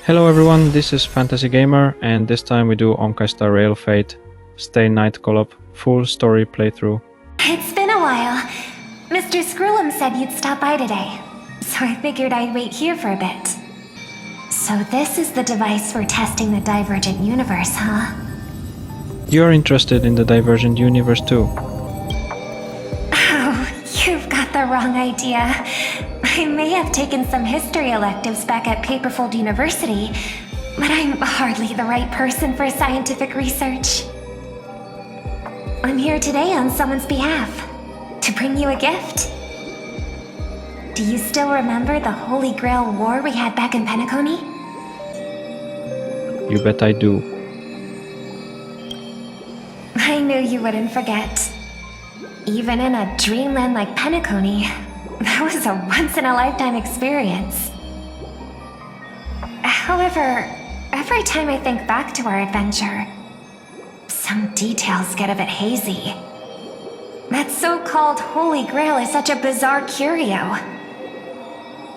Hello everyone, this is Fantasy Gamer, and this time we do Honkai Star Rail Fate Stay Night Collab full story playthrough. It's been a while. Mr. Screwlum said you'd stop by today, so I figured I'd wait here for a bit. So this is the device for testing the Divergent Universe, huh? You're interested in the Divergent Universe too. Oh, you've got the wrong idea. I may have taken some history electives back at Paperfold University, but I'm hardly the right person for scientific research. I'm here today on someone's behalf, to bring you a gift. Do you still remember the Holy Grail War we had back in Penacony? You bet I do. I knew you wouldn't forget. Even in a dreamland like Penacony, that was a once-in-a-lifetime experience. However, every time I think back to our adventure, some details get a bit hazy. That so-called Holy Grail is such a bizarre curio.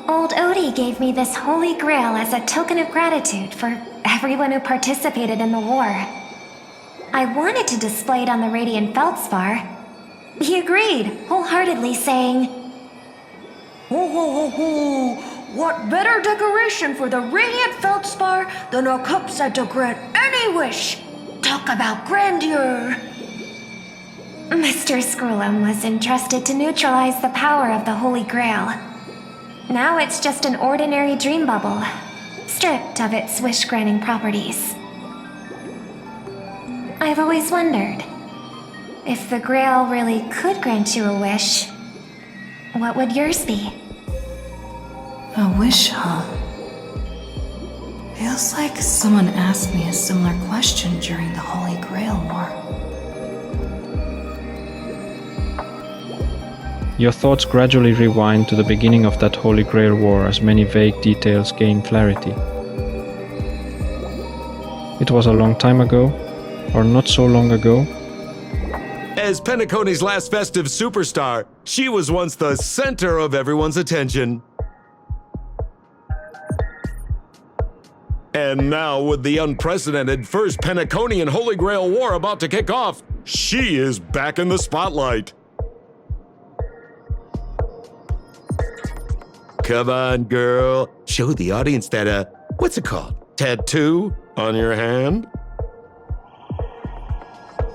Old Odie gave me this Holy Grail as a token of gratitude for everyone who participated in the war. I wanted to display it on the Radiant Feldspar. He agreed, wholeheartedly saying, Ho ho ho ho! What better decoration for the Radiant Feldspar than a cup set to grant any wish? Talk about grandeur! Mr. Screwlum was entrusted to neutralize the power of the Holy Grail. Now it's just an ordinary dream bubble, stripped of its wish-granting properties. I've always wondered, if the Grail really could grant you a wish, what would yours be? A wish, huh? Feels like someone asked me a similar question during the Holy Grail War. Your thoughts gradually rewind to the beginning of that Holy Grail War as many vague details gain clarity. It was a long time ago, or not so long ago. As Penacony's last festive superstar, she was once the center of everyone's attention. And now, with the unprecedented First Penaconian Holy Grail War about to kick off, she is back in the spotlight. Come on, girl. Show the audience that, what's it called? Tattoo on your hand?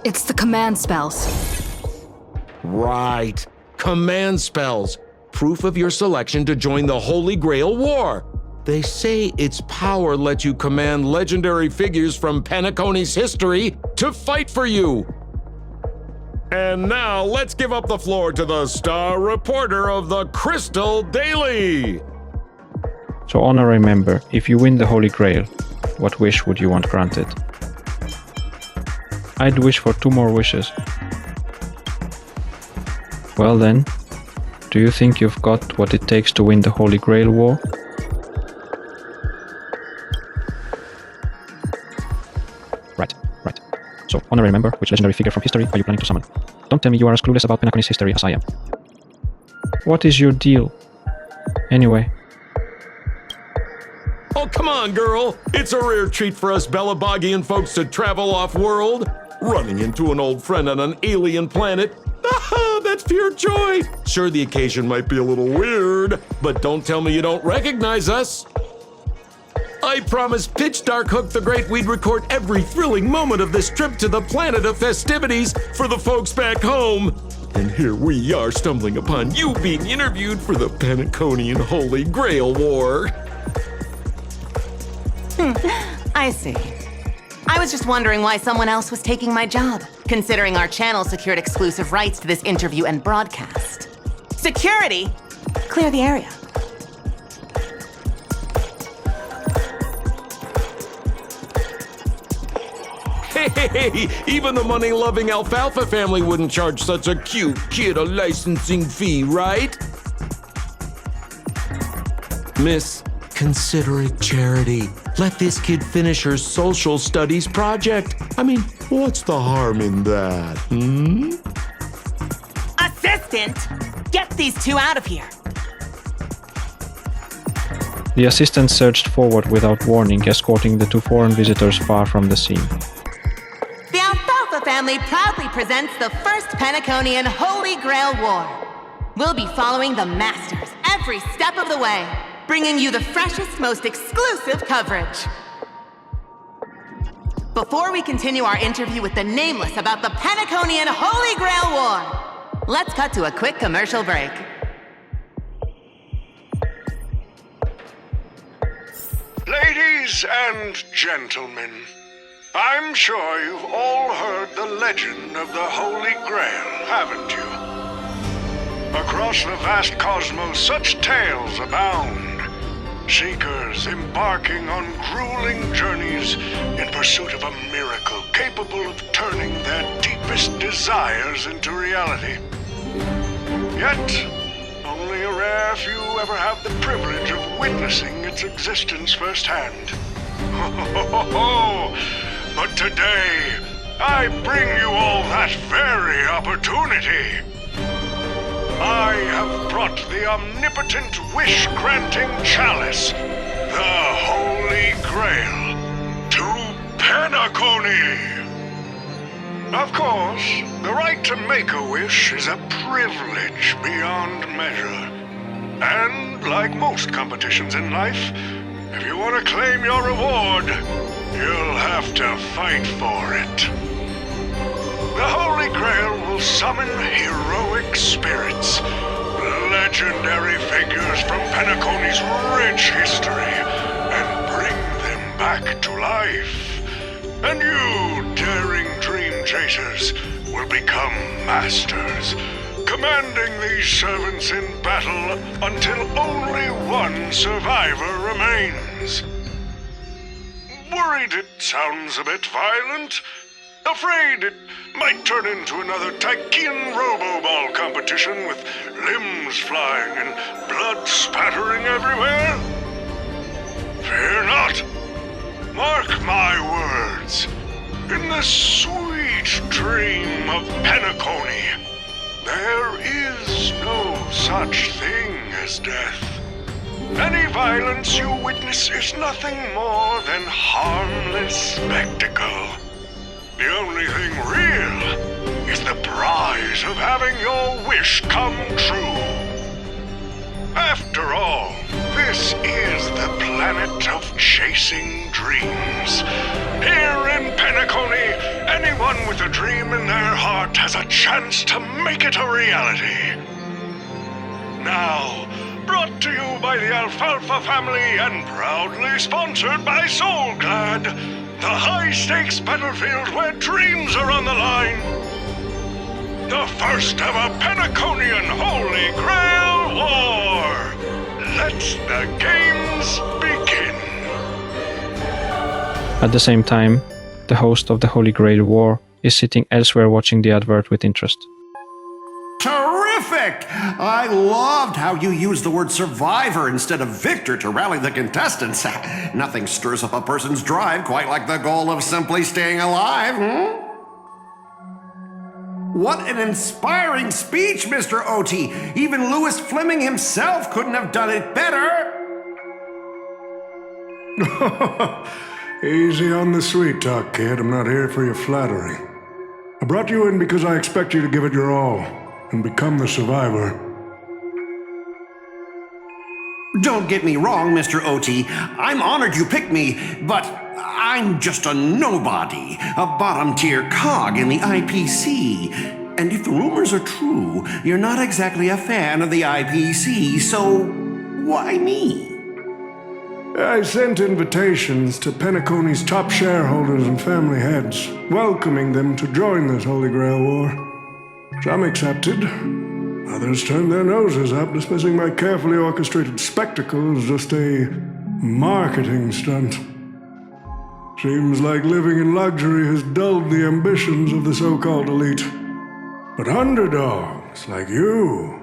It's the command spells. Right. Command spells. Proof of your selection to join the Holy Grail War. They say its power lets you command legendary figures from Penacony's history to fight for you. And now, let's give up the floor to the star reporter of the Crystal Daily. So honorary member, if you win the Holy Grail, what wish would you want granted? I'd wish for 2 more wishes. Well then, do you think you've got what it takes to win the Holy Grail War? Right. So, honorary member, which legendary figure from history are you planning to summon? Don't tell me you are as clueless about Penacony's history as I am. What is your deal? Anyway. Oh, come on, girl. It's a rare treat for us Belabogian folks to travel off-world. Running into an old friend on an alien planet. Ah, that's pure joy. Sure, the occasion might be a little weird, but don't tell me you don't recognize us. I promised Pitch Dark Hook the Great we'd record every thrilling moment of this trip to the planet of festivities for the folks back home. And here we are stumbling upon you being interviewed for the Penaconian Holy Grail War. I see. I was just wondering why someone else was taking my job, considering our channel secured exclusive rights to this interview and broadcast. Security! Clear the area. Hey, even the money-loving Alfalfa family wouldn't charge such a cute kid a licensing fee, right? Miss, considerate charity. Let this kid finish her social studies project. I mean, what's the harm in that, Assistant! Get these 2 out of here! The assistant surged forward without warning, escorting the two foreign visitors far from the scene. The Alfalfa family proudly presents the first Penaconian Holy Grail War. We'll be following the Masters every step of the way, bringing you the freshest, most exclusive coverage. Before we continue our interview with the Nameless about the Penaconian Holy Grail War, let's cut to a quick commercial break. Ladies and gentlemen, I'm sure you've all heard the legend of the Holy Grail, haven't you? Across the vast cosmos, such tales abound. Seekers embarking on grueling journeys in pursuit of a miracle capable of turning their deepest desires into reality. Yet, only a rare few ever have the privilege of witnessing its existence firsthand. But today, I bring you all that very opportunity. I have brought the omnipotent wish-granting chalice, the Holy Grail, to Penacony. Of course, the right to make a wish is a privilege beyond measure. And like most competitions in life, if you want to claim your reward, you'll have to fight for it. The Holy Grail will summon heroic spirits, legendary figures from Penacony's rich history, and bring them back to life. And you, daring dream chasers, will become masters, commanding these servants in battle until only one survivor remains. Worried it sounds a bit violent? Afraid it might turn into another Tychean Robo-Ball competition with limbs flying and blood spattering everywhere? Fear not. Mark my words. In the sweet dream of Penacony, there is no such thing as death. Any violence you witness is nothing more than harmless spectacle. The only thing real is the prize of having your wish come true. After all, this is the planet of chasing dreams. Here in Penacony, anyone with a dream in their heart has a chance to make it a reality. Now, brought to you by the Alfalfa family and proudly sponsored by Soulglad, the high-stakes battlefield where dreams are on the line. The first ever Penaconian Holy Grail War. Let the games begin. At the same time, the host of the Holy Grail War is sitting elsewhere watching the advert with interest. Terrific! I loved how you used the word survivor instead of victor to rally the contestants. Nothing stirs up a person's drive quite like the goal of simply staying alive, What an inspiring speech, Mr. O.T. Even Louis Fleming himself couldn't have done it better. Easy on the sweet talk, kid. I'm not here for your flattery. I brought you in because I expect you to give it your all and become the survivor. Don't get me wrong, Mr. O.T. I'm honored you picked me, but I'm just a nobody, a bottom-tier cog in the IPC. And if the rumors are true, you're not exactly a fan of the IPC, so why me? I sent invitations to Penacony's top shareholders and family heads, welcoming them to join this Holy Grail War. Some accepted. Others turned their noses up, dismissing my carefully orchestrated spectacle as just a marketing stunt. Seems like living in luxury has dulled the ambitions of the so-called elite. But underdogs like you're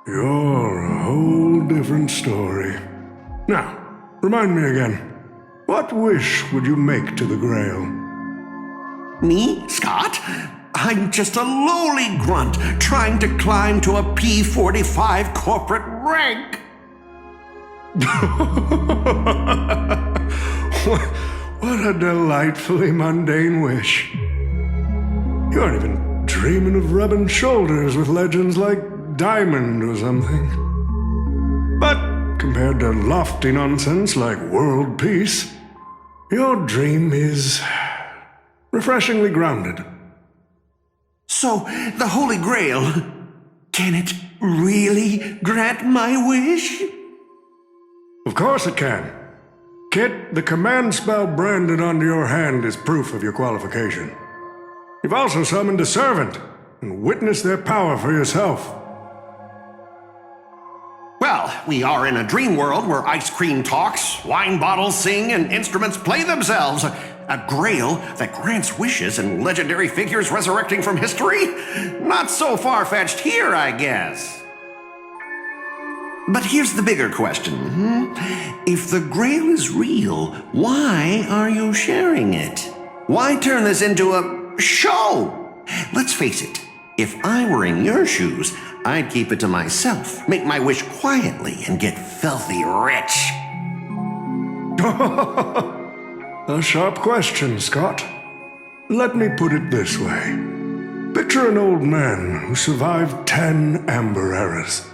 a whole different story. Now, remind me again, what wish would you make to the Grail? Me, Scott? I'm just a lowly grunt trying to climb to a P45 corporate rank. What a delightfully mundane wish. You aren't even dreaming of rubbing shoulders with legends like Diamond or something. But compared to lofty nonsense like world peace, your dream is refreshingly grounded. So, the Holy Grail, can it really grant my wish? Of course it can. Kit, the command spell branded onto your hand is proof of your qualification. You've also summoned a servant and witnessed their power for yourself. Well, we are in a dream world where ice cream talks, wine bottles sing, and instruments play themselves. A grail that grants wishes and legendary figures resurrecting from history? Not so far-fetched here, I guess. But here's the bigger question. If the grail is real, why are you sharing it? Why turn this into a show? Let's face it, if I were in your shoes, I'd keep it to myself, make my wish quietly, and get filthy rich. A sharp question, Scott. Let me put it this way. Picture an old man who survived 10 Amber Eras,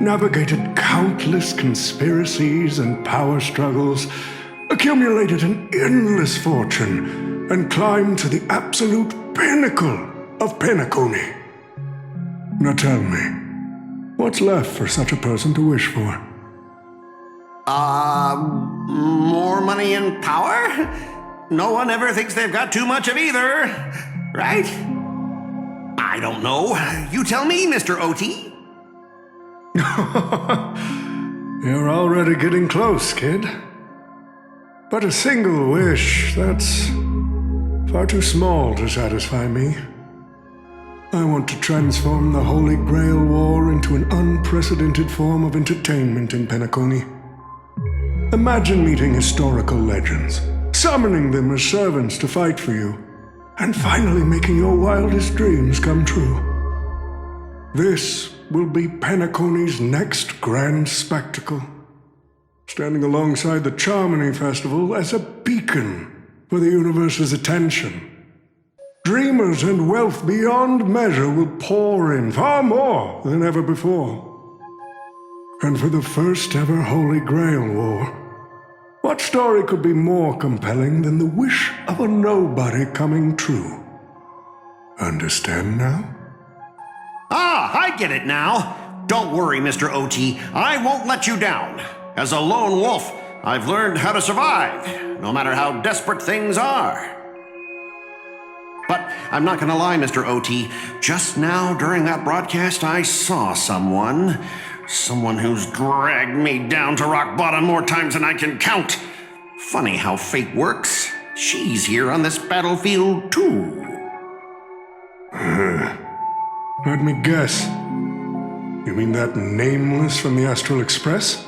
navigated countless conspiracies and power struggles, accumulated an endless fortune, and climbed to the absolute pinnacle of Penacony. Now tell me, what's left for such a person to wish for? More money and power? No one ever thinks they've got too much of either, right? I don't know. You tell me, Mr. OT. You're already getting close, kid. But a single wish, that's far too small to satisfy me. I want to transform the Holy Grail War into an unprecedented form of entertainment in Penacony. Imagine meeting historical legends, summoning them as servants to fight for you, and finally making your wildest dreams come true. This will be Penacony's next grand spectacle, standing alongside the Charmony Festival as a beacon for the universe's attention. Dreamers and wealth beyond measure will pour in, far more than ever before. And for the first ever Holy Grail War, what story could be more compelling than the wish of a nobody coming true? Understand now? Ah, I get it now. Don't worry, Mr. OT. I won't let you down. As a lone wolf, I've learned how to survive, no matter how desperate things are. But I'm not gonna lie, Mr. OT. Just now, during that broadcast, I saw someone who's dragged me down to rock bottom more times than I can count. Funny how fate works. She's here on this battlefield, too. Let me guess. You mean that Nameless from the Astral Express?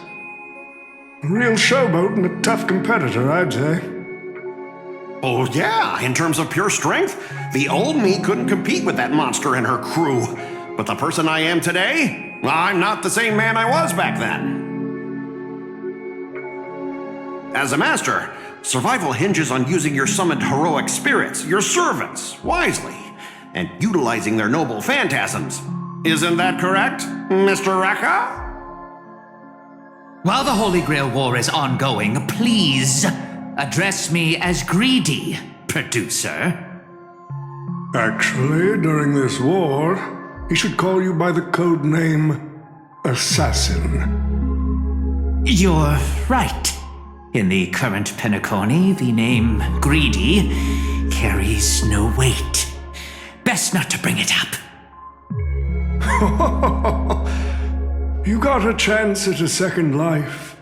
A real showboat and a tough competitor, I'd say. Oh yeah, in terms of pure strength, the old me couldn't compete with that monster and her crew. But the person I am today, I'm not the same man I was back then. As a master, survival hinges on using your summoned heroic spirits, your servants, wisely, and utilizing their noble phantasms. Isn't that correct, Mr. Raka? While the Holy Grail War is ongoing, please address me as Greedy, producer. Actually, during this war, he should call you by the code name Assassin. You're right. In the current Penacony, the name Greedy carries no weight. Best not to bring it up. You got a chance at a second life.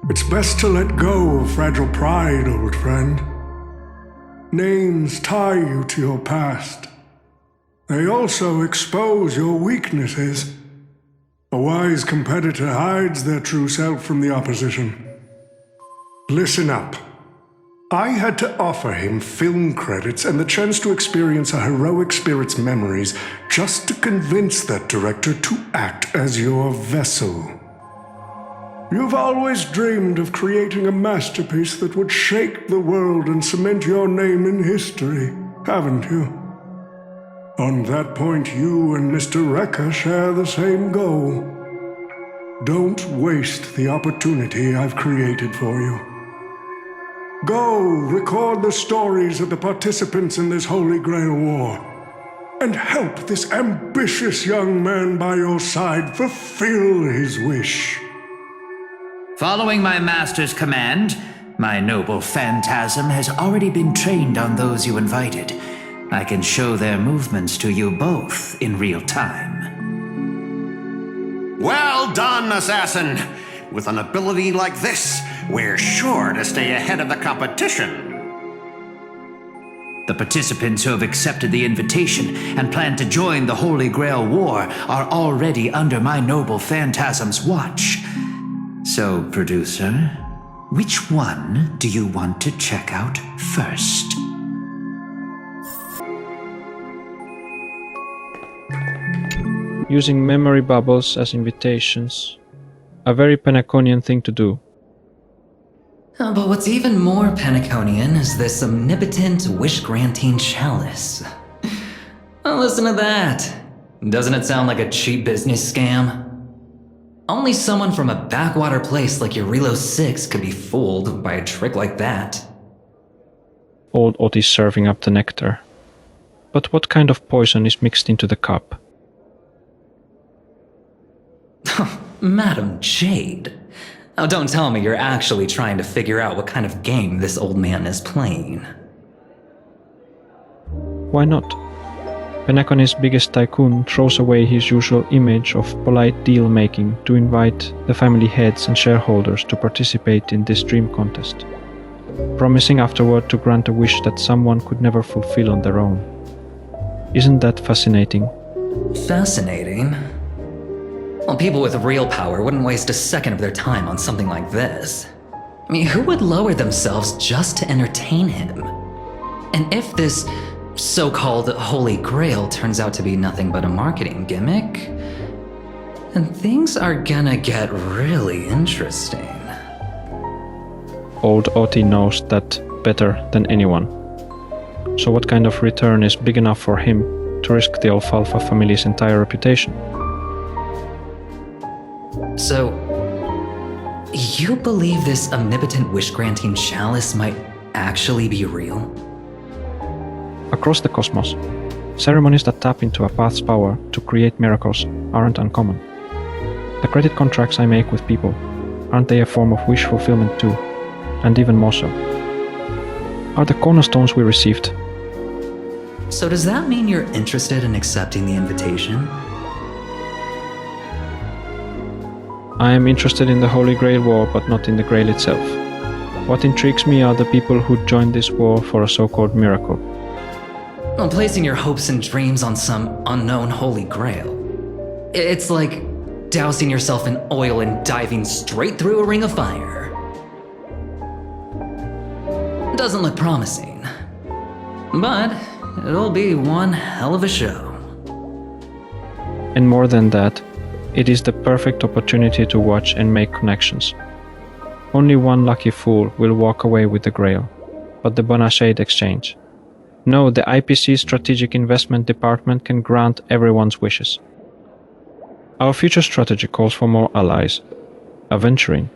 It's best to let go of fragile pride, old friend. Names tie you to your past. They also expose your weaknesses. A wise competitor hides their true self from the opposition. Listen up. I had to offer him film credits and the chance to experience a heroic spirit's memories just to convince that director to act as your vessel. You've always dreamed of creating a masterpiece that would shake the world and cement your name in history, haven't you? On that point, you and Mr. Rekka share the same goal. Don't waste the opportunity I've created for you. Go record the stories of the participants in this Holy Grail War, and help this ambitious young man by your side fulfill his wish. Following my master's command, my noble phantasm has already been trained on those you invited. I can show their movements to you both in real time. Well done, assassin! With an ability like this, we're sure to stay ahead of the competition. The participants who have accepted the invitation and plan to join the Holy Grail War are already under my noble phantasm's watch. So, producer, which one do you want to check out first? Using memory bubbles as invitations. A very Penaconian thing to do. But what's even more Penaconian is this omnipotent wish-granting chalice. Oh, listen to that. Doesn't it sound like a cheap business scam? Only someone from a backwater place like Eurilo 6 could be fooled by a trick like that. Old Otis serving up the nectar. But what kind of poison is mixed into the cup? Madam Jade. Oh, don't tell me you're actually trying to figure out what kind of game this old man is playing. Why not? Penacony's biggest tycoon throws away his usual image of polite deal-making to invite the family heads and shareholders to participate in this dream contest, promising afterward to grant a wish that someone could never fulfill on their own. Isn't that fascinating? Fascinating? Well, people with real power wouldn't waste a second of their time on something like this. I mean, who would lower themselves just to entertain him? And if this so-called Holy Grail turns out to be nothing but a marketing gimmick, then things are gonna get really interesting. Old Oti knows that better than anyone. So what kind of return is big enough for him to risk the Alfalfa family's entire reputation? So, you believe this omnipotent wish-granting chalice might actually be real? Across the cosmos, ceremonies that tap into a path's power to create miracles aren't uncommon. The credit contracts I make with people, aren't they a form of wish fulfillment too? And even more so. Are the cornerstones we received? So does that mean you're interested in accepting the invitation? I am interested in the Holy Grail War, but not in the Grail itself. What intrigues me are the people who joined this war for a so-called miracle. Well, placing your hopes and dreams on some unknown Holy Grail. It's like dousing yourself in oil and diving straight through a ring of fire. Doesn't look promising. But it'll be one hell of a show. And more than that, it is the perfect opportunity to watch and make connections. Only one lucky fool will walk away with the Grail, but the Bonashade Exchange. No, the IPC Strategic Investment Department can grant everyone's wishes. Our future strategy calls for more allies. Aventuring,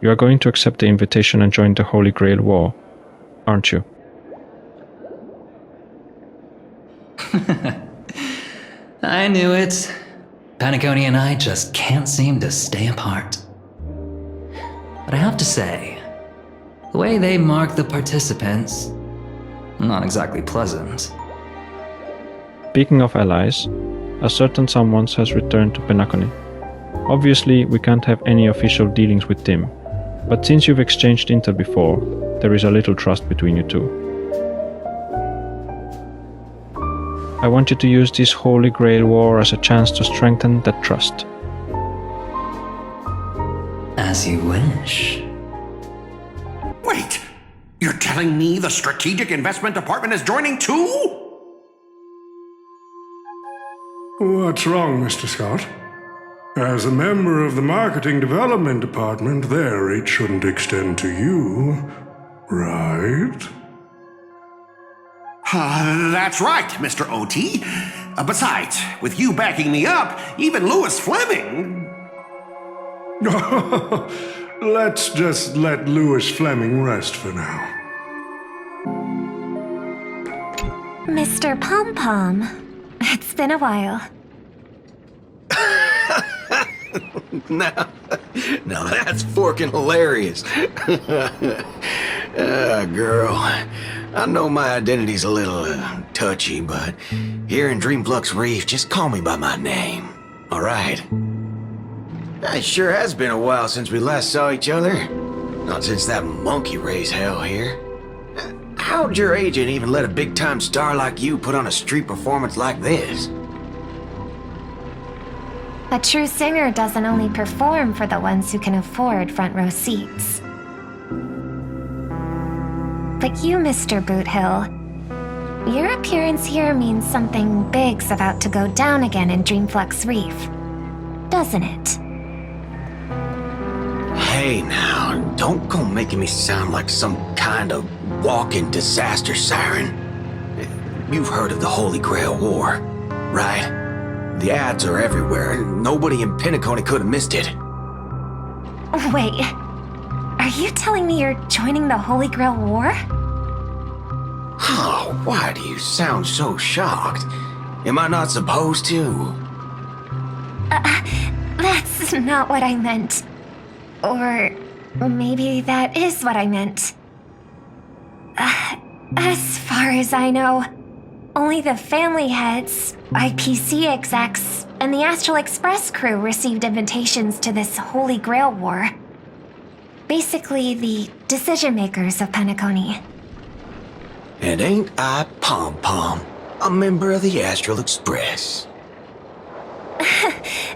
you are going to accept the invitation and join the Holy Grail War, aren't you? I knew it. Penacony and I just can't seem to stay apart. But I have to say, the way they mark the participants, not exactly pleasant. Speaking of allies, a certain someone has returned to Penacony. Obviously, we can't have any official dealings with Tim, but since you've exchanged intel before, there is a little trust between you two. I want you to use this Holy Grail War as a chance to strengthen that trust. As you wish. Wait! You're telling me the Strategic Investment Department is joining too? What's wrong, Mr. Scott? As a member of the marketing development department, their reach shouldn't extend to you, right? That's right, Mr. OT. Besides, with you backing me up, even Louis Fleming... Let's just let Louis Fleming rest for now. Mr. Pom Pom, it's been a while. Now that's forking hilarious. Girl, I know my identity's a little touchy, but here in Dreamflux Reef, just call me by my name, all right? It sure has been a while since we last saw each other. Not since that monkey raised hell here. How'd your agent even let a big-time star like you put on a street performance like this? A true singer doesn't only perform for the ones who can afford front row seats. But you, Mr. Boothill, your appearance here means something big's about to go down again in Dreamflux Reef, doesn't it? Hey now, don't go making me sound like some kind of walking disaster siren. You've heard of the Holy Grail War, right? The ads are everywhere. Nobody in Penacony could have missed it. Wait, are you telling me you're joining the Holy Grail War? Oh, why do you sound so shocked? Am I not supposed to? That's not what I meant. Or maybe that is what I meant. As far as I know, only the family heads, IPC execs, and the Astral Express crew received invitations to this Holy Grail War. Basically, the decision makers of Penacony. And ain't I Pom Pom, a member of the Astral Express?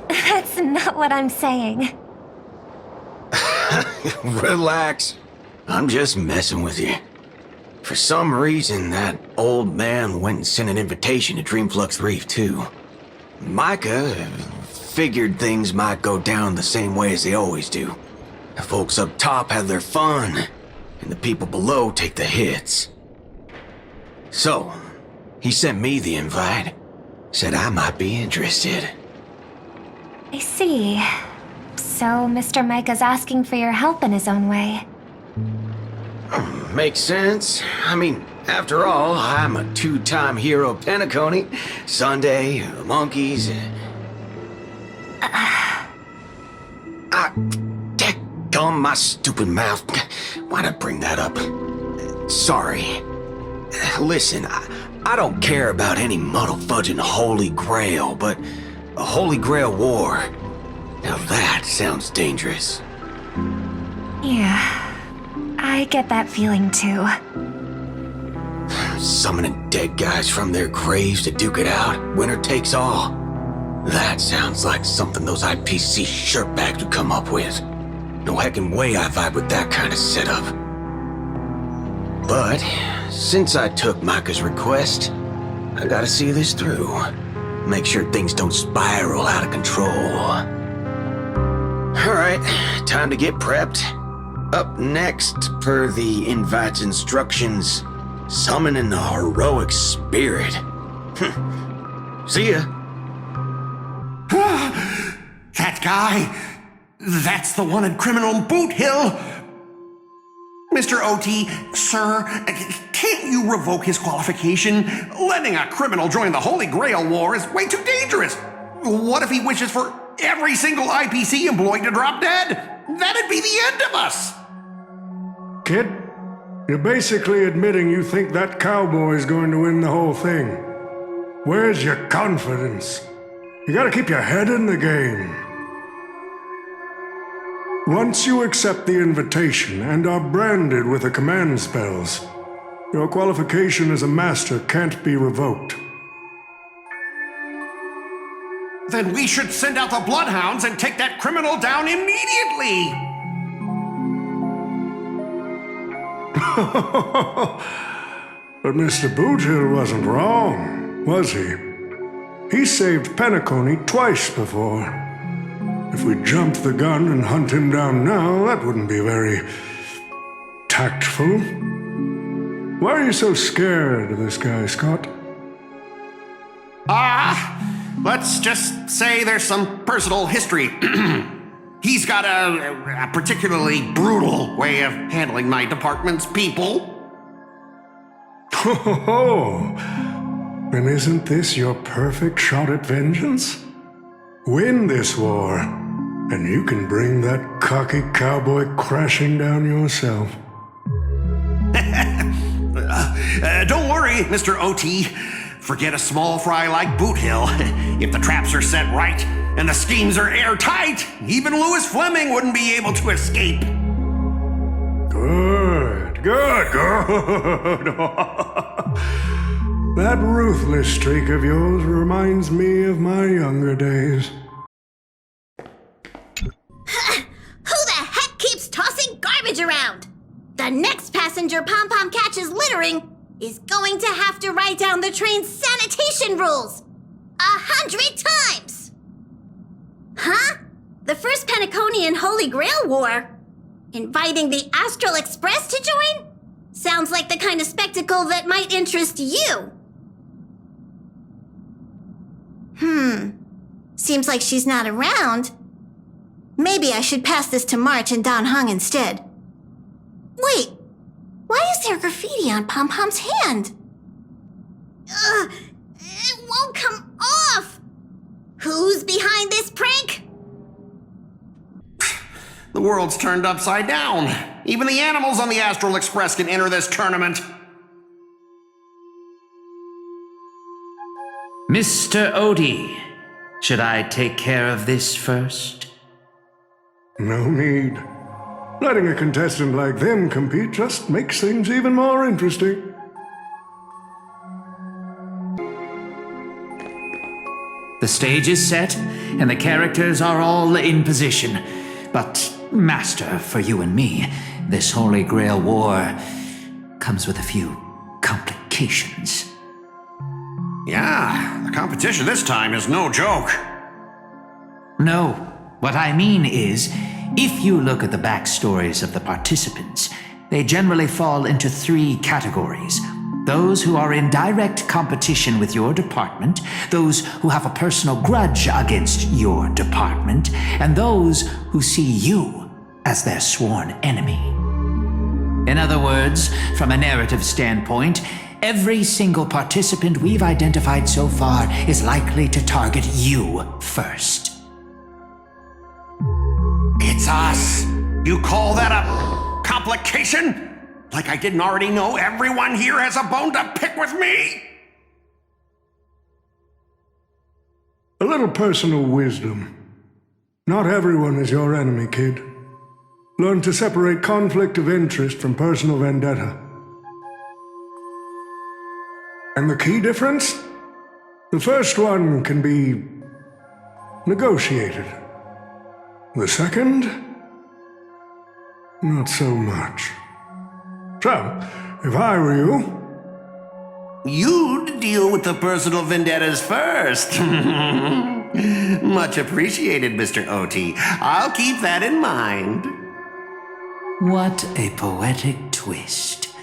That's not what I'm saying. Relax. I'm just messing with you. For some reason, that old man went and sent an invitation to Dreamflux Reef, too. Micah figured things might go down the same way as they always do. The folks up top have their fun, and the people below take the hits. So, he sent me the invite. Said I might be interested. I see. So Mr. Micah's asking for your help in his own way. Makes sense. I mean, after all, I'm a two-time hero of Penacony. Sunday, the monkeys. Dadgum my stupid mouth. Why'd I bring that up? Sorry. Listen, I don't care about any muddle-fudging Holy Grail, but a Holy Grail War. Now that sounds dangerous. Yeah. I get that feeling too. Summoning dead guys from their graves to duke it out, winner takes all. That sounds like something those IPC shirtbags would come up with. No heckin' way I vibe with that kind of setup. But, since I took Micah's request, I gotta see this through. Make sure things don't spiral out of control. Alright, time to get prepped. Up next, per the invite's instructions, summoning a heroic spirit. See ya. That guy, that's the one in Criminal Boot Hill. Mr. OT, sir, can't you revoke his qualification? Letting a criminal join the Holy Grail War is way too dangerous. What if he wishes for every single IPC employee to drop dead? That'd be the end of us. Kid, you're basically admitting you think that cowboy's going to win the whole thing. Where's your confidence? You gotta keep your head in the game. Once you accept the invitation and are branded with the command spells, your qualification as a master can't be revoked. Then we should send out the bloodhounds and take that criminal down immediately! But Mr. Boothill wasn't wrong, was he? He saved Penacony twice before. If we jumped the gun and hunt him down now, that wouldn't be very tactful. Why are you so scared of this guy, Scott? Let's just say there's some personal history. He's got a particularly brutal way of handling my department's people. Oh, then isn't this your perfect shot at vengeance? Win this war, and you can bring that cocky cowboy crashing down yourself. Don't worry, Mr. OT. Forget a small fry like Boot Hill. If the traps are set right and the schemes are airtight, even Louis Fleming wouldn't be able to escape. Good. That ruthless streak of yours reminds me of my younger days. Who the heck keeps tossing garbage around? The next passenger Pom-Pom catches littering is going to have to write down the train's sanitation rules 100 times! Huh? The First Penaconian Holy Grail War? Inviting the Astral Express to join? Sounds like the kind of spectacle that might interest you. Seems like she's not around. Maybe I should pass this to March and Don Hung instead. Wait, why is there graffiti on Pom-Pom's hand? It won't come off! Who's behind this prank? The world's turned upside down. Even the animals on the Astral Express can enter this tournament. Mr. Odie, should I take care of this first? No need. Letting a contestant like them compete just makes things even more interesting. The stage is set, and the characters are all in position. But, Master, for you and me, this Holy Grail War comes with a few complications. Yeah, the competition this time is no joke. No, what I mean is, if you look at the backstories of the participants, they generally fall into 3 categories. Those who are in direct competition with your department, those who have a personal grudge against your department, and those who see you as their sworn enemy. In other words, from a narrative standpoint, every single participant we've identified so far is likely to target you first. It's us. You call that a complication? Like I didn't already know everyone here has a bone to pick with me? A little personal wisdom. Not everyone is your enemy, kid. Learn to separate conflict of interest from personal vendetta. And the key difference? The first one can be negotiated. The second? Not so much. So, if I were you... You'd deal with the personal vendettas first. Much appreciated, Mr. OT. I'll keep that in mind. What a poetic twist.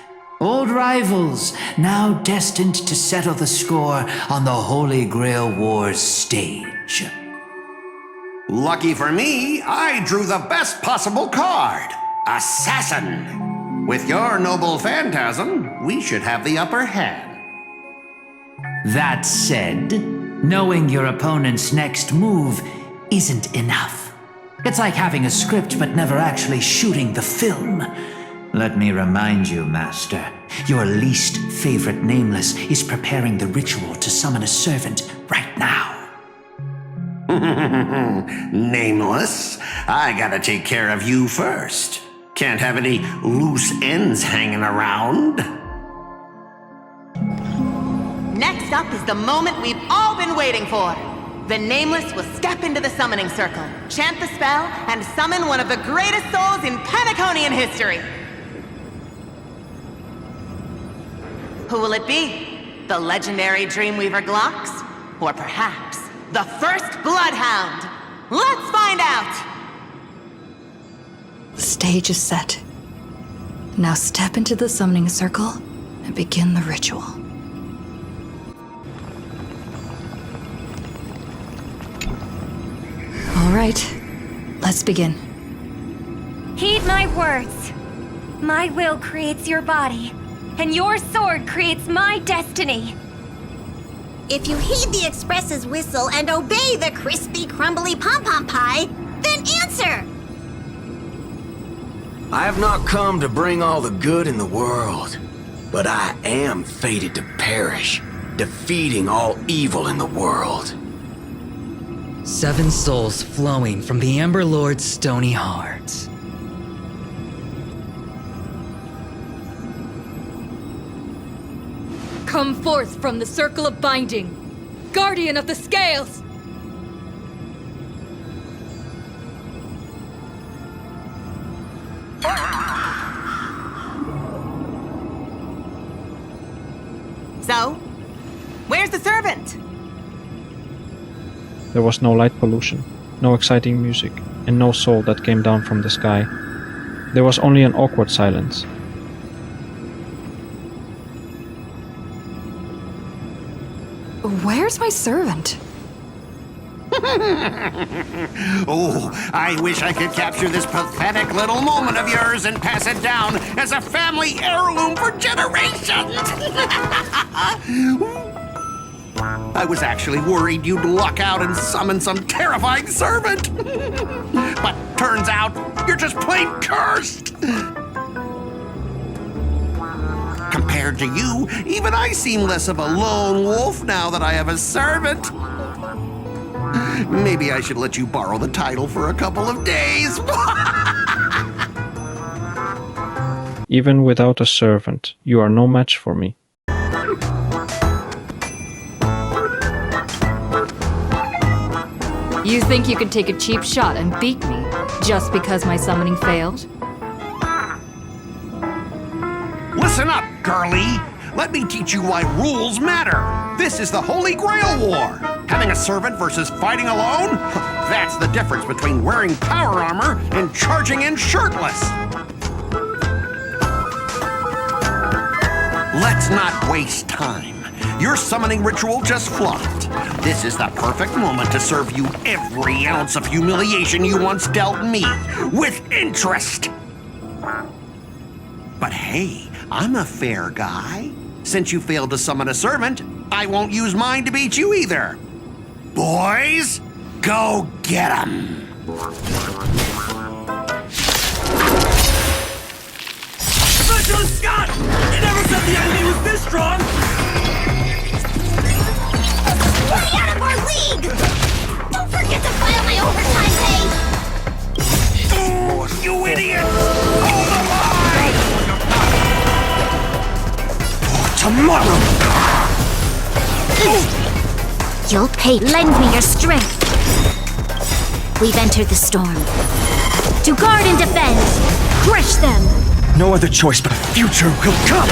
Old rivals, now destined to settle the score on the Holy Grail War's stage. Lucky for me, I drew the best possible card. Assassin. With your noble phantasm, we should have the upper hand. That said, knowing your opponent's next move isn't enough. It's like having a script but never actually shooting the film. Let me remind you, Master, your least favorite Nameless is preparing the ritual to summon a servant right now. Nameless, I gotta take care of you first. Can't have any loose ends hanging around. Next up is the moment we've all been waiting for. The Nameless will step into the summoning circle, chant the spell, and summon one of the greatest souls in Penaconian history. Who will it be? The legendary Dreamweaver Glocks? Or perhaps the first Bloodhound? Let's find out! The stage is set. Now step into the summoning circle and begin the ritual. All right, let's begin. Heed my words. My will creates your body, and your sword creates my destiny. If you heed the Express's whistle and obey the crispy, crumbly pom-pom pie, then answer! I have not come to bring all the good in the world, but I am fated to perish, defeating all evil in the world. 7 souls flowing from the Ember Lord's stony heart. Come forth from the circle of binding, guardian of the scales! So, where's the servant? There was no light pollution, no exciting music, and no soul that came down from the sky. There was only an awkward silence. Where's my servant? Oh, I wish I could capture this pathetic little moment of yours and pass it down as a family heirloom for generations. I was actually worried you'd luck out and summon some terrifying servant. But turns out you're just plain cursed. Compared to you, even I seem less of a lone wolf now that I have a servant. Maybe I should let you borrow the title for a couple of days. Even without a servant, you are no match for me. You think you can take a cheap shot and beat me just because my summoning failed? Listen up, girlie. Let me teach you why rules matter. This is the Holy Grail War. Having a servant versus fighting alone? That's the difference between wearing power armor and charging in shirtless. Let's not waste time. Your summoning ritual just flopped. This is the perfect moment to serve you every ounce of humiliation you once dealt me, with interest. But hey, I'm a fair guy. Since you failed to summon a servant, I won't use mine to beat you either. Boys, go get 'em! Specialist Scott! You never said the enemy was this strong! Way out of our league! Don't forget to file my overtime pay! Oh, you idiot! Hold the line! Tomorrow! You'll pay. Lend me your strength. We've entered the storm. To guard and defend! Crush them! No other choice but a future will come!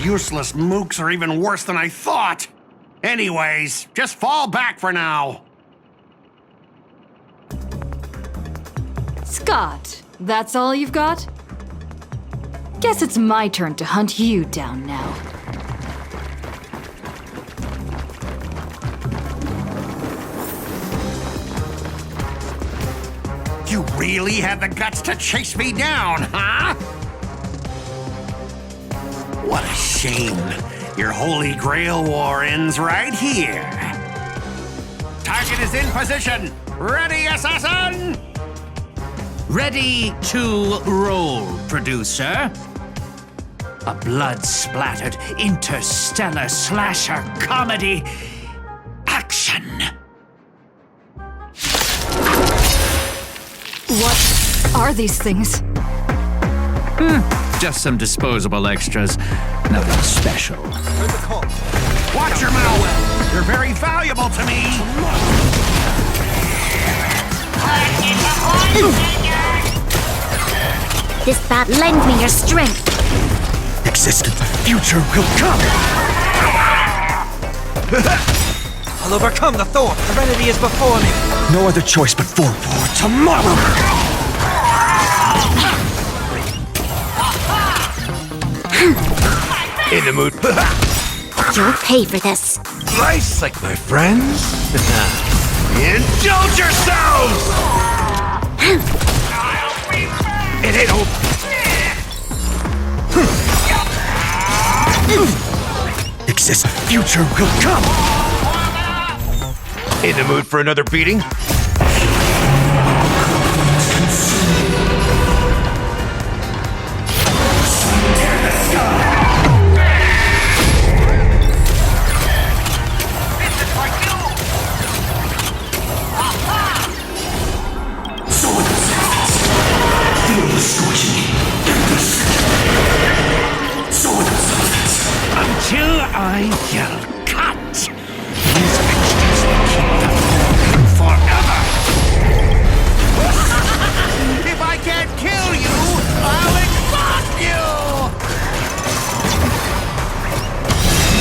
Useless mooks are even worse than I thought. Anyways, just fall back for now. Scott, that's all you've got? Guess it's my turn to hunt you down now. You really had the guts to chase me down, huh? What a shame. Your Holy Grail War ends right here. Target is in position. Ready, assassin? Ready to roll, producer. A blood-splattered interstellar slasher comedy. Action! are these things? Just some disposable extras. Nothing special. Watch your mouth! You're very valuable to me! This bat lends me your strength. Existent future will come! I'll overcome the thorn. Serenity is before me. No other choice but for war tomorrow! In the mood. You'll pay for this. Slice like my friends. Indulge yourselves! It ain't over. Existent future will come! In the mood for another beating? Until I yell cut! These extras will keep the form forever! If I can't kill you, I'll exhaust you!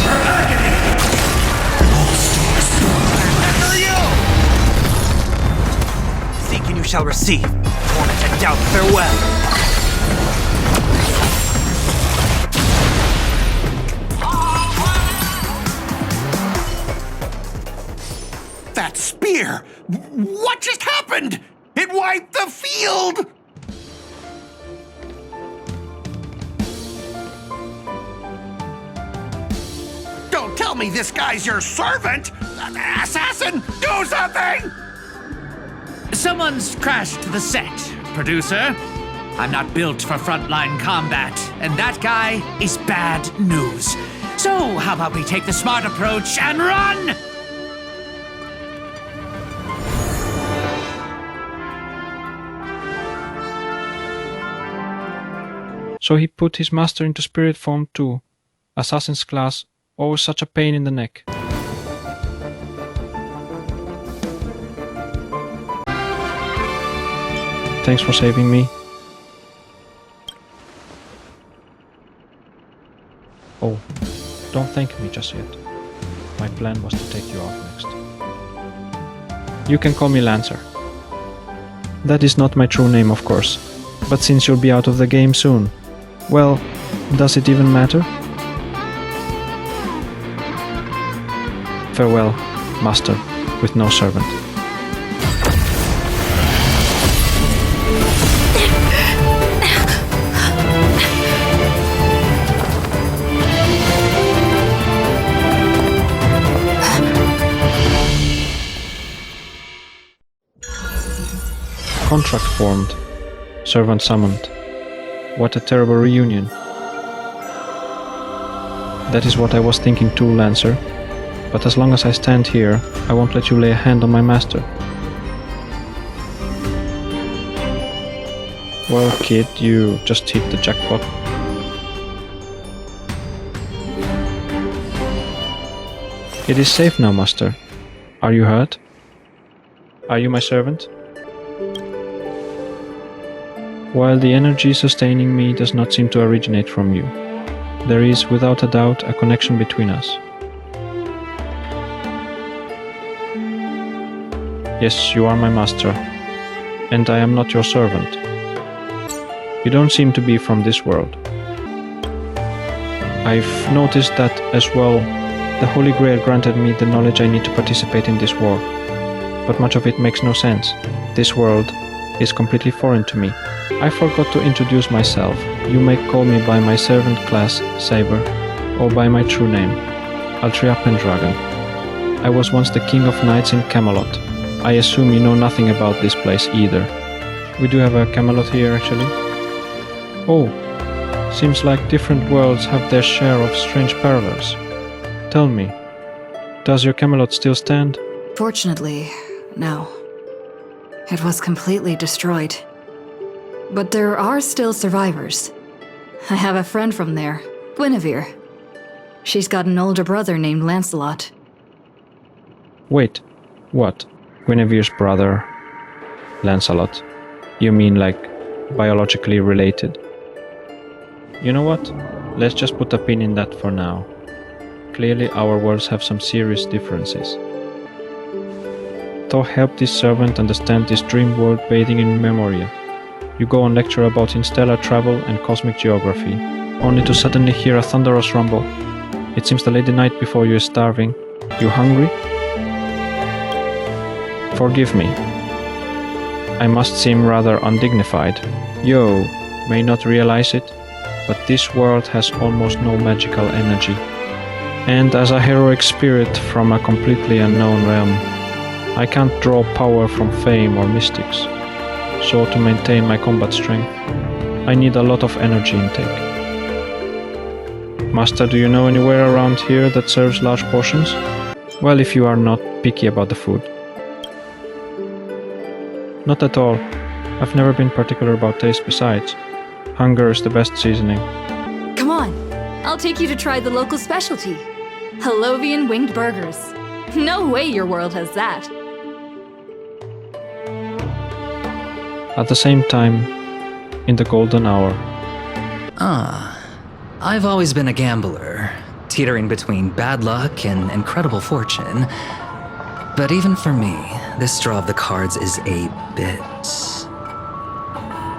For agony! All stars For you! Seek and you shall receive. Torment and doubt, farewell. That spear! What just happened? It wiped the field! Don't tell me this guy's your servant! Assassin, do something! Someone's crashed the set, producer. I'm not built for frontline combat, and that guy is bad news. So, how about we take the smart approach and run? So he put his master into spirit form too. Assassin's class, always such a pain in the neck. Thanks for saving me. Oh, don't thank me just yet. My plan was to take you out next. You can call me Lancer. That is not my true name, of course, but since you'll be out of the game soon, well, does it even matter? Farewell, master, with no servant. Contract formed. Servant summoned. What a terrible reunion. That is what I was thinking too, Lancer. But as long as I stand here, I won't let you lay a hand on my master. Well, kid, you just hit the jackpot. It is safe now, master. Are you hurt? Are you my servant? While the energy sustaining me does not seem to originate from you, there is without a doubt a connection between us. Yes, you are my master, and I am not your servant. You don't seem to be from this world. I've noticed that as well. The Holy Grail granted me the knowledge I need to participate in this war, but much of it makes no sense. This world is completely foreign to me. I forgot to introduce myself. You may call me by my servant class, Saber, or by my true name, Artoria Pendragon. I was once the king of knights in Camelot. I assume you know nothing about this place either. We do have a Camelot here, actually. Oh, seems like different worlds have their share of strange parallels. Tell me, does your Camelot still stand? Fortunately, no. It was completely destroyed. But there are still survivors. I have a friend from there, Guinevere. She's got an older brother named Lancelot. Wait, what? Guinevere's brother, Lancelot? You mean like biologically related? You know what? Let's just put a pin in that for now. Clearly our worlds have some serious differences. Thor helped this servant understand this dream world bathing in memoria. You go on lecture about interstellar travel and cosmic geography, only to suddenly hear a thunderous rumble. It seems the lady night before you is starving. You hungry? Forgive me. I must seem rather undignified. You may not realize it, but this world has almost no magical energy. And as a heroic spirit from a completely unknown realm, I can't draw power from fame or mystics. So to maintain my combat strength, I need a lot of energy intake. Master, do you know anywhere around here that serves large portions? Well, if you are not picky about the food. Not at all. I've never been particular about taste besides. Hunger is the best seasoning. Come on, I'll take you to try the local specialty. Halovian winged burgers. No way your world has that. At the same time, in the golden hour. I've always been a gambler, teetering between bad luck and incredible fortune. But even for me, this draw of the cards is a bit...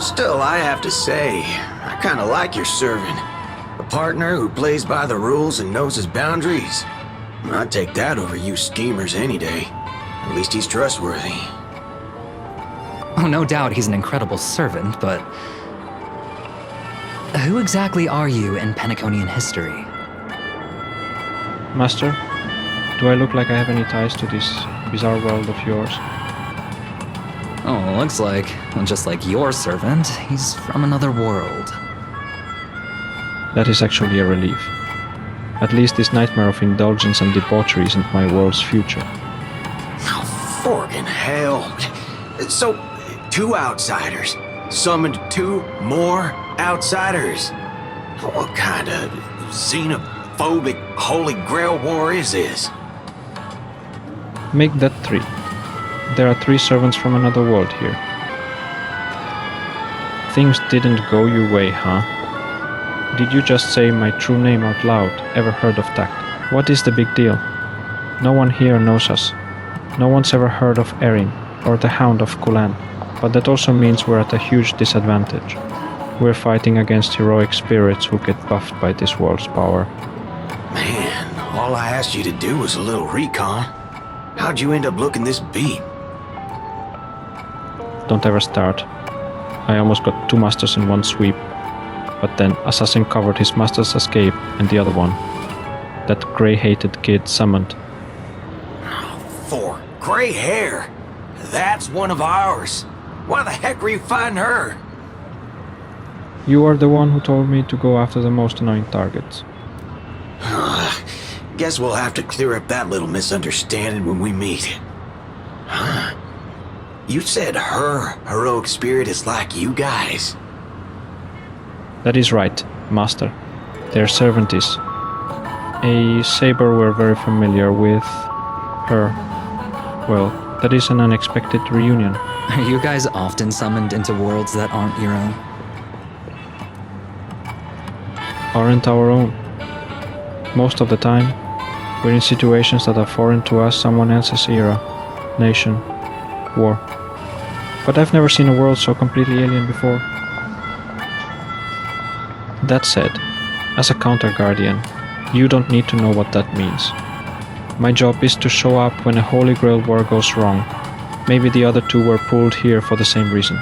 Still, I have to say, I kinda like your servant. A partner who plays by the rules and knows his boundaries. I'd take that over you schemers any day. At least he's trustworthy. Oh, no doubt he's an incredible servant, but... Who exactly are you in Penaconian history? Master, do I look like I have any ties to this bizarre world of yours? Oh, looks like, well, just like your servant, he's from another world. That is actually a relief. At least this nightmare of indulgence and debauchery isn't my world's future. Oh, forkin' hell. So, 2 outsiders summoned 2 more outsiders. What kind of xenophobic Holy Grail war is this? Make that 3. There are 3 servants from another world here. Things didn't go your way, huh? Did you just say my true name out loud? Ever heard of tact? What is the big deal? No one here knows us. No one's ever heard of Erin or the Hound of Kulan. But that also means we're at a huge disadvantage. We're fighting against heroic spirits who get buffed by this world's power. Man, all I asked you to do was a little recon. How'd you end up looking this beat? Don't ever start. I almost got 2 masters in one sweep. But then Assassin covered his master's escape and the other one. That grey-hated kid summoned. 4 gray hair? That's one of ours. Why the heck were you fighting her? You are the one who told me to go after the most annoying targets. Guess we'll have to clear up that little misunderstanding when we meet. Huh? You said her heroic spirit is like you guys. That is right, Master. Their servant is. A Saber we're very familiar with. Her. Well, that is an unexpected reunion. Are you guys often summoned into worlds that aren't your own? Aren't our own. Most of the time, we're in situations that are foreign to us, someone else's era, nation, war. But I've never seen a world so completely alien before. That said, as a counter-guardian, you don't need to know what that means. My job is to show up when a Holy Grail war goes wrong. Maybe the other 2 were pulled here for the same reason.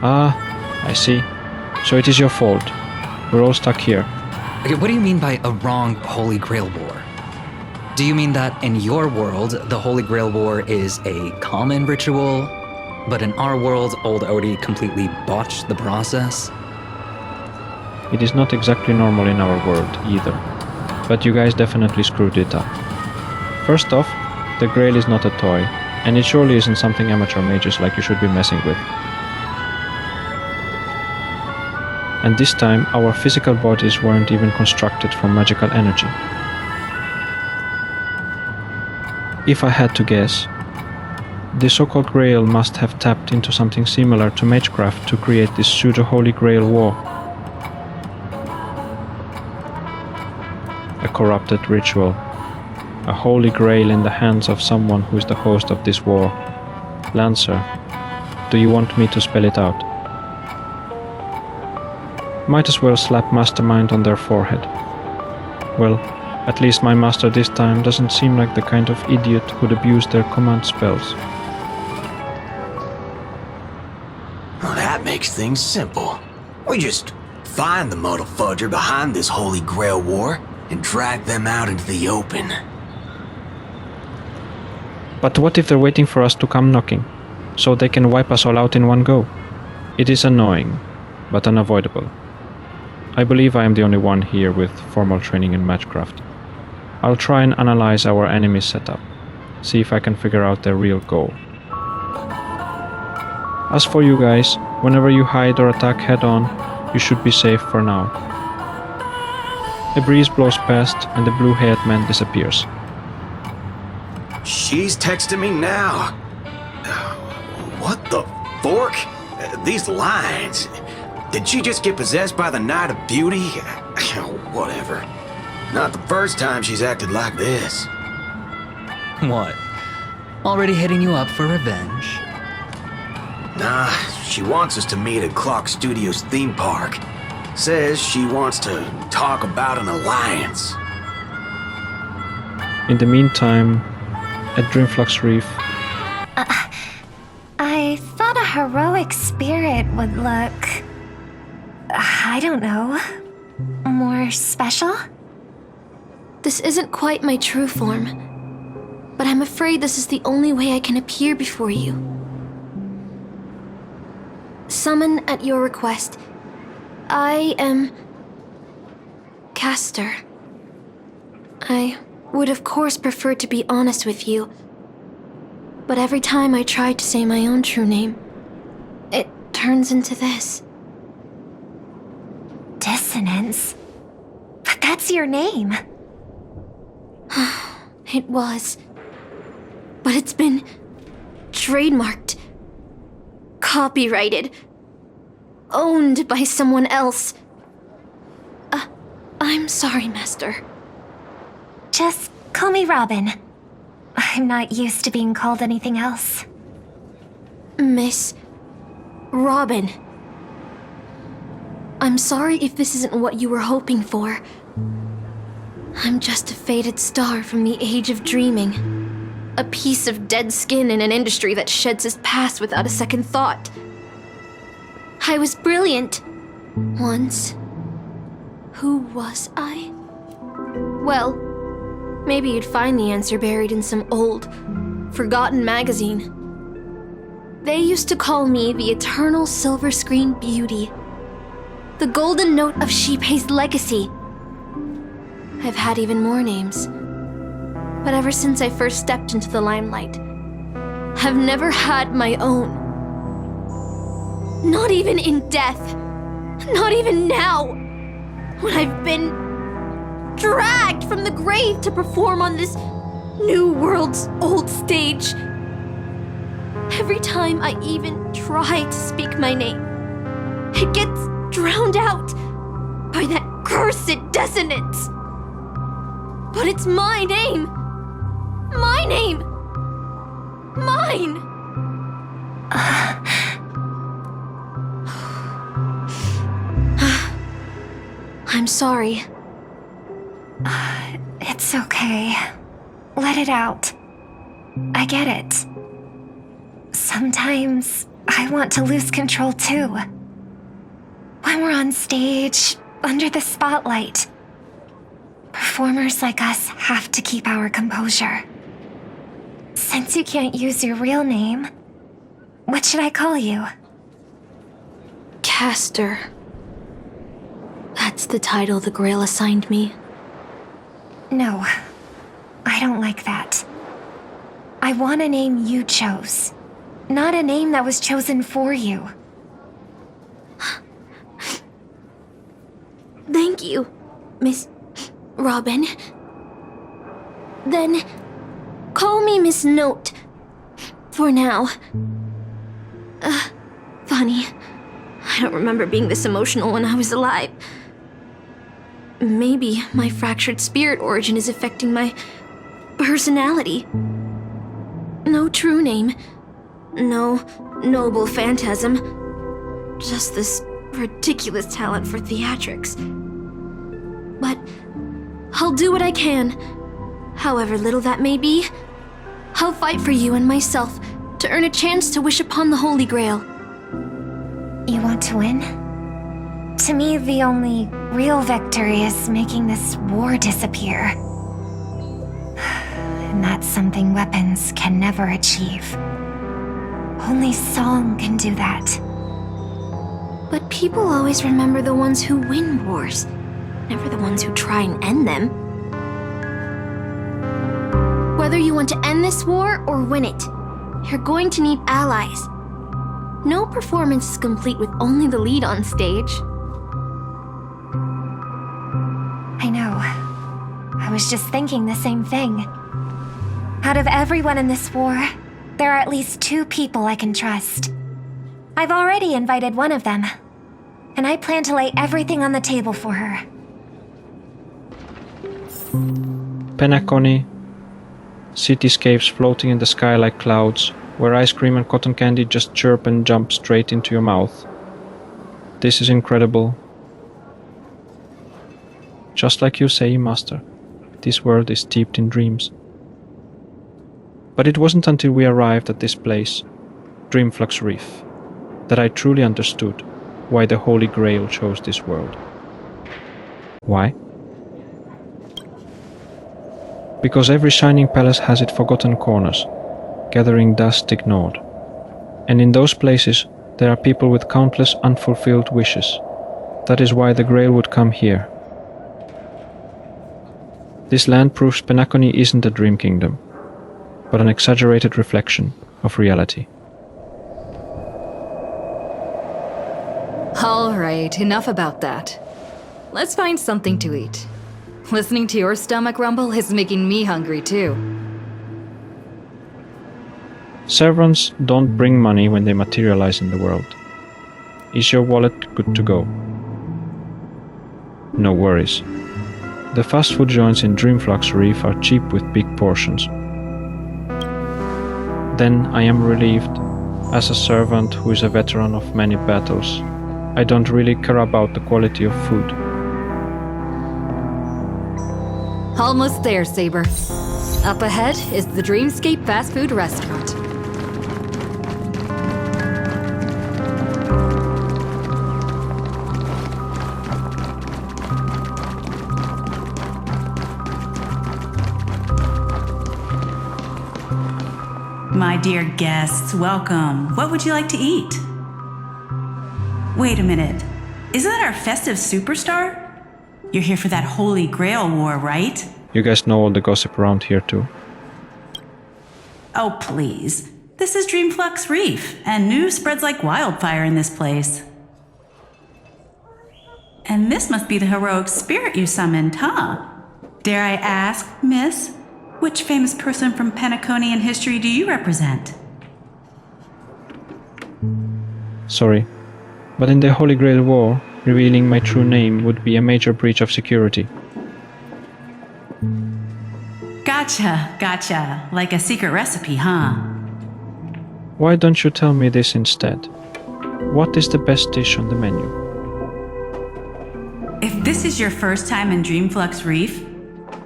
Ah, I see. So it is your fault. We're all stuck here. Okay, what do you mean by a wrong Holy Grail war? Do you mean that in your world, the Holy Grail war is a common ritual, but in our world, old Odie completely botched the process? It is not exactly normal in our world, either. But you guys definitely screwed it up. First off, the Grail is not a toy, and it surely isn't something amateur mages like you should be messing with. And this time our physical bodies weren't even constructed from magical energy. If I had to guess, the so-called Grail must have tapped into something similar to magecraft to create this pseudo-Holy Grail war. A corrupted ritual. A Holy Grail in the hands of someone who is the host of this war. Lancer, do you want me to spell it out? Might as well slap Mastermind on their forehead. Well, at least my master this time doesn't seem like the kind of idiot who'd abuse their command spells. Well, that makes things simple. We just find the muddle fudger behind this Holy Grail war and drag them out into the open. But what if they're waiting for us to come knocking, so they can wipe us all out in one go? It is annoying, but unavoidable. I believe I am the only one here with formal training in magecraft. I'll try and analyze our enemy setup, see if I can figure out their real goal. As for you guys, whenever you hide or attack head-on, you should be safe for now. A breeze blows past and the blue-haired man disappears. She's texting me now. What the fork? These lines. Did she just get possessed by the Night of Beauty? Whatever. Not the first time she's acted like this. What? Already hitting you up for revenge? Nah, she wants us to meet at Clock Studios theme park. Says she wants to talk about an alliance. In the meantime, at Dreamflux Reef... I thought a heroic spirit would look... I don't know... more special? This isn't quite my true form, but I'm afraid this is the only way I can appear before you. Summon at your request. I am... Caster. I would of course prefer to be honest with you, but every time I try to say my own true name, it turns into this. Dissonance? But that's your name. It was. But it's been trademarked, copyrighted, owned by someone else. I'm sorry, Master. Just call me Robin. I'm not used to being called anything else. Miss Robin. I'm sorry if this isn't what you were hoping for. I'm just a faded star from the age of dreaming. A piece of dead skin in an industry that sheds its past without a second thought. I was brilliant. Once. Who was I? Well, maybe you'd find the answer buried in some old, forgotten magazine. They used to call me the Eternal Silver Screen Beauty. The Golden Note of Shipei's legacy. I've had even more names. But ever since I first stepped into the limelight, I've never had my own. Not even in death. Not even now. When I've been dragged from the grave to perform on this new world's old stage. Every time I even try to speak my name, it gets drowned out by that cursed dissonance. But it's my name. My name. Mine. I'm sorry. It's okay. Let it out. I get it. Sometimes I want to lose control too. When we're on stage, under the spotlight, performers like us have to keep our composure. Since you can't use your real name, what should I call you? Caster. That's the title the Grail assigned me. No, I don't like that. I want a name you chose, not a name that was chosen for you. Thank you, Miss Robin. Then, call me Miss Note. For now. Funny. I don't remember being this emotional when I was alive. Maybe my fractured spirit origin is affecting my personality. No true name. No noble phantasm. Just this ridiculous talent for theatrics. But I'll do what I can. However little that may be, I'll fight for you and myself to earn a chance to wish upon the Holy Grail. You want to win? To me, the only real victory is making this war disappear. And that's something weapons can never achieve. Only song can do that. But people always remember the ones who win wars, never the ones who try and end them. Whether you want to end this war or win it, you're going to need allies. No performance is complete with only the lead on stage. I know. I was just thinking the same thing. Out of everyone in this war, there are at least 2 people I can trust. I've already invited one of them, and I plan to lay everything on the table for her. Penacony, cityscapes floating in the sky like clouds, where ice cream and cotton candy just chirp and jump straight into your mouth. This is incredible. Just like you say, Master, this world is steeped in dreams. But it wasn't until we arrived at this place, Dreamflux Reef, that I truly understood why the Holy Grail chose this world. Why? Because every shining palace has its forgotten corners, gathering dust ignored. And in those places, there are people with countless unfulfilled wishes. That is why the Grail would come here. This land proves Penacony isn't a dream kingdom, but an exaggerated reflection of reality. Alright, enough about that. Let's find something to eat. Listening to your stomach rumble is making me hungry too. Servants don't bring money when they materialize in the world. Is your wallet good to go? No worries. The fast food joints in Dreamflux Reef are cheap with big portions. Then I am relieved, as a servant who is a veteran of many battles, I don't really care about the quality of food. Almost there, Saber. Up ahead is the Dreamscape fast food restaurant. My dear guests, welcome. What would you like to eat? Wait a minute. Isn't that our festive superstar? You're here for that Holy Grail war, right? You guys know all the gossip around here too. Oh, please. This is Dreamflux Reef, and news spreads like wildfire in this place. And this must be the heroic spirit you summoned, huh? Dare I ask, miss, which famous person from Penaconian history do you represent? Sorry, but in the Holy Grail War, revealing my true name would be a major breach of security. Gotcha. Like a secret recipe, huh? Why don't you tell me this instead? What is the best dish on the menu? If this is your first time in Dreamflux Reef,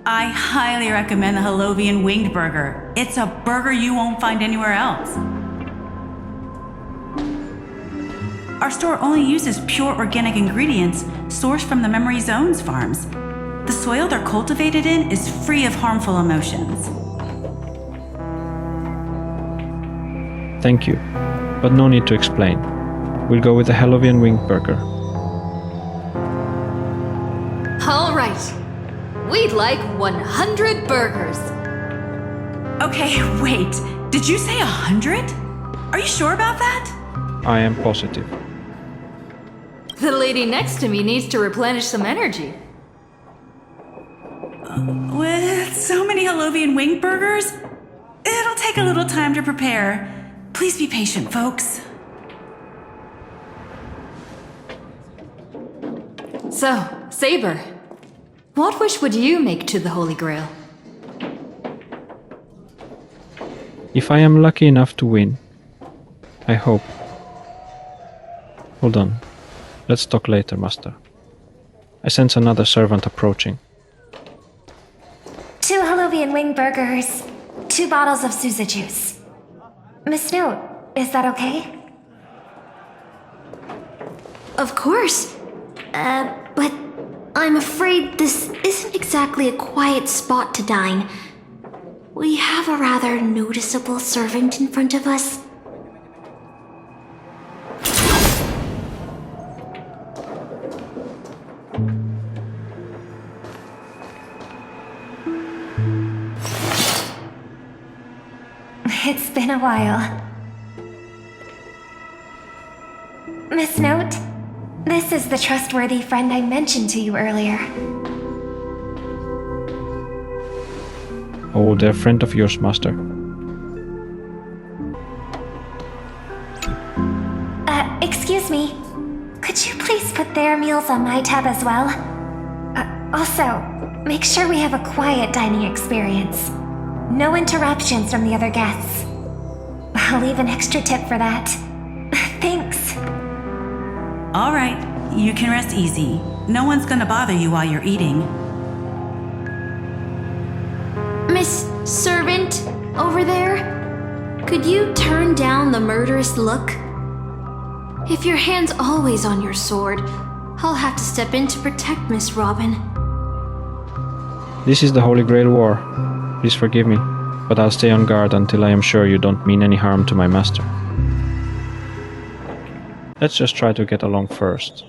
I highly recommend the Halovian Winged Burger. It's a burger you won't find anywhere else. Our store only uses pure organic ingredients sourced from the Memory Zones farms. The soil they're cultivated in is free of harmful emotions. Thank you, but no need to explain. We'll go with the Halovian Winged Burger. All right. We'd like 100 burgers. Okay, wait. Did you say 100? Are you sure about that? I am positive. The lady next to me needs to replenish some energy. With so many Holovian wing burgers, it'll take a little time to prepare. Please be patient, folks. So, Saber, what wish would you make to the Holy Grail? If I am lucky enough to win, I hope. Hold on. Let's talk later, Master. I sense another servant approaching. 2 Holovian wing burgers, 2 bottles of Suza juice. Miss Note, is that okay? Of course. But I'm afraid this isn't exactly a quiet spot to dine. We have a rather noticeable servant in front of us. It's been a while. Miss Note, this is the trustworthy friend I mentioned to you earlier. Oh, they're a friend of yours, Master. Excuse me. Could you please put their meals on my tab as well? Also, make sure we have a quiet dining experience. No interruptions from the other guests. I'll leave an extra tip for that. Thanks. All right, you can rest easy. No one's gonna bother you while you're eating. Miss Servant, over there? Could you turn down the murderous look? If your hand's always on your sword, I'll have to step in to protect Miss Robin. This is the Holy Grail War. Please forgive me, but I'll stay on guard until I am sure you don't mean any harm to my master. Let's just try to get along first.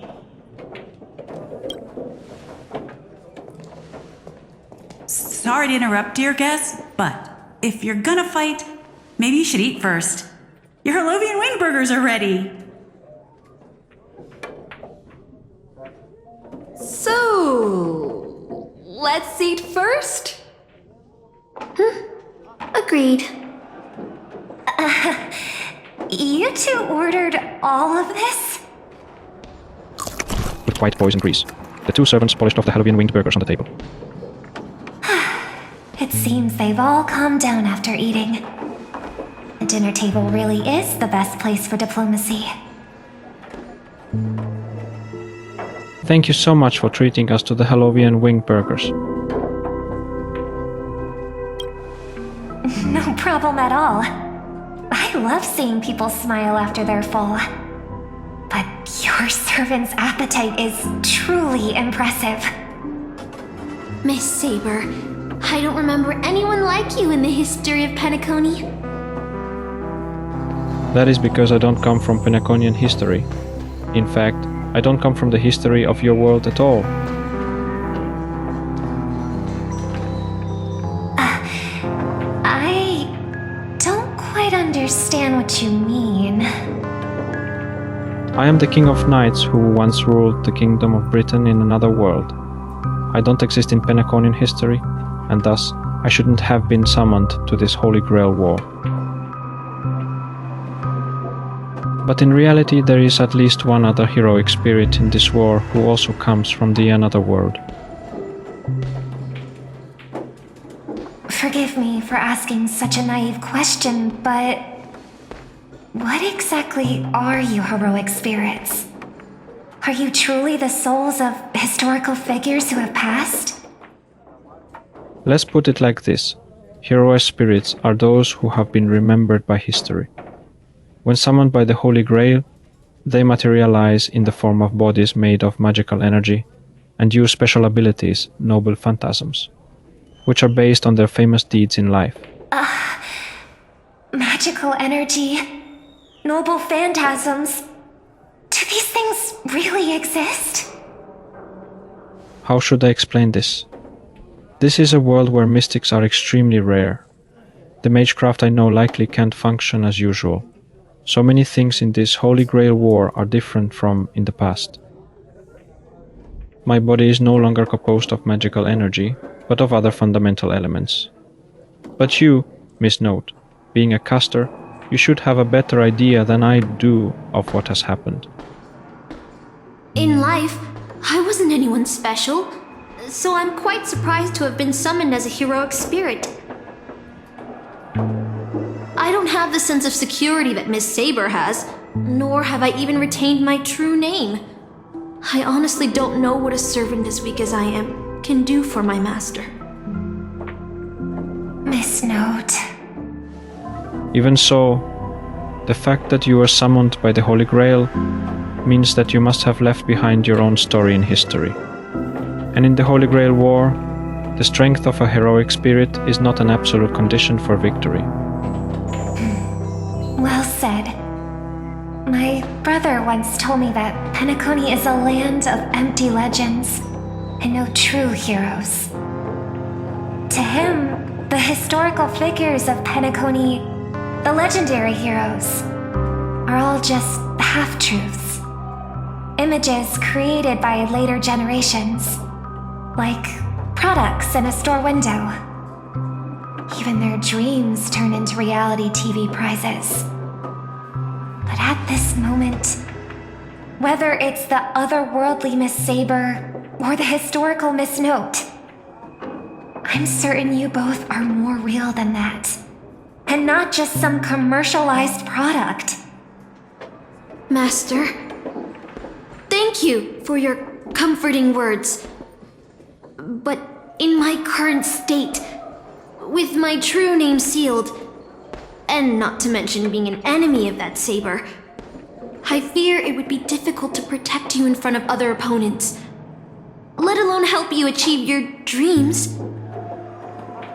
Sorry to interrupt, dear guest, but if you're gonna fight, maybe you should eat first. Your Holovian wing burgers are ready. So, let's eat first? Agreed. You 2 ordered all of this? With white poison grease. The 2 servants polished off the Halloween winged burgers on the table. It seems they've all calmed down after eating. The dinner table really is the best place for diplomacy. Thank you so much for treating us to the Halloween winged burgers. No problem at all. I love seeing people smile after they're full. But your servant's appetite is truly impressive. Miss Saber, I don't remember anyone like you in the history of Penacony. That is because I don't come from Penaconian history. In fact, I don't come from the history of your world at all. I don't quite understand what you mean. I am the King of Knights who once ruled the Kingdom of Britain in another world. I don't exist in Penaconian history, and thus I shouldn't have been summoned to this Holy Grail War. But in reality there is at least one other heroic spirit in this war who also comes from the another world. Forgive me for asking such a naive question, but what exactly are you heroic spirits? Are you truly the souls of historical figures who have passed? Let's put it like this. Heroic spirits are those who have been remembered by history. When summoned by the Holy Grail, they materialize in the form of bodies made of magical energy and use special abilities, noble phantasms, which are based on their famous deeds in life. Magical energy, noble phantasms. Do these things really exist? How should I explain this? This is a world where mystics are extremely rare. The magecraft I know likely can't function as usual. So many things in this Holy Grail War are different from in the past. my body is no longer composed of magical energy, but of other fundamental elements. But you, Miss Note, being a caster, you should have a better idea than I do of what has happened. In life, I wasn't anyone special, so I'm quite surprised to have been summoned as a heroic spirit. I don't have the sense of security that Miss Saber has, nor have I even retained my true name. I honestly don't know what a servant as weak as I am can do for my master. Miss Note. Even so, the fact that you were summoned by the Holy Grail means that you must have left behind your own story in history. And in the Holy Grail War, the strength of a heroic spirit is not an absolute condition for victory. Well said. My brother once told me that Penacony is a land of empty legends and no true heroes. To him, the historical figures of Penacony, the legendary heroes, are all just half-truths. Images created by later generations, like products in a store window. Even their dreams turn into reality TV prizes. But at this moment, whether it's the otherworldly Miss Saber or the historical Miss Note, I'm certain you both are more real than that, and not just some commercialized product. Master, thank you for your comforting words. But in my current state, with my true name sealed, and not to mention being an enemy of that Saber, I fear it would be difficult to protect you in front of other opponents, let alone help you achieve your dreams.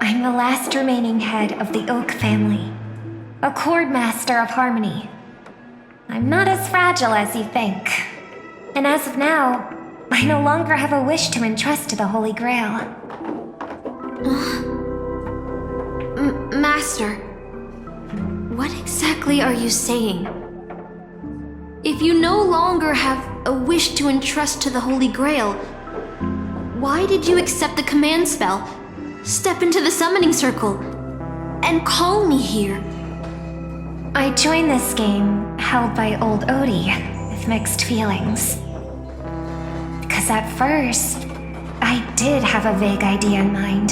I'm the last remaining head of the Oak family, a chord master of harmony. I'm not as fragile as you think, and as of now, I no longer have a wish to entrust to the Holy Grail. Master, what exactly are you saying? If you no longer have a wish to entrust to the Holy Grail, why did you accept the command spell, step into the summoning circle, and call me here? I joined this game held by old Odie with mixed feelings. Because at first, I did have a vague idea in mind.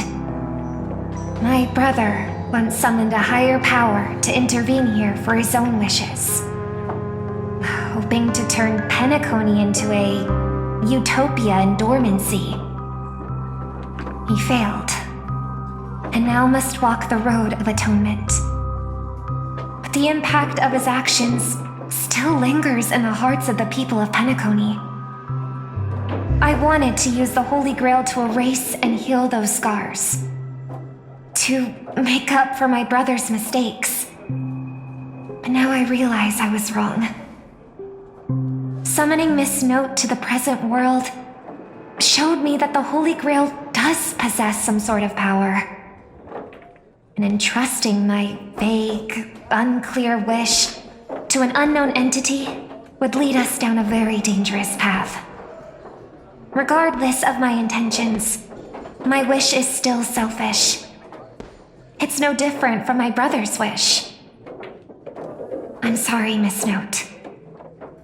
My brother once summoned a higher power to intervene here for his own wishes, hoping to turn Penacony into a utopia in dormancy. He failed, and now must walk the road of atonement. But the impact of his actions still lingers in the hearts of the people of Penacony. I wanted to use the Holy Grail to erase and heal those scars, to make up for my brother's mistakes. But now I realize I was wrong. Summoning Miss Note to the present world showed me that the Holy Grail does possess some sort of power. And entrusting my vague, unclear wish to an unknown entity would lead us down a very dangerous path. Regardless of my intentions, my wish is still selfish. It's no different from my brother's wish. I'm sorry, Miss Note.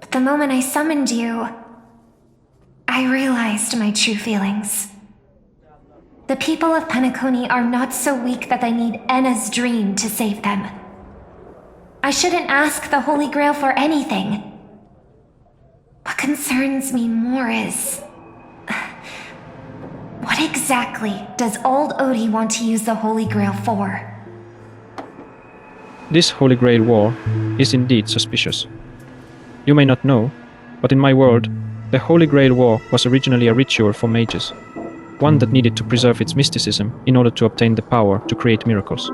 But the moment I summoned you, I realized my true feelings. The people of Penacony are not so weak that they need Enna's dream to save them. I shouldn't ask the Holy Grail for anything. What concerns me more is... what exactly does old Odie want to use the Holy Grail for? This Holy Grail War is indeed suspicious. You may not know, but in my world, the Holy Grail War was originally a ritual for mages, one that needed to preserve its mysticism in order to obtain the power to create miracles.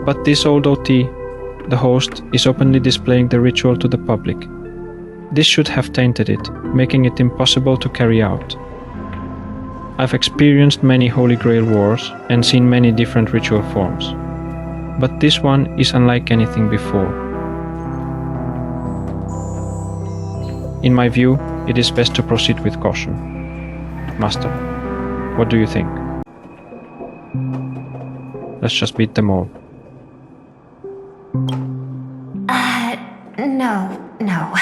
But this old OT, the host, is openly displaying the ritual to the public. This should have tainted it, making it impossible to carry out. I've experienced many Holy Grail Wars and seen many different ritual forms, but this one is unlike anything before. In my view, It is best to proceed with caution. Master, what do you think? Let's just beat them all. No.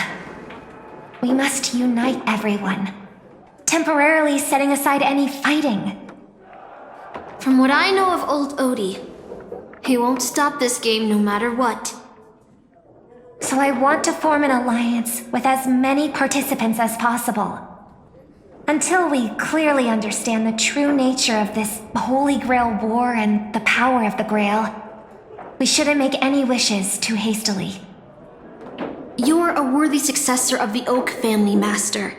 We must unite everyone, temporarily setting aside any fighting. From what I know of old Odie, he won't stop this game no matter what. So I want to form an alliance with as many participants as possible. Until we clearly understand the true nature of this Holy Grail war and the power of the Grail, we shouldn't make any wishes too hastily. You're a worthy successor of the Oak family, Master.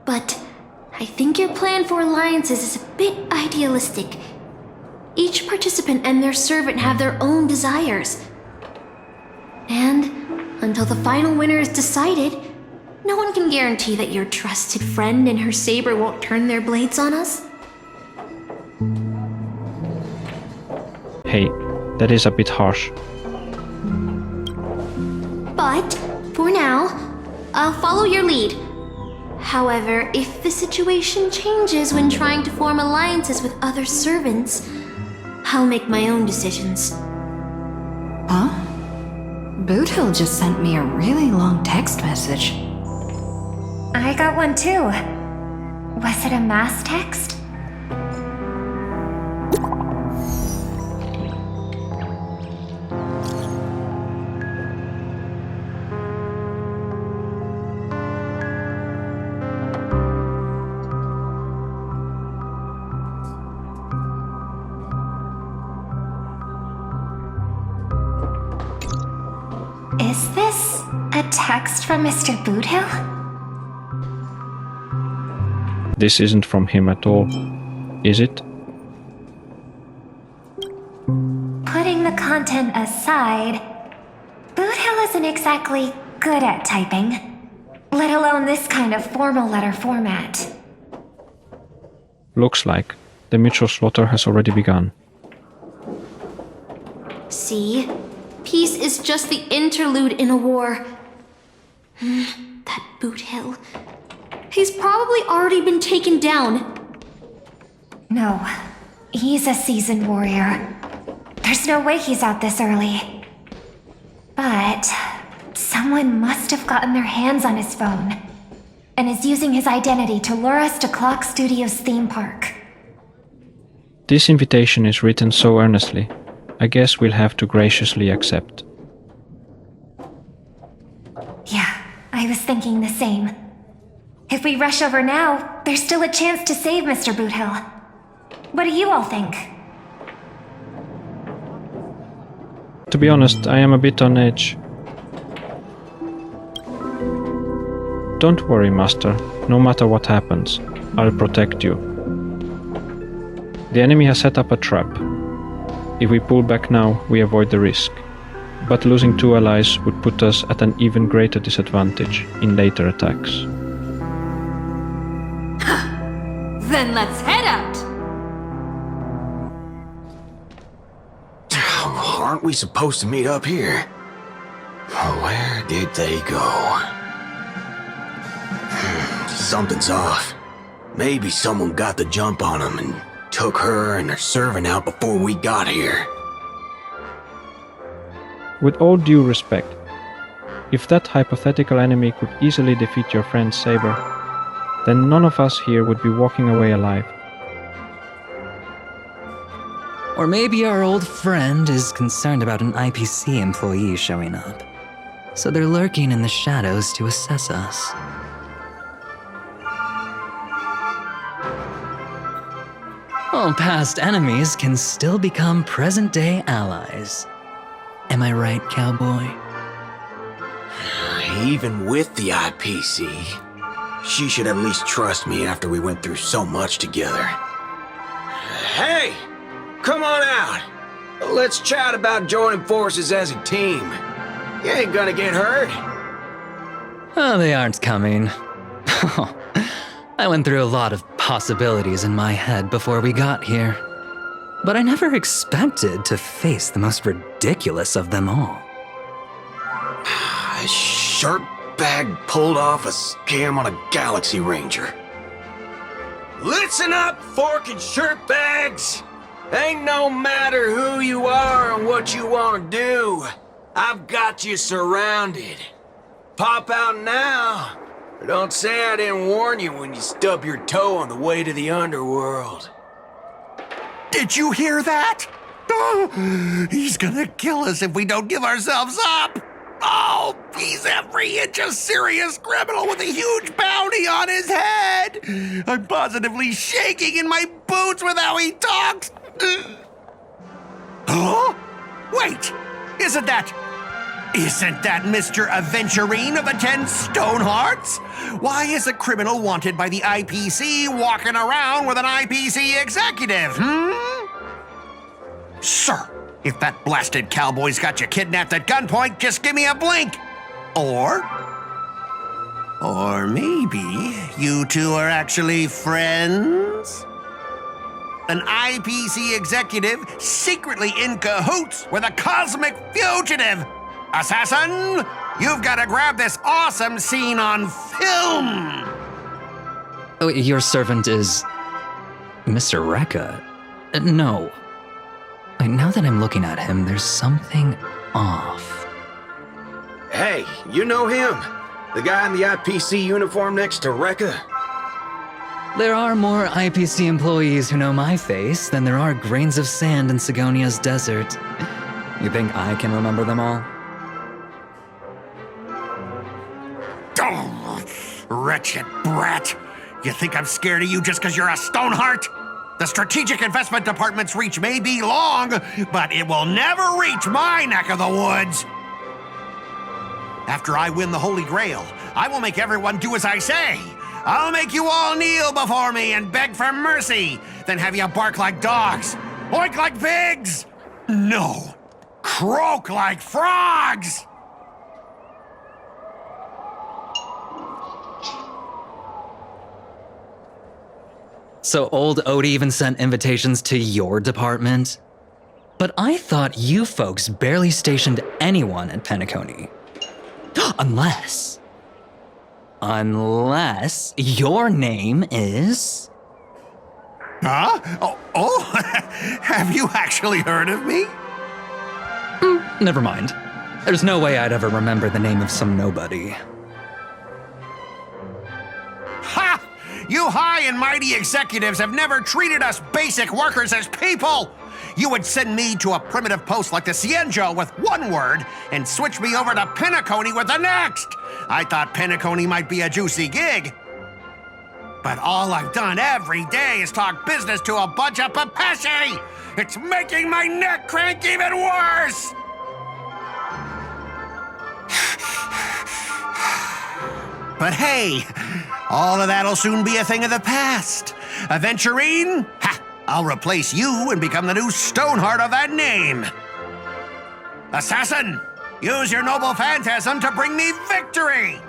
But I think your plan for alliances is a bit idealistic. Each participant and their servant have their own desires. And until the final winner is decided, no one can guarantee that your trusted friend and her saber won't turn their blades on us. Hey, that is a bit harsh. But, for now, I'll follow your lead. However, if the situation changes when trying to form alliances with other servants, I'll make my own decisions. Huh? Boothill just sent me a really long text message. I got one too. Was it a mass text? Is this a text from Mr. Boothill? This isn't from him at all, is it? Putting the content aside, Boothill isn't exactly good at typing, let alone this kind of formal letter format. Looks like the mutual slaughter has already begun. See? Peace is just the interlude in a war. That Boothill. He's probably already been taken down. No, he's a seasoned warrior. There's no way he's out this early. But someone must have gotten their hands on his phone and is using his identity to lure us to Clock Studios theme park. This invitation is written so earnestly. I guess we'll have to graciously accept. Yeah, I was thinking the same. If we rush over now, there's still a chance to save Mr. Boothill. What do you all think? To be honest, I am a bit on edge. Don't worry, Master. No matter what happens, I'll protect you. The enemy has set up a trap. If we pull back now, we avoid the risk. But losing 2 allies would put us at an even greater disadvantage in later attacks. Then let's head out! Aren't we supposed to meet up here? Where did they go? Something's off. Maybe someone got the jump on them and took her and her servant out before we got here. With all due respect, if that hypothetical enemy could easily defeat your friend Saber, then none of us here would be walking away alive. Or maybe our old friend is concerned about an IPC employee showing up. So they're lurking in the shadows to assess us. Oh, past enemies can still become present-day allies. Am I right, cowboy? Even with the IPC, she should at least trust me after we went through so much together. Hey! Come on out! Let's chat about joining forces as a team. You ain't gonna get hurt. Oh, they aren't coming. I went through a lot of possibilities in my head before we got here. But I never expected to face the most ridiculous of them all. Sharp dirtbag pulled off a scam on a Galaxy Ranger. Listen up, fork and shirt bags! Ain't no matter who you are and what you want to do. I've got you surrounded. Pop out now, or don't say I didn't warn you when you stub your toe on the way to the underworld. Did you hear that? Oh, he's gonna kill us if we don't give ourselves up. Oh, he's every inch a serious criminal with a huge bounty on his head. I'm positively shaking in my boots with how he talks. Huh? Wait, isn't that Mr. Aventurine of the 10 Stonehearts? Why is a criminal wanted by the IPC walking around with an IPC executive, Sir, if that blasted cowboy's got you kidnapped at gunpoint, just give me a blink. Or maybe you two are actually friends? An IPC executive secretly in cahoots with a cosmic fugitive. Assassin, you've got to grab this awesome scene on film. Oh, your servant is Mr. Rekka? No. Now that I'm looking at him, there's something off. Hey, you know him? The guy in the IPC uniform next to Rekka? There are more IPC employees who know my face than there are grains of sand in Sigonia's desert. You think I can remember them all? Oh, wretched brat. You think I'm scared of you just because you're a Stoneheart? The Strategic Investment Department's reach may be long, but it will never reach my neck of the woods. After I win the Holy Grail, I will make everyone do as I say. I'll make you all kneel before me and beg for mercy, then have you bark like dogs, oink like pigs. No, croak like frogs. So old Odie even sent invitations to your department? But I thought you folks barely stationed anyone at Penacony. Unless your name is... Huh? Oh, have you actually heard of me? Never mind. There's no way I'd ever remember the name of some nobody. Ha! You high and mighty executives have never treated us basic workers as people! You would send me to a primitive post like the Cienjo with one word and switch me over to Penacony with the next! I thought Penacony might be a juicy gig. But all I've done every day is talk business to a bunch of papashi! It's making my neck crank even worse! But hey, all of that'll soon be a thing of the past. Aventurine, I'll replace you and become the new Stoneheart of that name. Assassin, use your noble phantasm to bring me victory!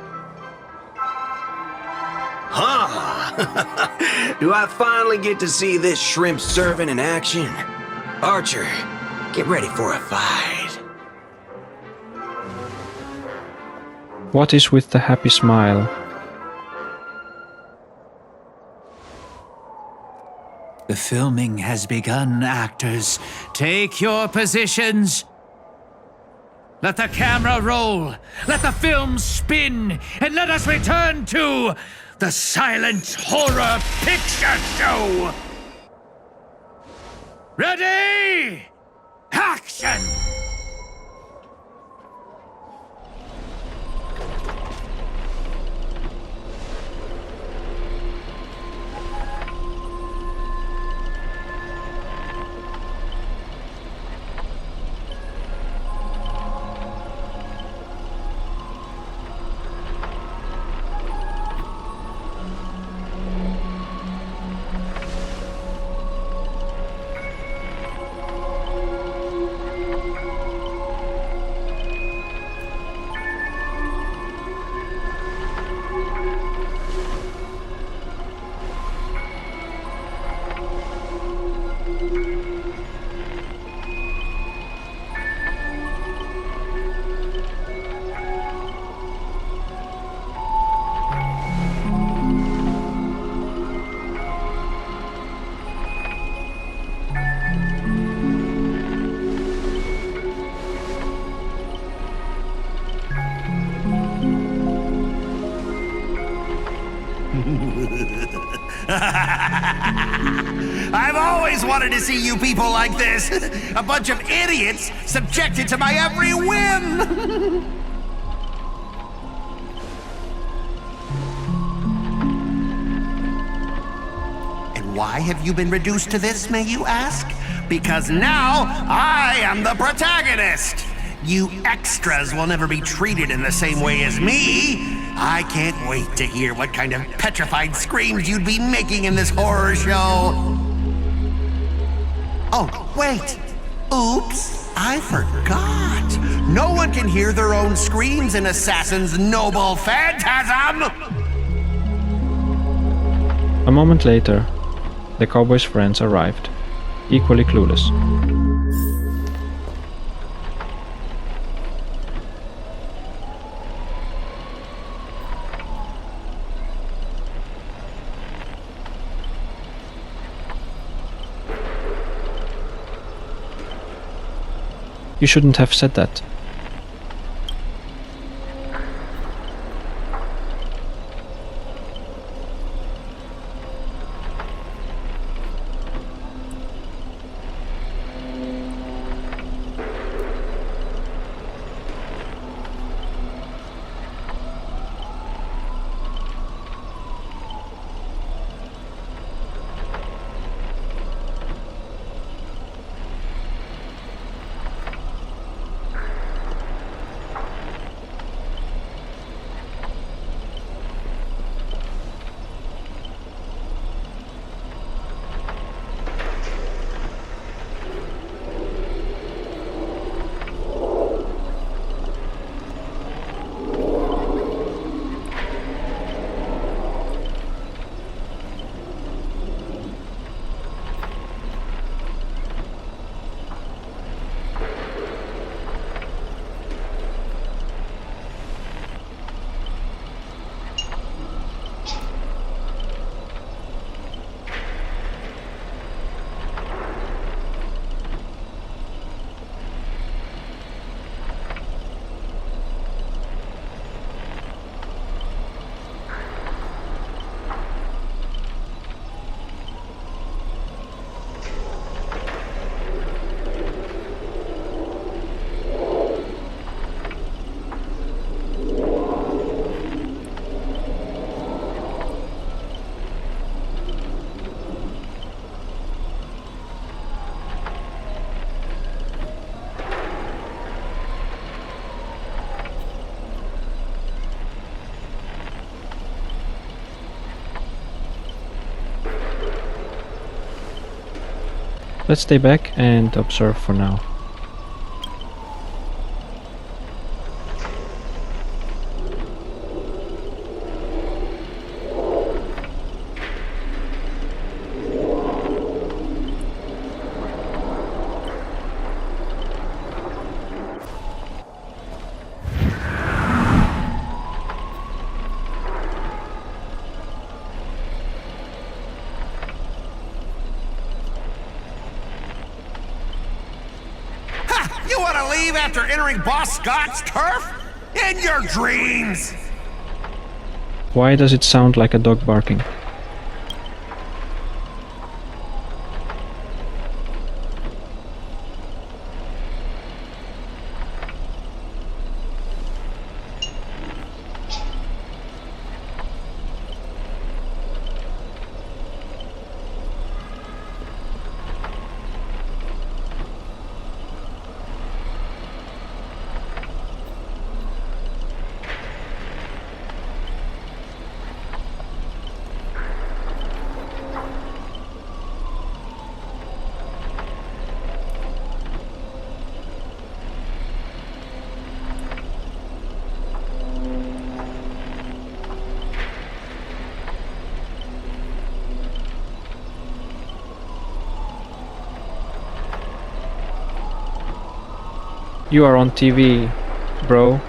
Huh? Do I finally get to see this shrimp servant in action? Archer, get ready for a fight. What is with the happy smile? The filming has begun, actors. Take your positions. Let the camera roll. Let the film spin. And let us return to the silent horror picture show. Ready? Action! I've always wanted to see you people like this. A bunch of idiots subjected to my every whim. And why have you been reduced to this, may you ask? Because now I am the protagonist. You extras will never be treated in the same way as me. I can't wait to hear what kind of petrified screams you'd be making in this horror show. Oh, wait. Oops, I forgot. No one can hear their own screams in Assassin's Noble Phantasm! A moment later, the cowboy's friends arrived, equally clueless. You shouldn't have said that. Let's stay back and observe for now. You want to leave after entering Boss Scott's turf? In your dreams! Why does it sound like a dog barking? You are on TV, bro.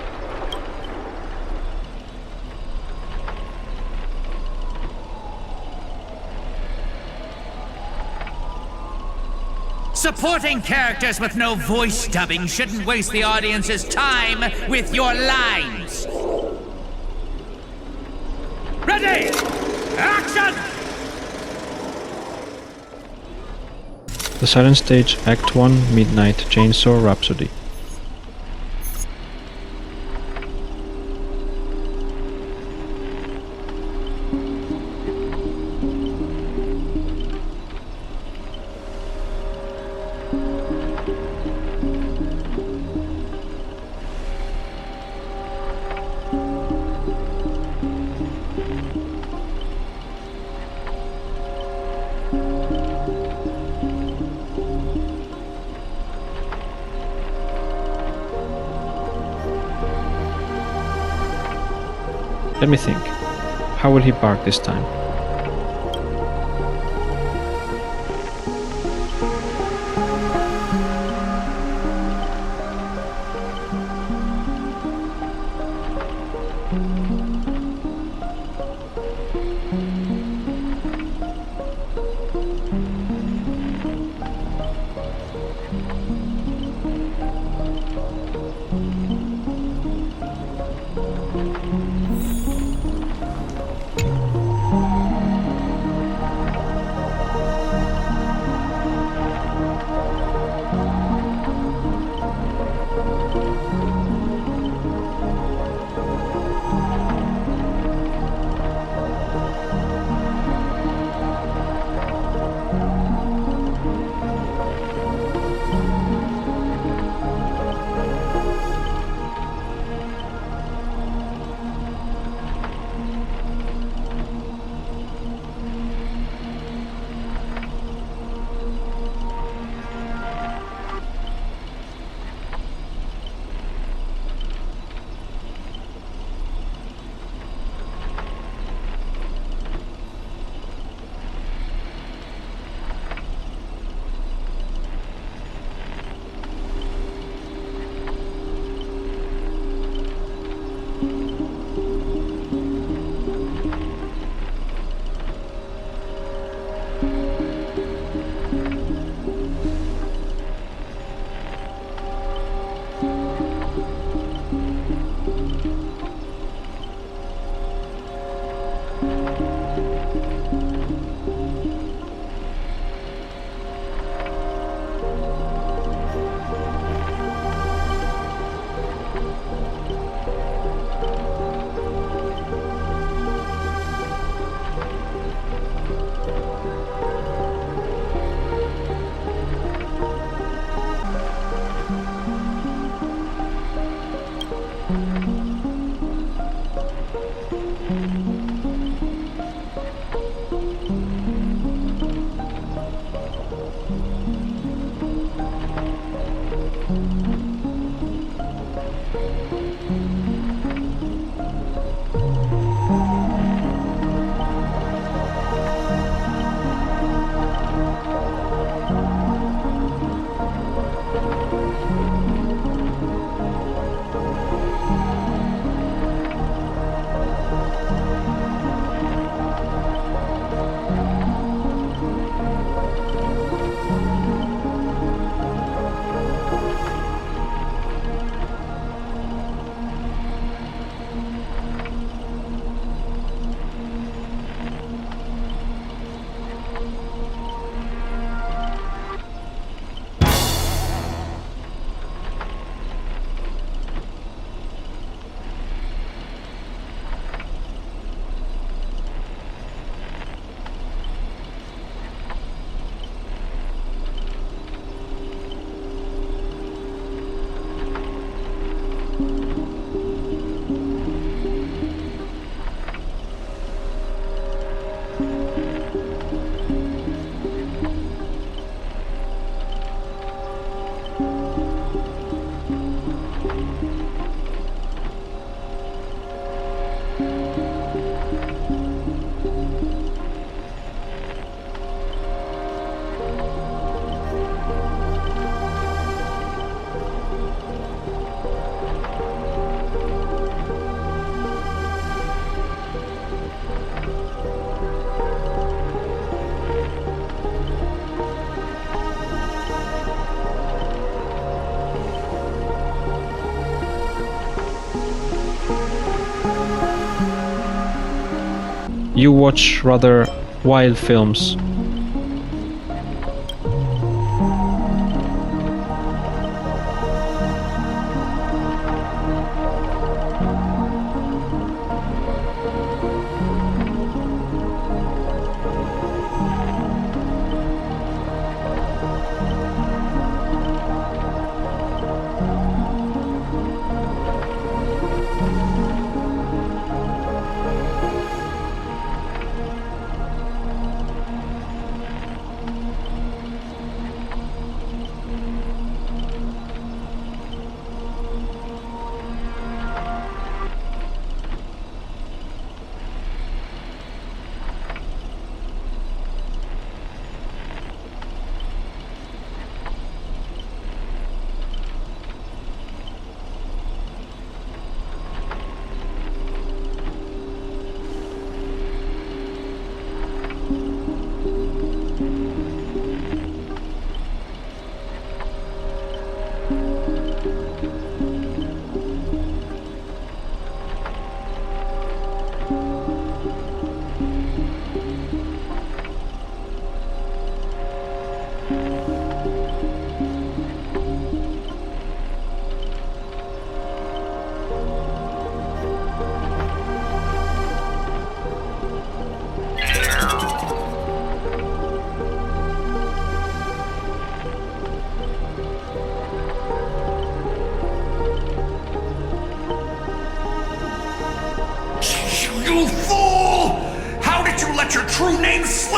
Supporting characters with no voice dubbing shouldn't waste the audience's time with your lines. Ready! Action! The Silent Stage, Act 1, Midnight Chainsaw Rhapsody. Let me think. How will he bark this time? You watch rather wild films.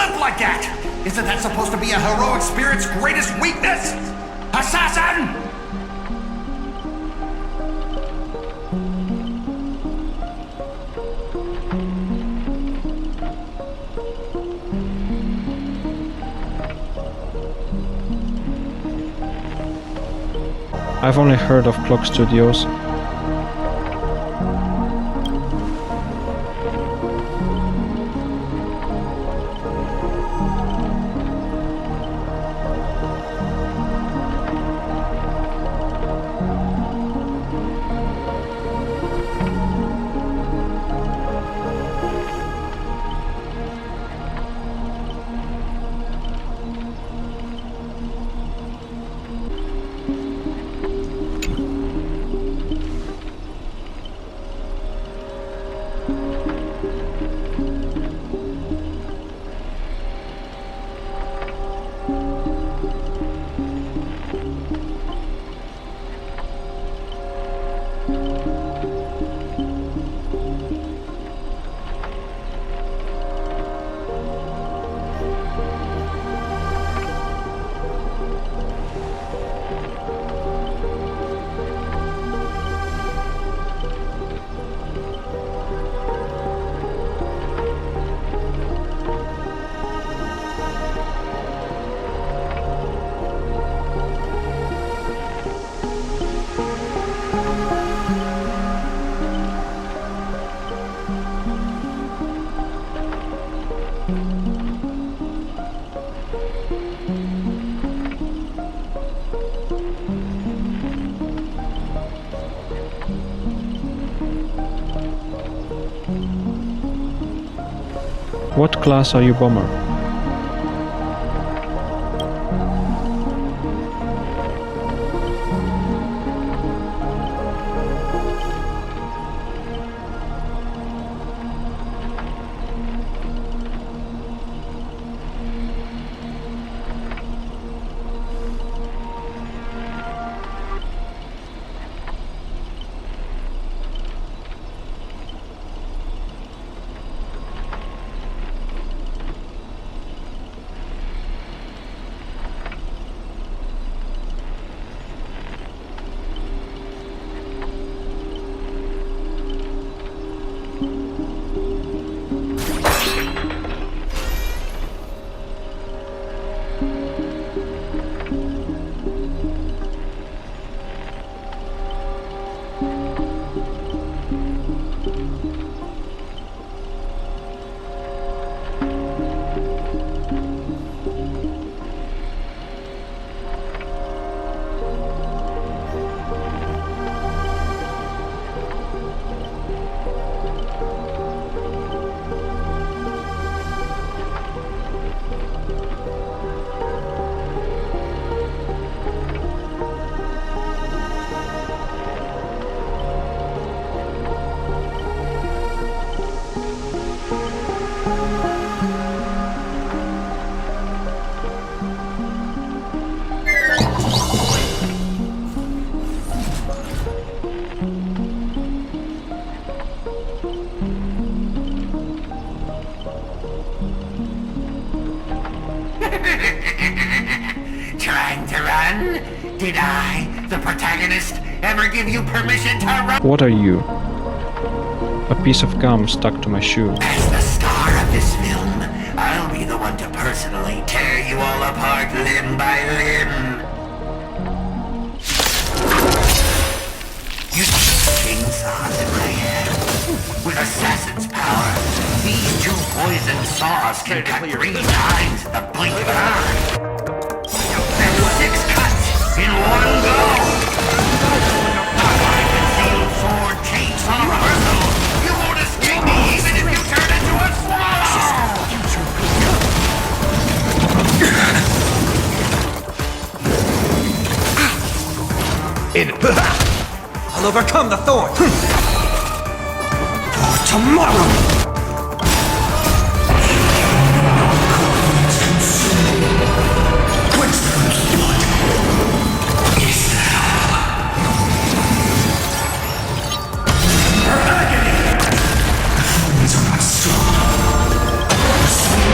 limp like that? Isn't that supposed to be a heroic spirit's greatest weakness? Assassin! I've only heard of Clock Studios. What class are you, Bomber? Trying to run? Did I, the protagonist, ever give you permission to run? What are you? A piece of gum stuck to my shoe. As the star of this film, I'll be the one to personally tear you all apart limb by limb. You chainsaws in my hand. With assassin's power, these two poison saws can cut 3 times the blink of an eye. That's 6 cuts in one go. My concealed sword chainsaw reversal. You won't escape me even if you turn into a swallow. I'll overcome the thorn. For tomorrow. Agony! The thorns are not strong.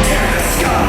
Death, God!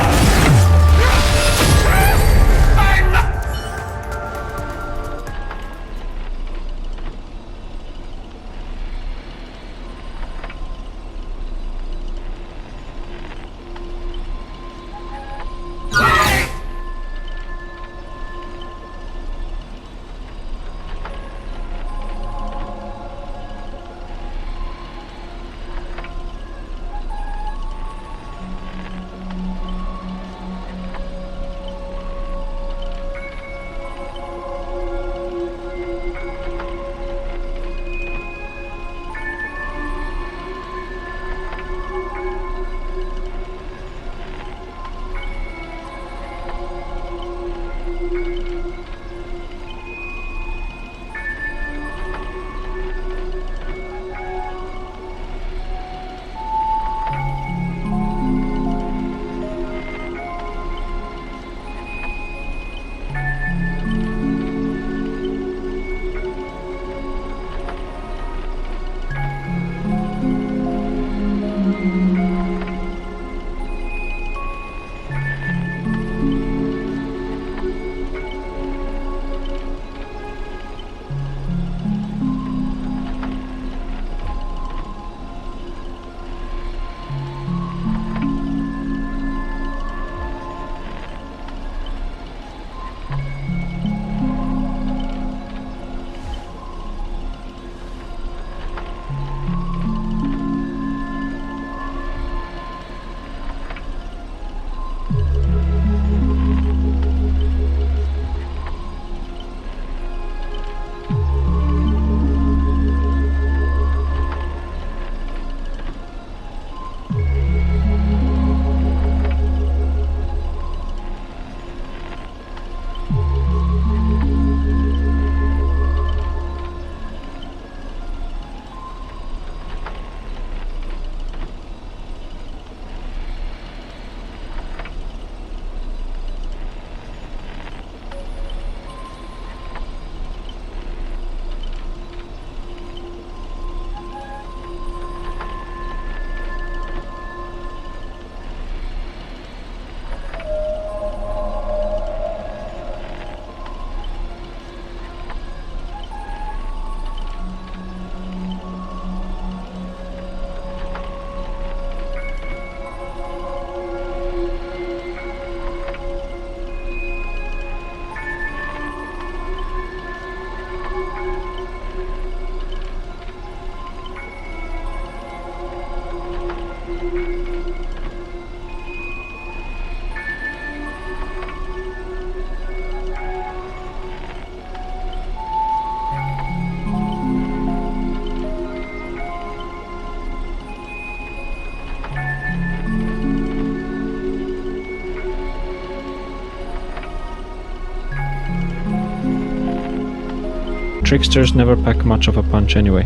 Tricksters never pack much of a punch anyway.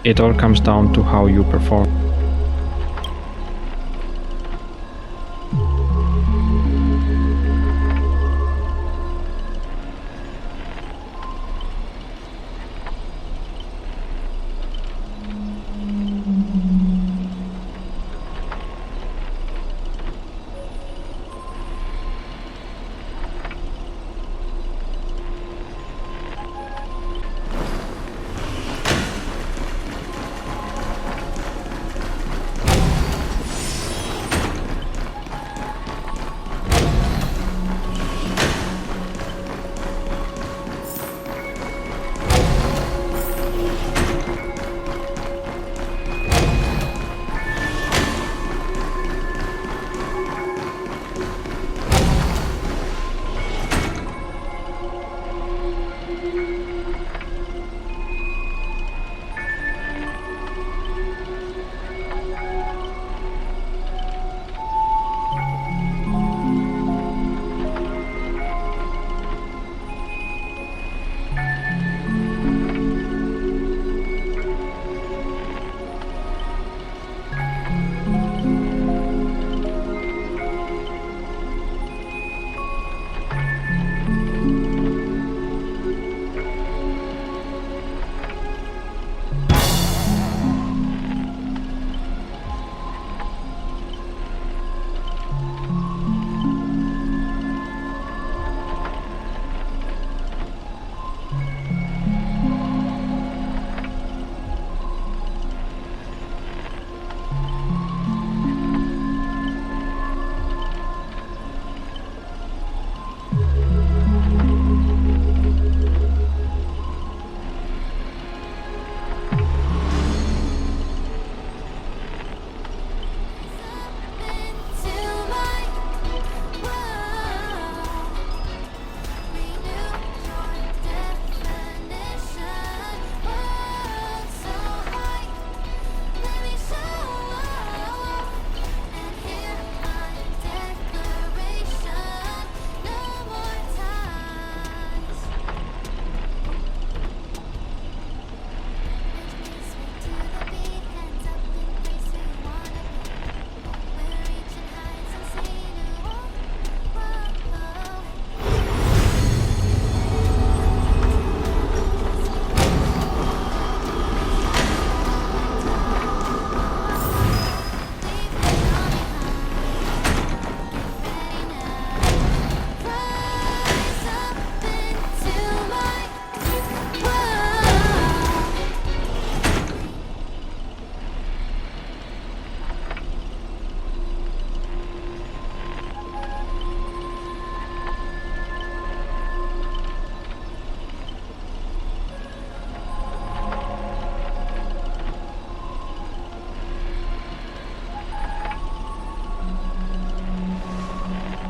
It all comes down to how you perform.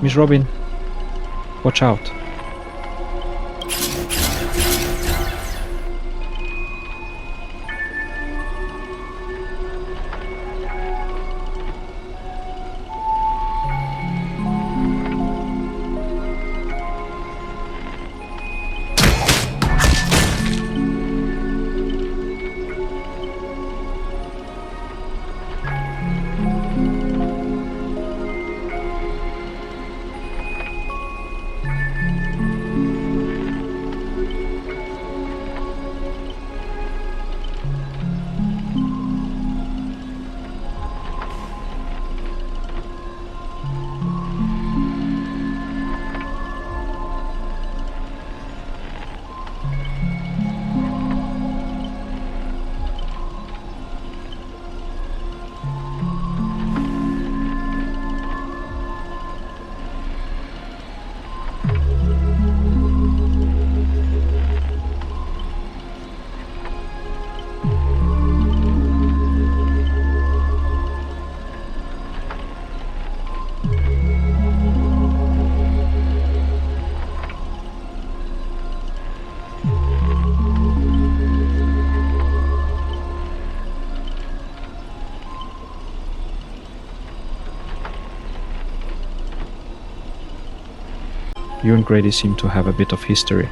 Miss Robin, watch out. You and Grady seem to have a bit of history.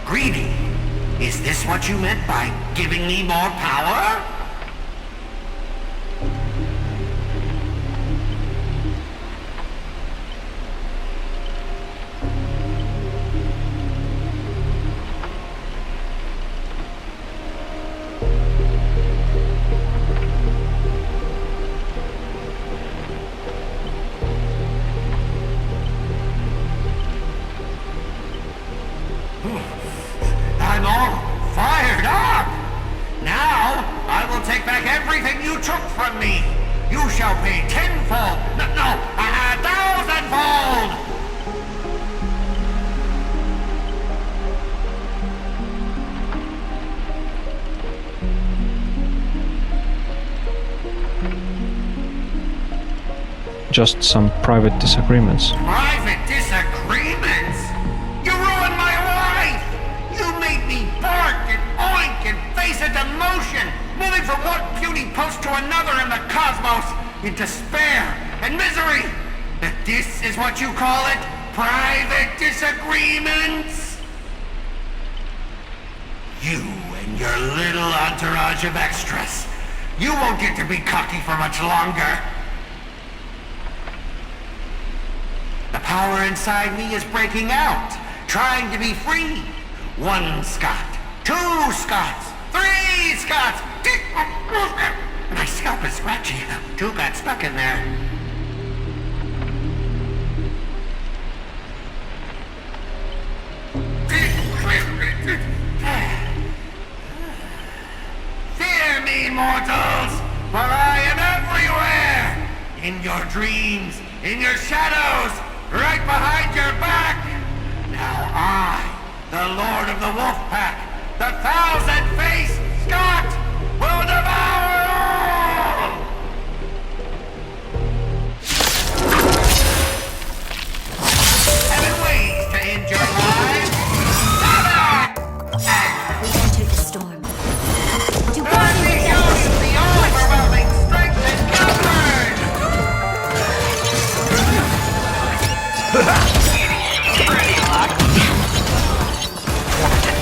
Greedy. 3, 2, 1. Is this what you meant by giving me more power? I'm all fired up! Now, I will take back everything you took from me! You shall pay tenfold! No, 1,000-fold! Just some private disagreements. Private disagreements? You ruined my life! You made me bark and oink and face a demotion, moving from one puny post to another in the cosmos, in despair and misery! And this is what you call it? Private disagreements? You and your little entourage of extras. You won't get to be cocky for much longer. The power inside me is breaking out, trying to be free. 1 Scot, 2 Scots, 3 Scots. My scalp is scratchy. 2 got stuck in there. Fear me, mortals, for I am everywhere. In your dreams, in your shadows, right behind your back! Now I, the Lord of the Wolf Pack, the 1,000-faced Scot, will devour all! 7 ways to end your lives! Saber! We entered the storm. To Let me show you the overwhelming strength and numbers!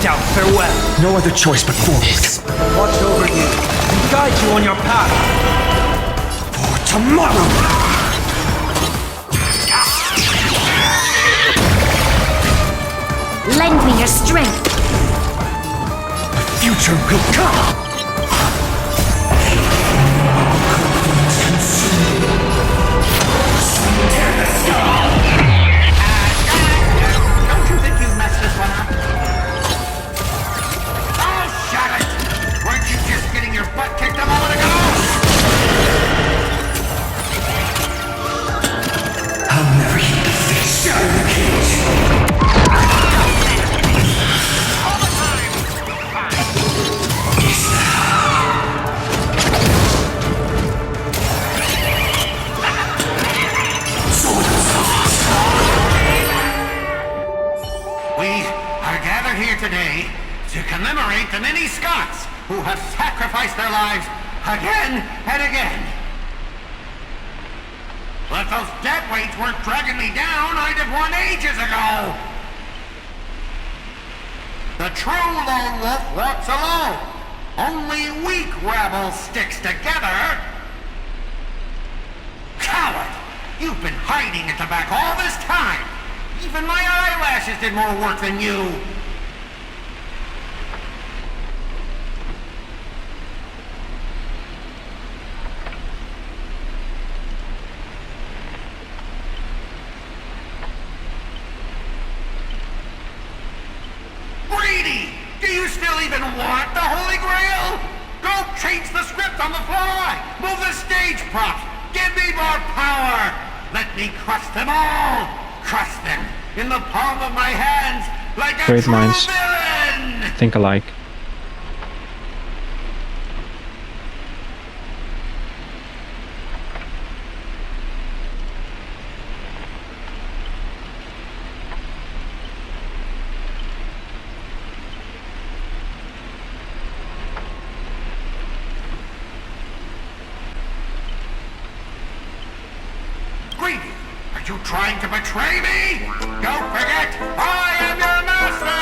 Down, farewell. No other choice but forward. Watch over you and guide you on your path. For tomorrow! Lend me your strength. The future will come! Don't you think you've messed this one up? Oh, shut it! Weren't you just getting your butt kicked a moment ago? I'll never keep the fish out of the cage. We are gathered here today to commemorate the many Scots who have sacrificed their lives again and again. But if those death weights weren't dragging me down, I'd have won ages ago. The true lone wolf walks alone. Only weak rabble sticks together. Coward! You've been hiding at the back all this time. Even my eyelashes did more work than you. Greedy! Do you still even want the Holy Grail? Go change the script on the fly! Move the stage props! Give me more power! Let me crush them all! Crush them in the palm of my hands like a Great true minds villain! think alike. Greedy! Are you trying to betray me? Don't forget, I am your master!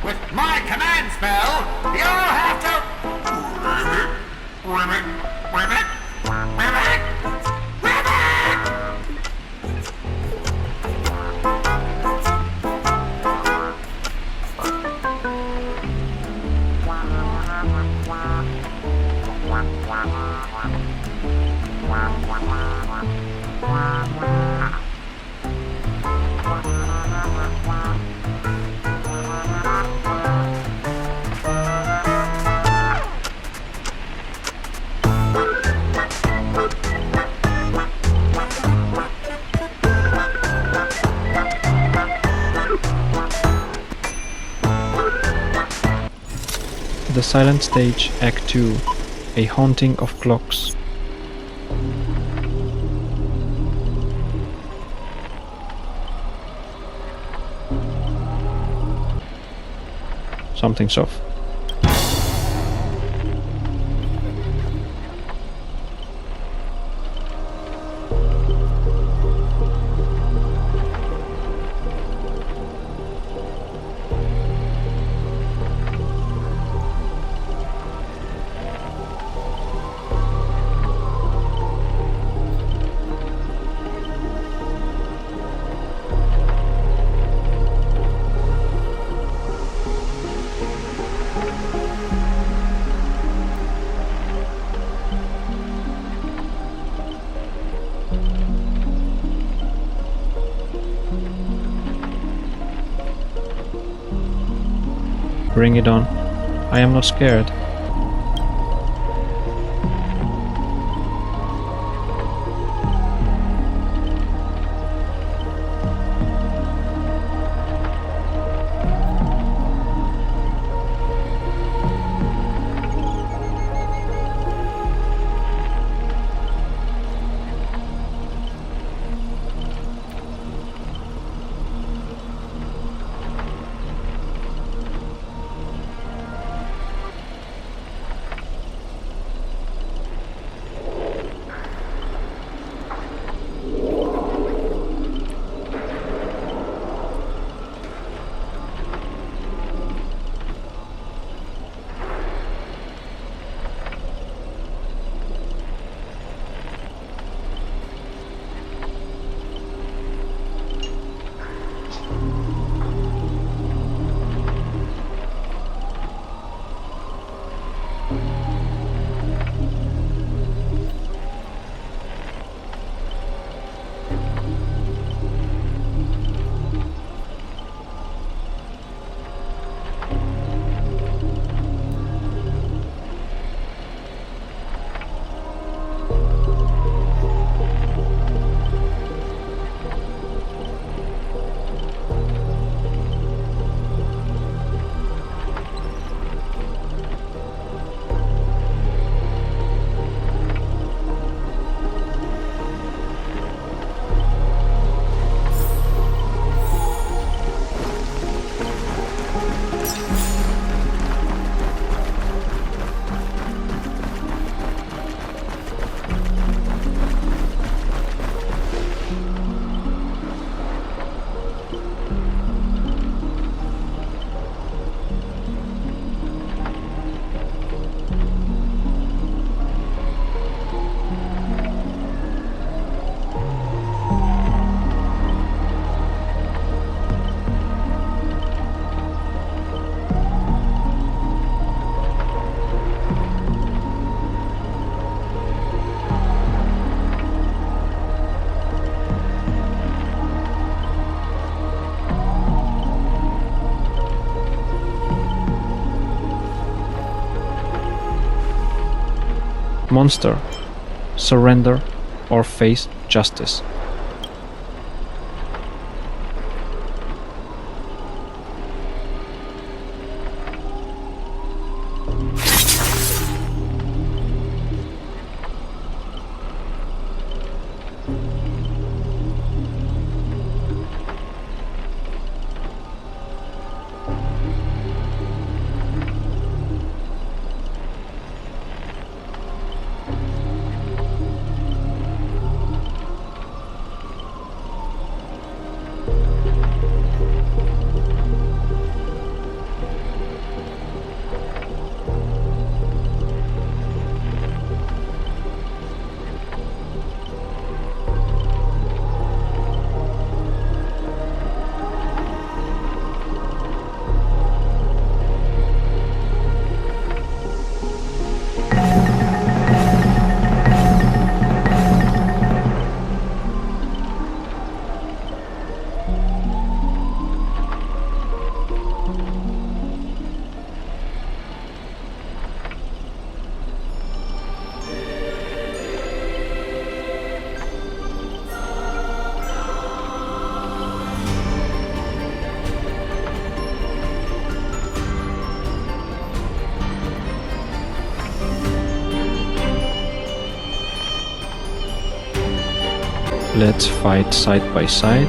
With my command spell, you'll have to... Ribbit, ribbit, ribbit, ribbit! The Silent Stage, Act 2, A Haunting of Clocks. Something's off. Bring it on. I am not scared. Monster, surrender or face justice. Let's fight side by side.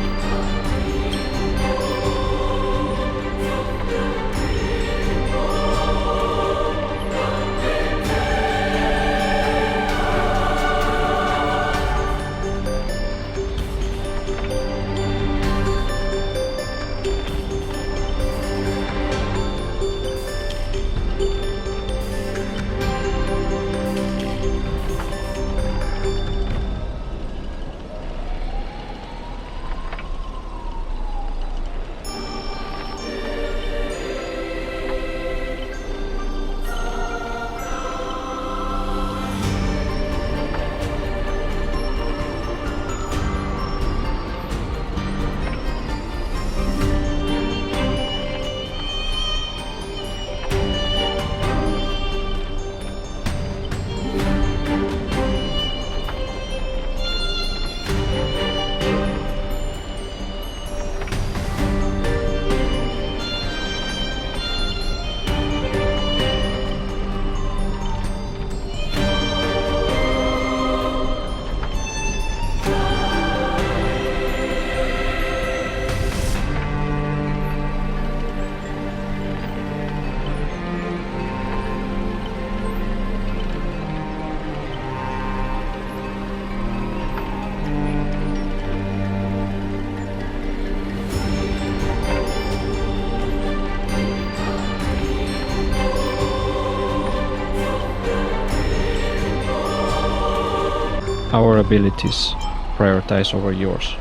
Our abilities prioritize over yours.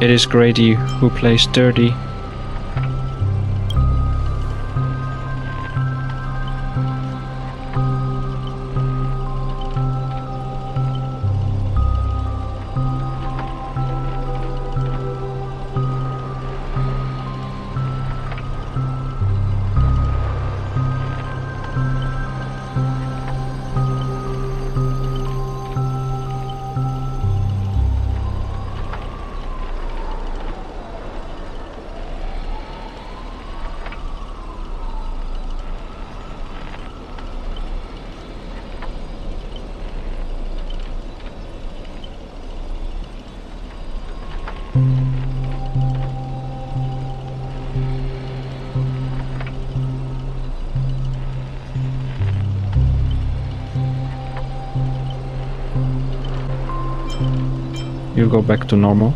It is Grady who plays dirty. You go back to normal.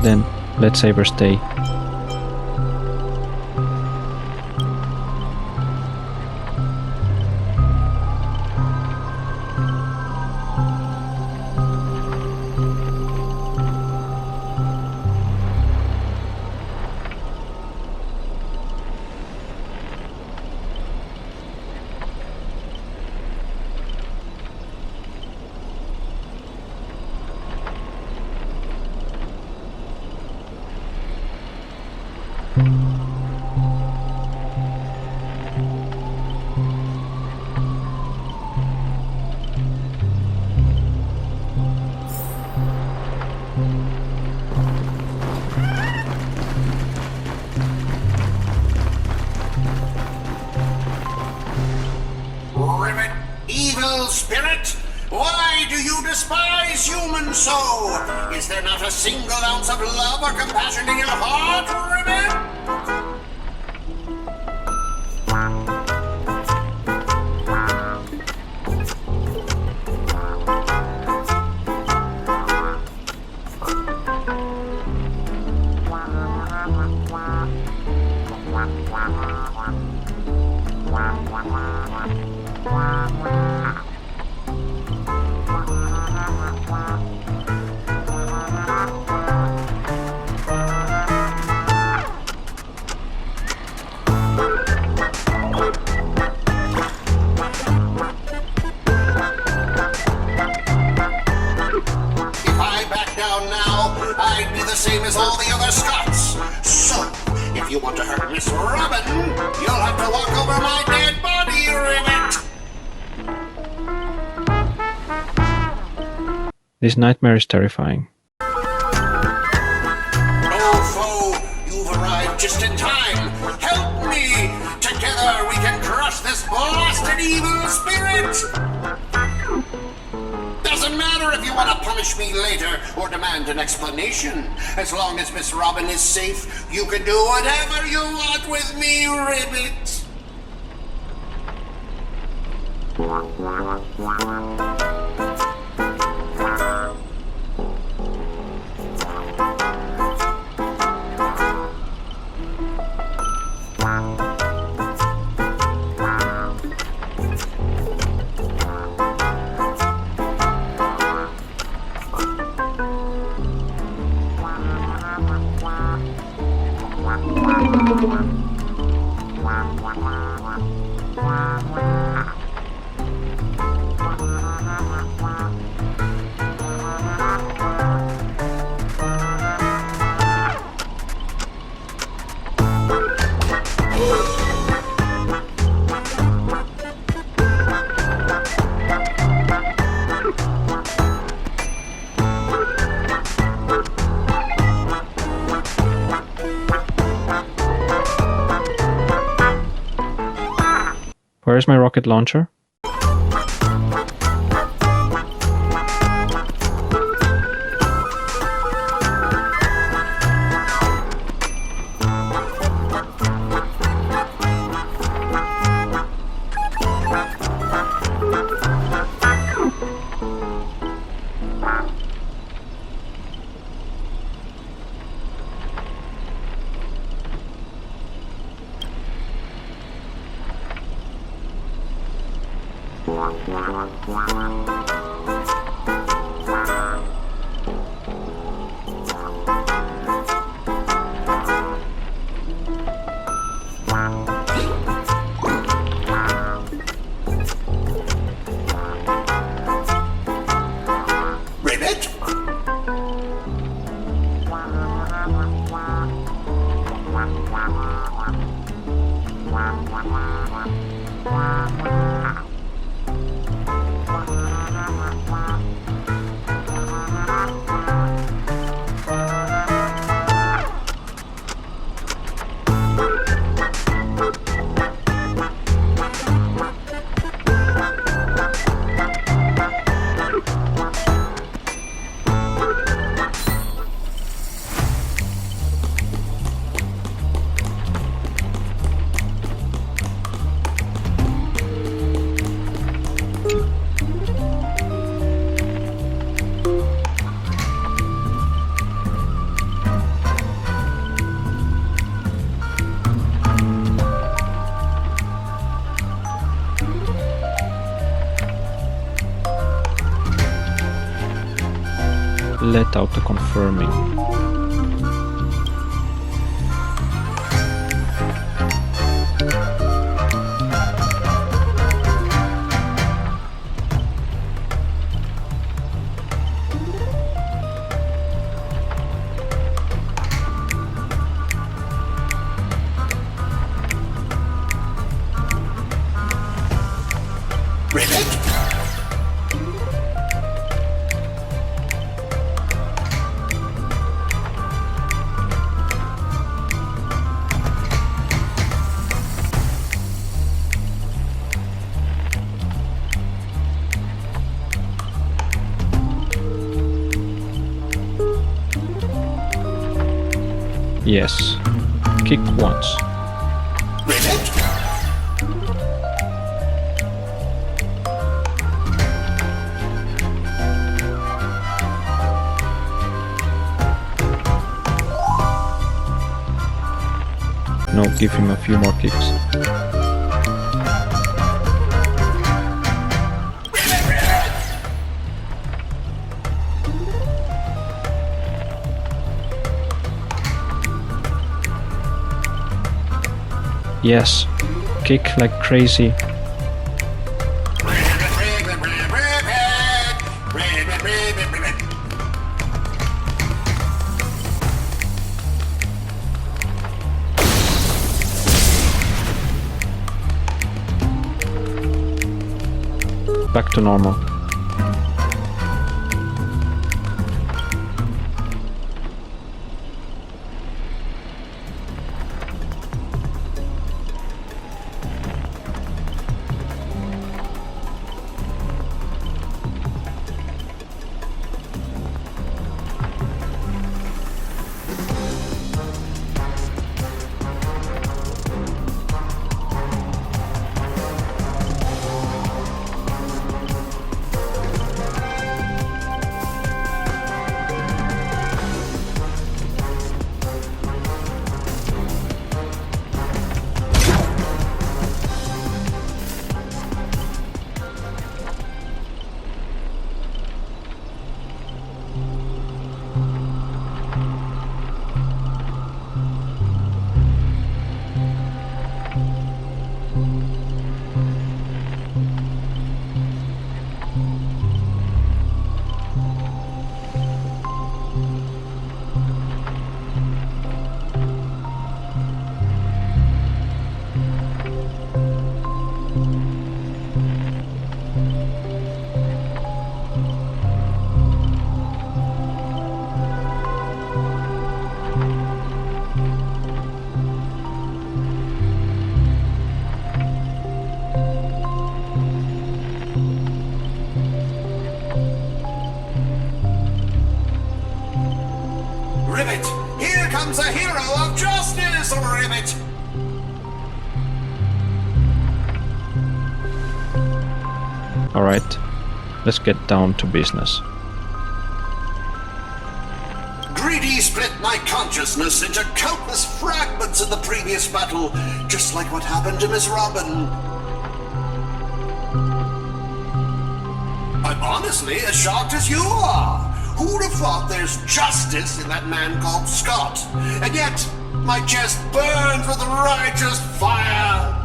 Then let Saber stay. Ribbit, evil spirit, why do you despise humans so? Is there not a single ounce of love or compassion in your heart, Ribbit? I'd be the same as all the other Scots. So, if you want to hurt Miss Robin, you'll have to walk over my dead body, Ribbit! This nightmare is terrifying. Oh, foe, you've arrived just in time. Help me! Together we can crush this blasted evil spirit! Doesn't matter if you want to punish me later or demand an explanation. As long as Miss Robin is safe, you can do whatever you want with me, Ribbit. Where's my rocket launcher? let out the confirming. Yes. Kick once. No, give him a few more kicks. Yes, kick like crazy. Back to normal. Ribbit! Here comes a hero of justice, Ribbit! Alright, let's get down to business. Greedy split my consciousness into countless fragments in the previous battle, just like what happened to Miss Robin. I'm honestly as shocked as you are. Who'd have thought there's justice in that man called Scott? And yet, my chest burns with righteous fire.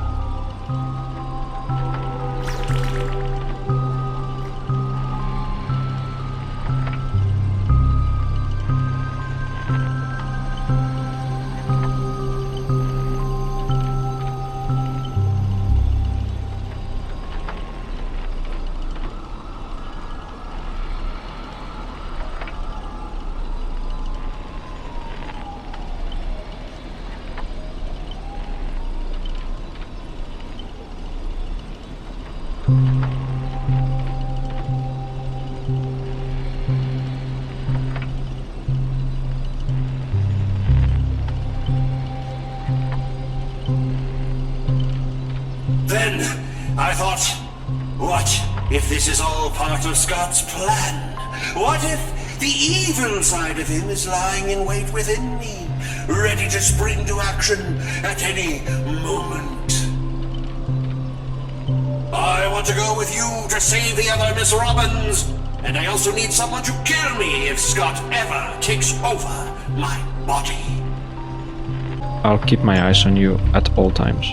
Then, I thought, what if this is all part of Scott's plan? What if the evil side of him is lying in wait within me, ready to spring to action at any moment? I want to go with you to save the other Miss Robbins. And I also need someone to kill me if Scott ever takes over my body. I'll keep my eyes on you at all times.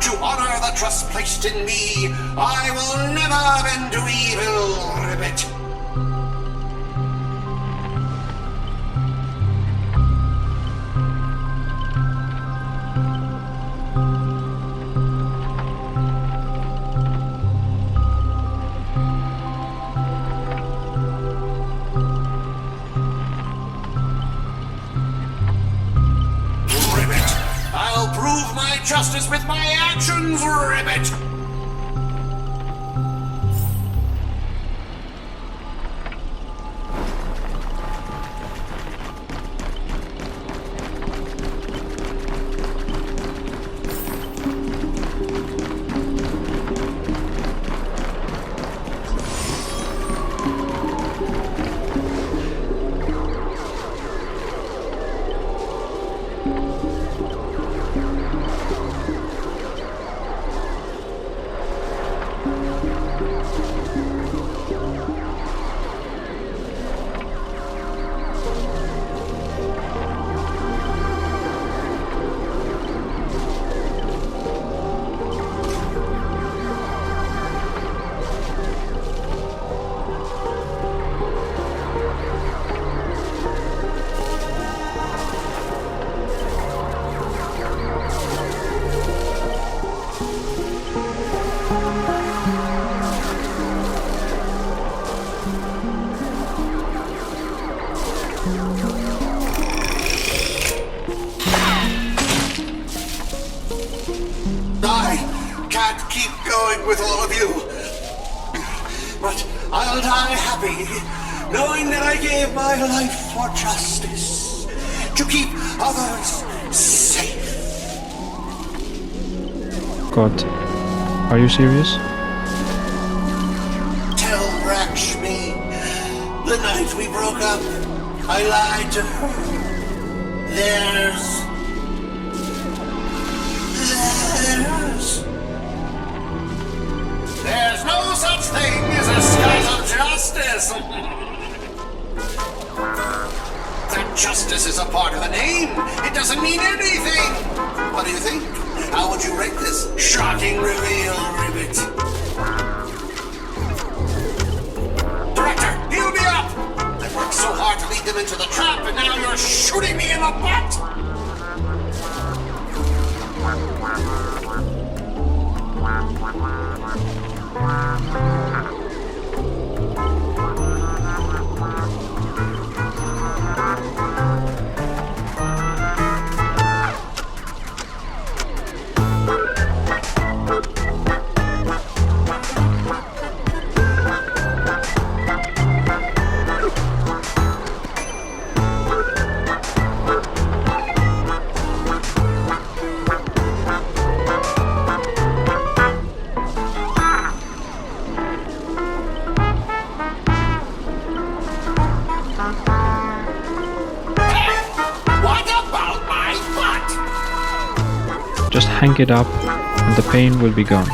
To honor the trust placed in me, I will never bend to evil, Ribbit. I'll prove my justice with my actions, Ribbit! I can't keep going with all of you. But I'll die happy, knowing that I gave my life for justice, to keep others safe. God, are you serious? Tell Rakshmi, the night we broke up, I lied to her. There's no such thing as a Scott of justice. That justice is a part of the name. It doesn't mean anything. What do you think? How would you rate this shocking reveal, Ribbit? Director, heal me up! I worked so hard to lead them into the trap, and now you're shooting me in the butt! Just hang it up and the pain will be gone.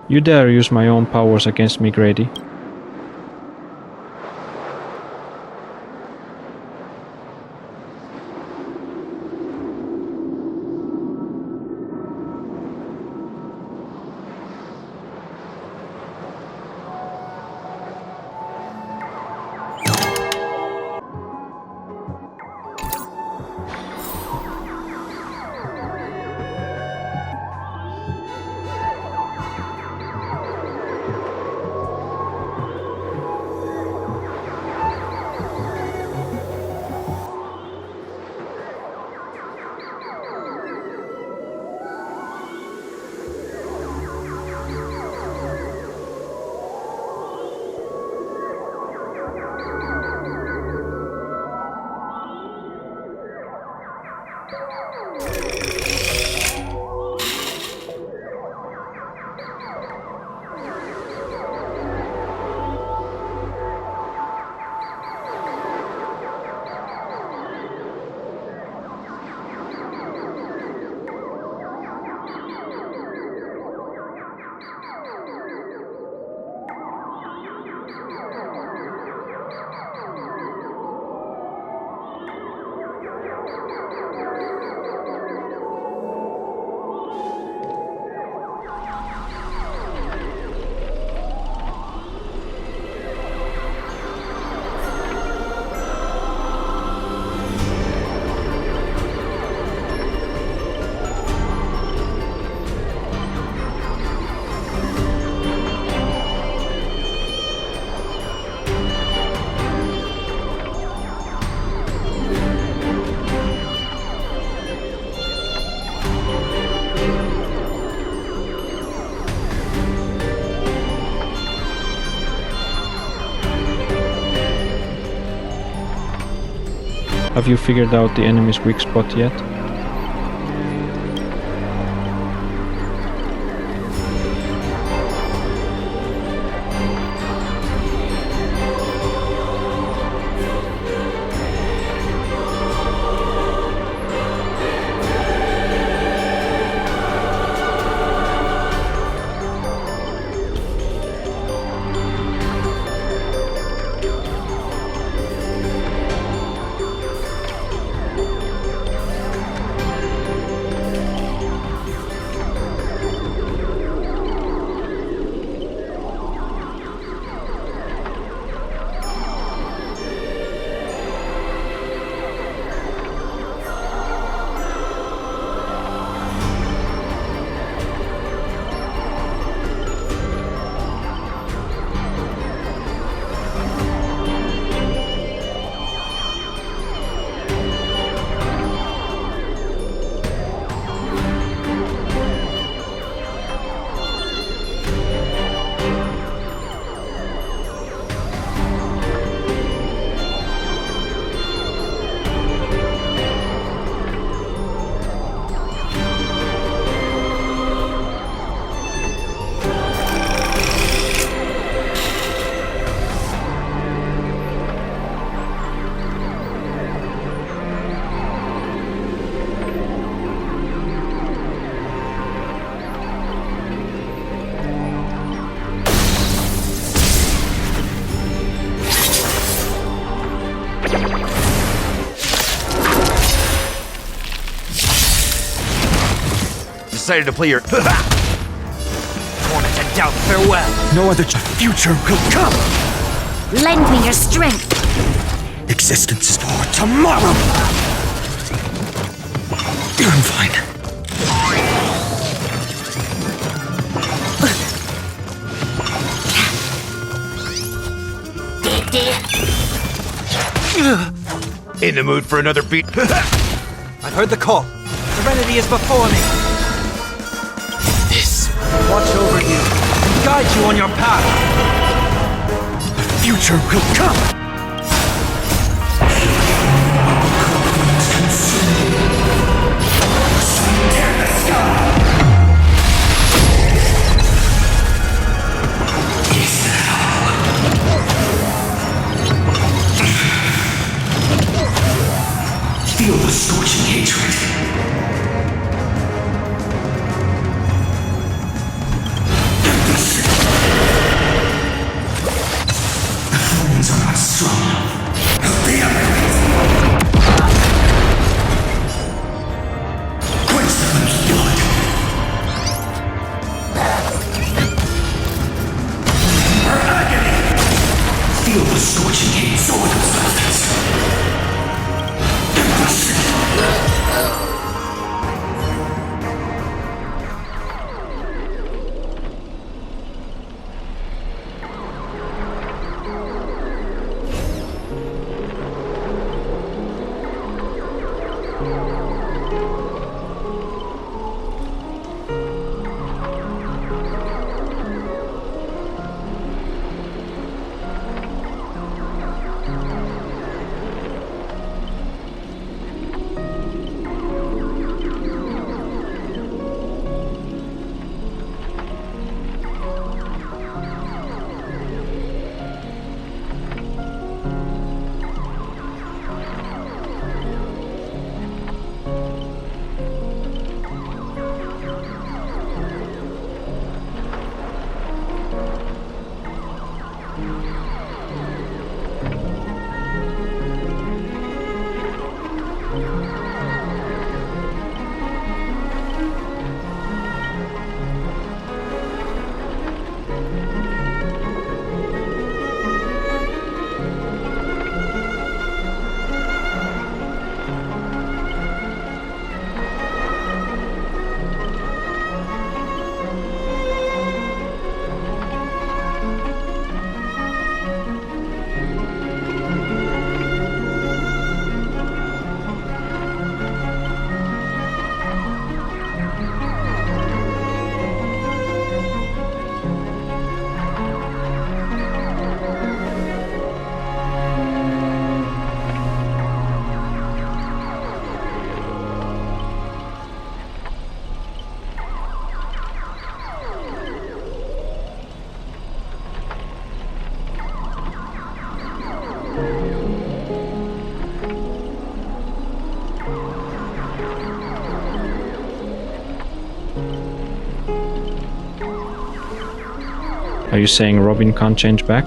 You dare use my own powers against me, Grady? Have you figured out the enemy's weak spot yet? Decided to play your wanted to doubt farewell. No other future will come. Lend me your strength. Existence is for tomorrow. I'm fine. In the mood for another beat. I've heard the call. Serenity is before me. This will watch over you and guide you on your path. The future will come. Feel the scorching hatred. And the strong enough. Be up. Quench the first blood. Her agony. Feel the scorching heat soar to surface. Are you saying Robin can't change back?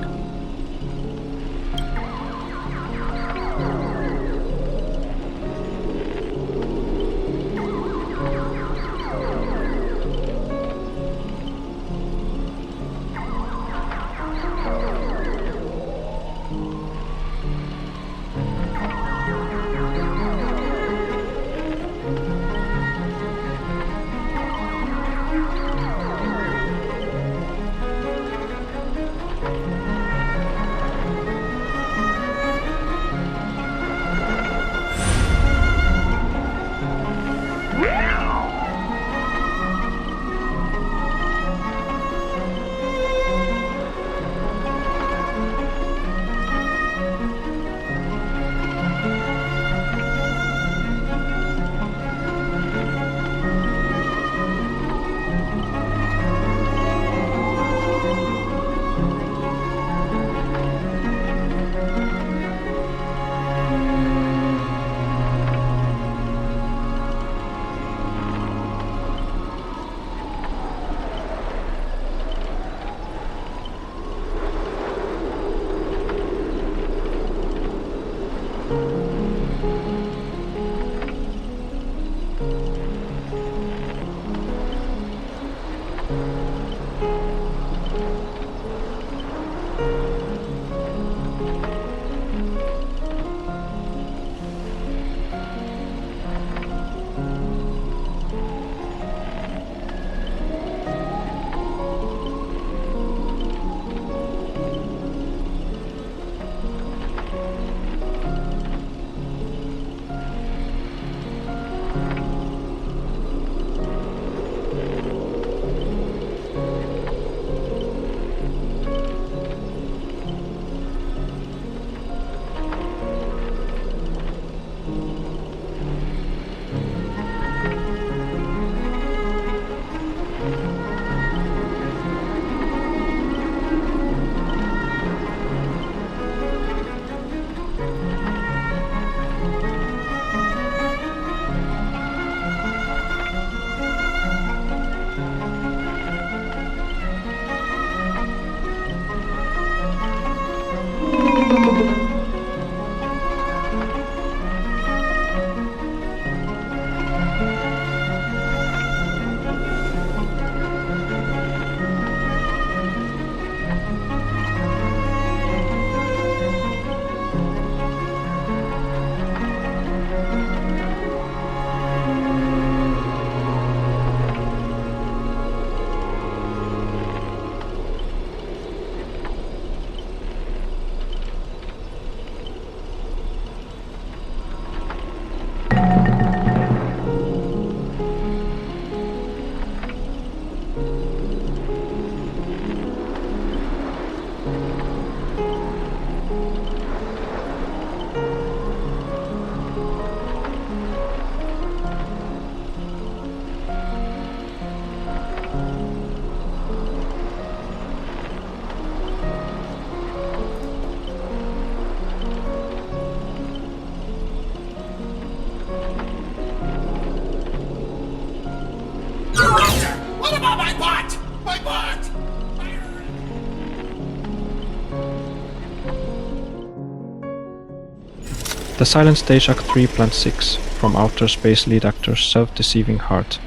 The Silent Stage Act 3 Plant 6 from Outer Space lead actor Self-Deceiving Heart.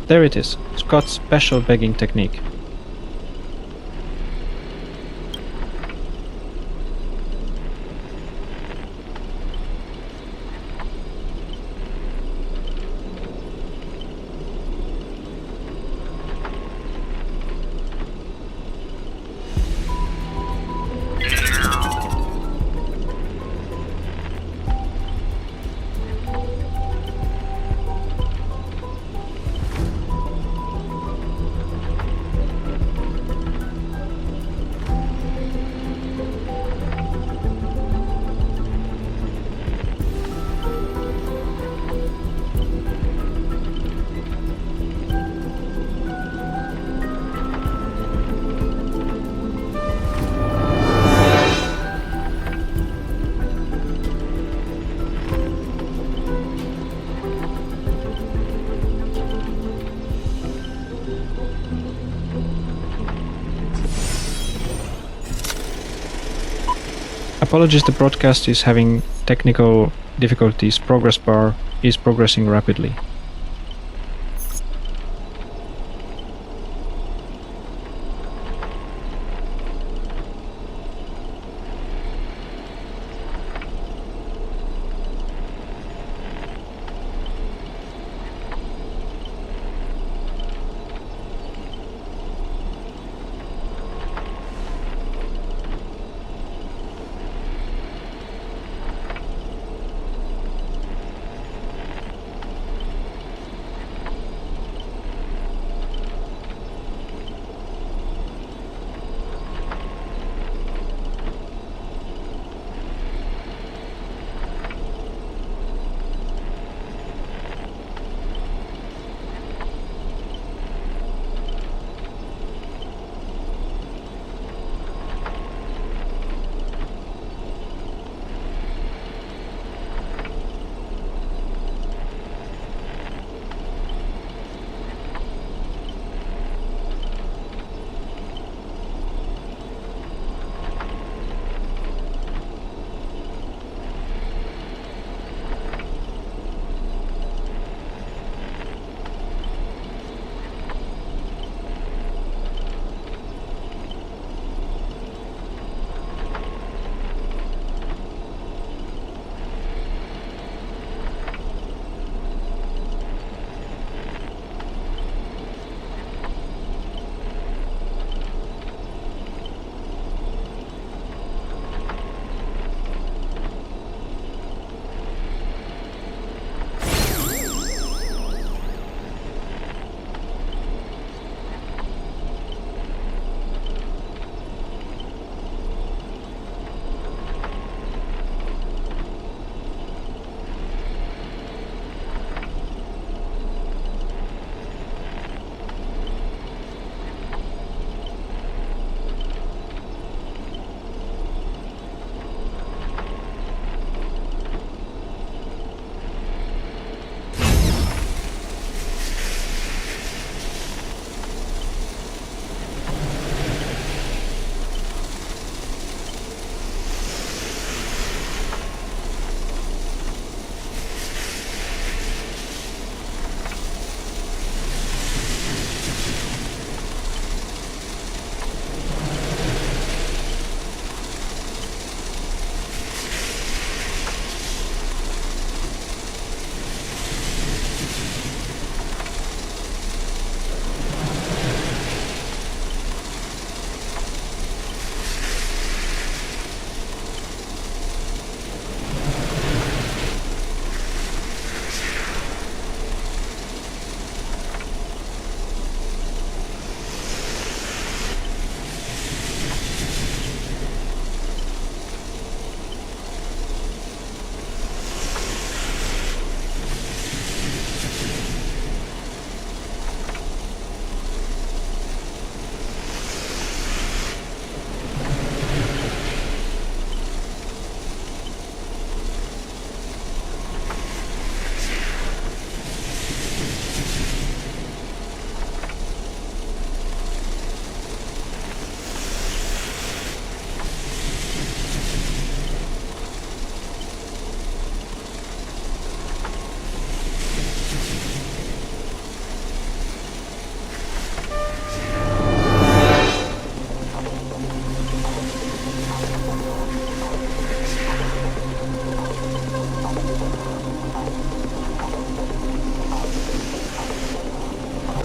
There it is, Scott's special begging technique. Apologies, the broadcast is having technical difficulties. Progress bar is progressing rapidly.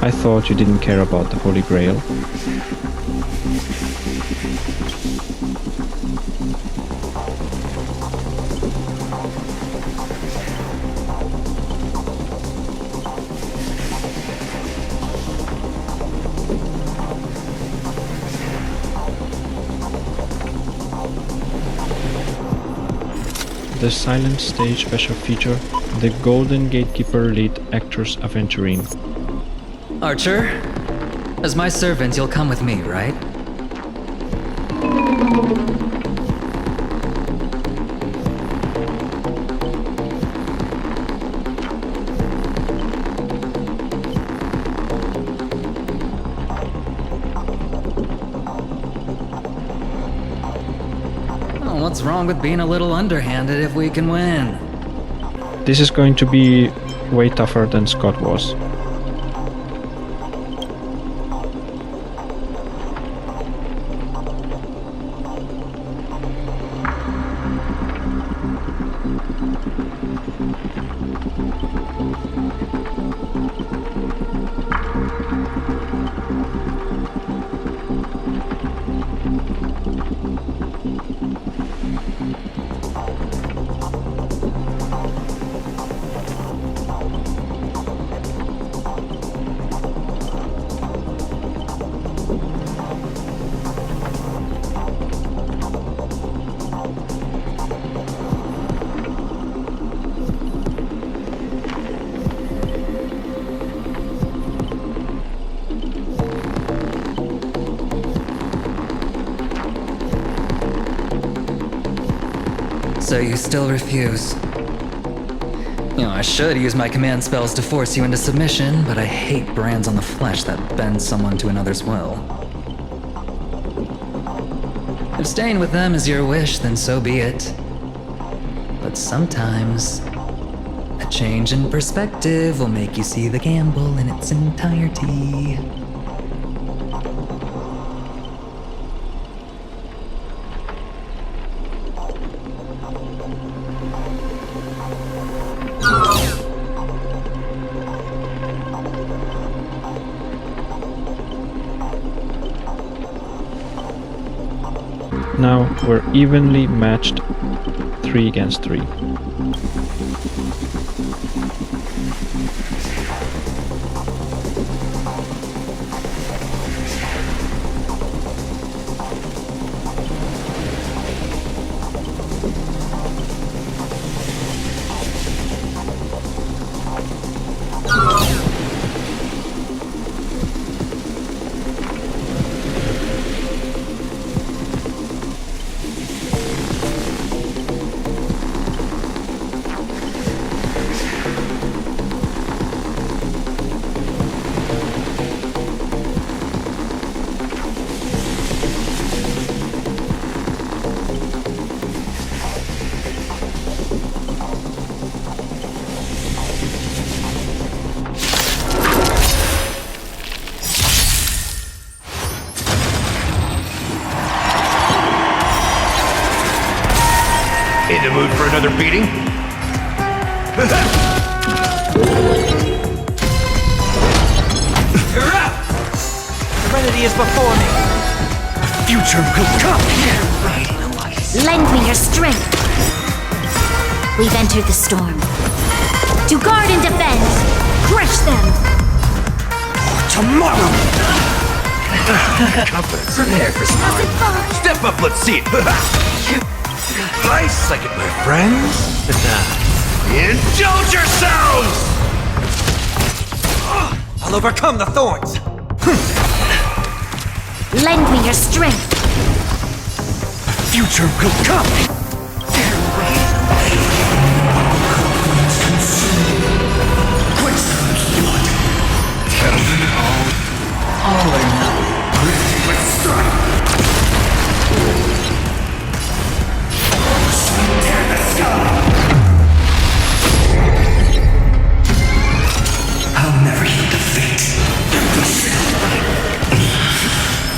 I thought you didn't care about the Holy Grail. The silent stage special feature, the Golden Gatekeeper lead actor's aventurine. Archer, as my servant, you'll come with me, right? Oh, what's wrong with being a little underhanded if we can win? This is going to be way tougher than Scott was. So you still refuse? You know, I should use my command spells to force you into submission, but I hate brands on the flesh that bend someone to another's will. If staying with them is your wish, then so be it. But sometimes, a change in perspective will make you see the gamble in its entirety. Now we're evenly matched 3 against 3. In the mood for another beating? You're up! Serenity is before me. The future will come here, right? Lend me your strength. We've entered the storm. To guard and defend, crush them. Tomorrow! Confidence. Prepare for some. Step up, let's see it. Nice, I get my friends. Indulge yourselves! I'll overcome the thorns. Lend me your strength. Future will come. All or nothing. Let's strike. Tear the sky. I'll never yield defeat.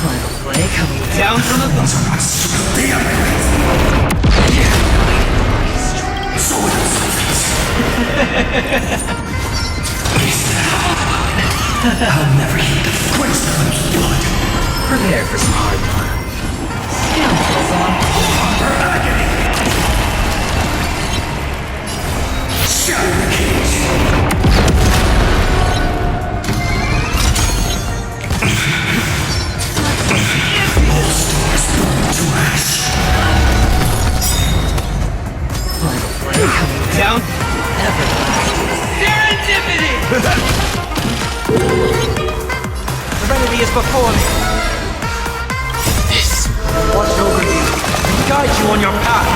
Final play coming down from above. I'll never Prepare for some hard times. Scoundrels on Her agony! Shatter the cage! All stars burn to ash. coming down. Serendipity! Serenity is before me. This. Watch over you and guide you on your path.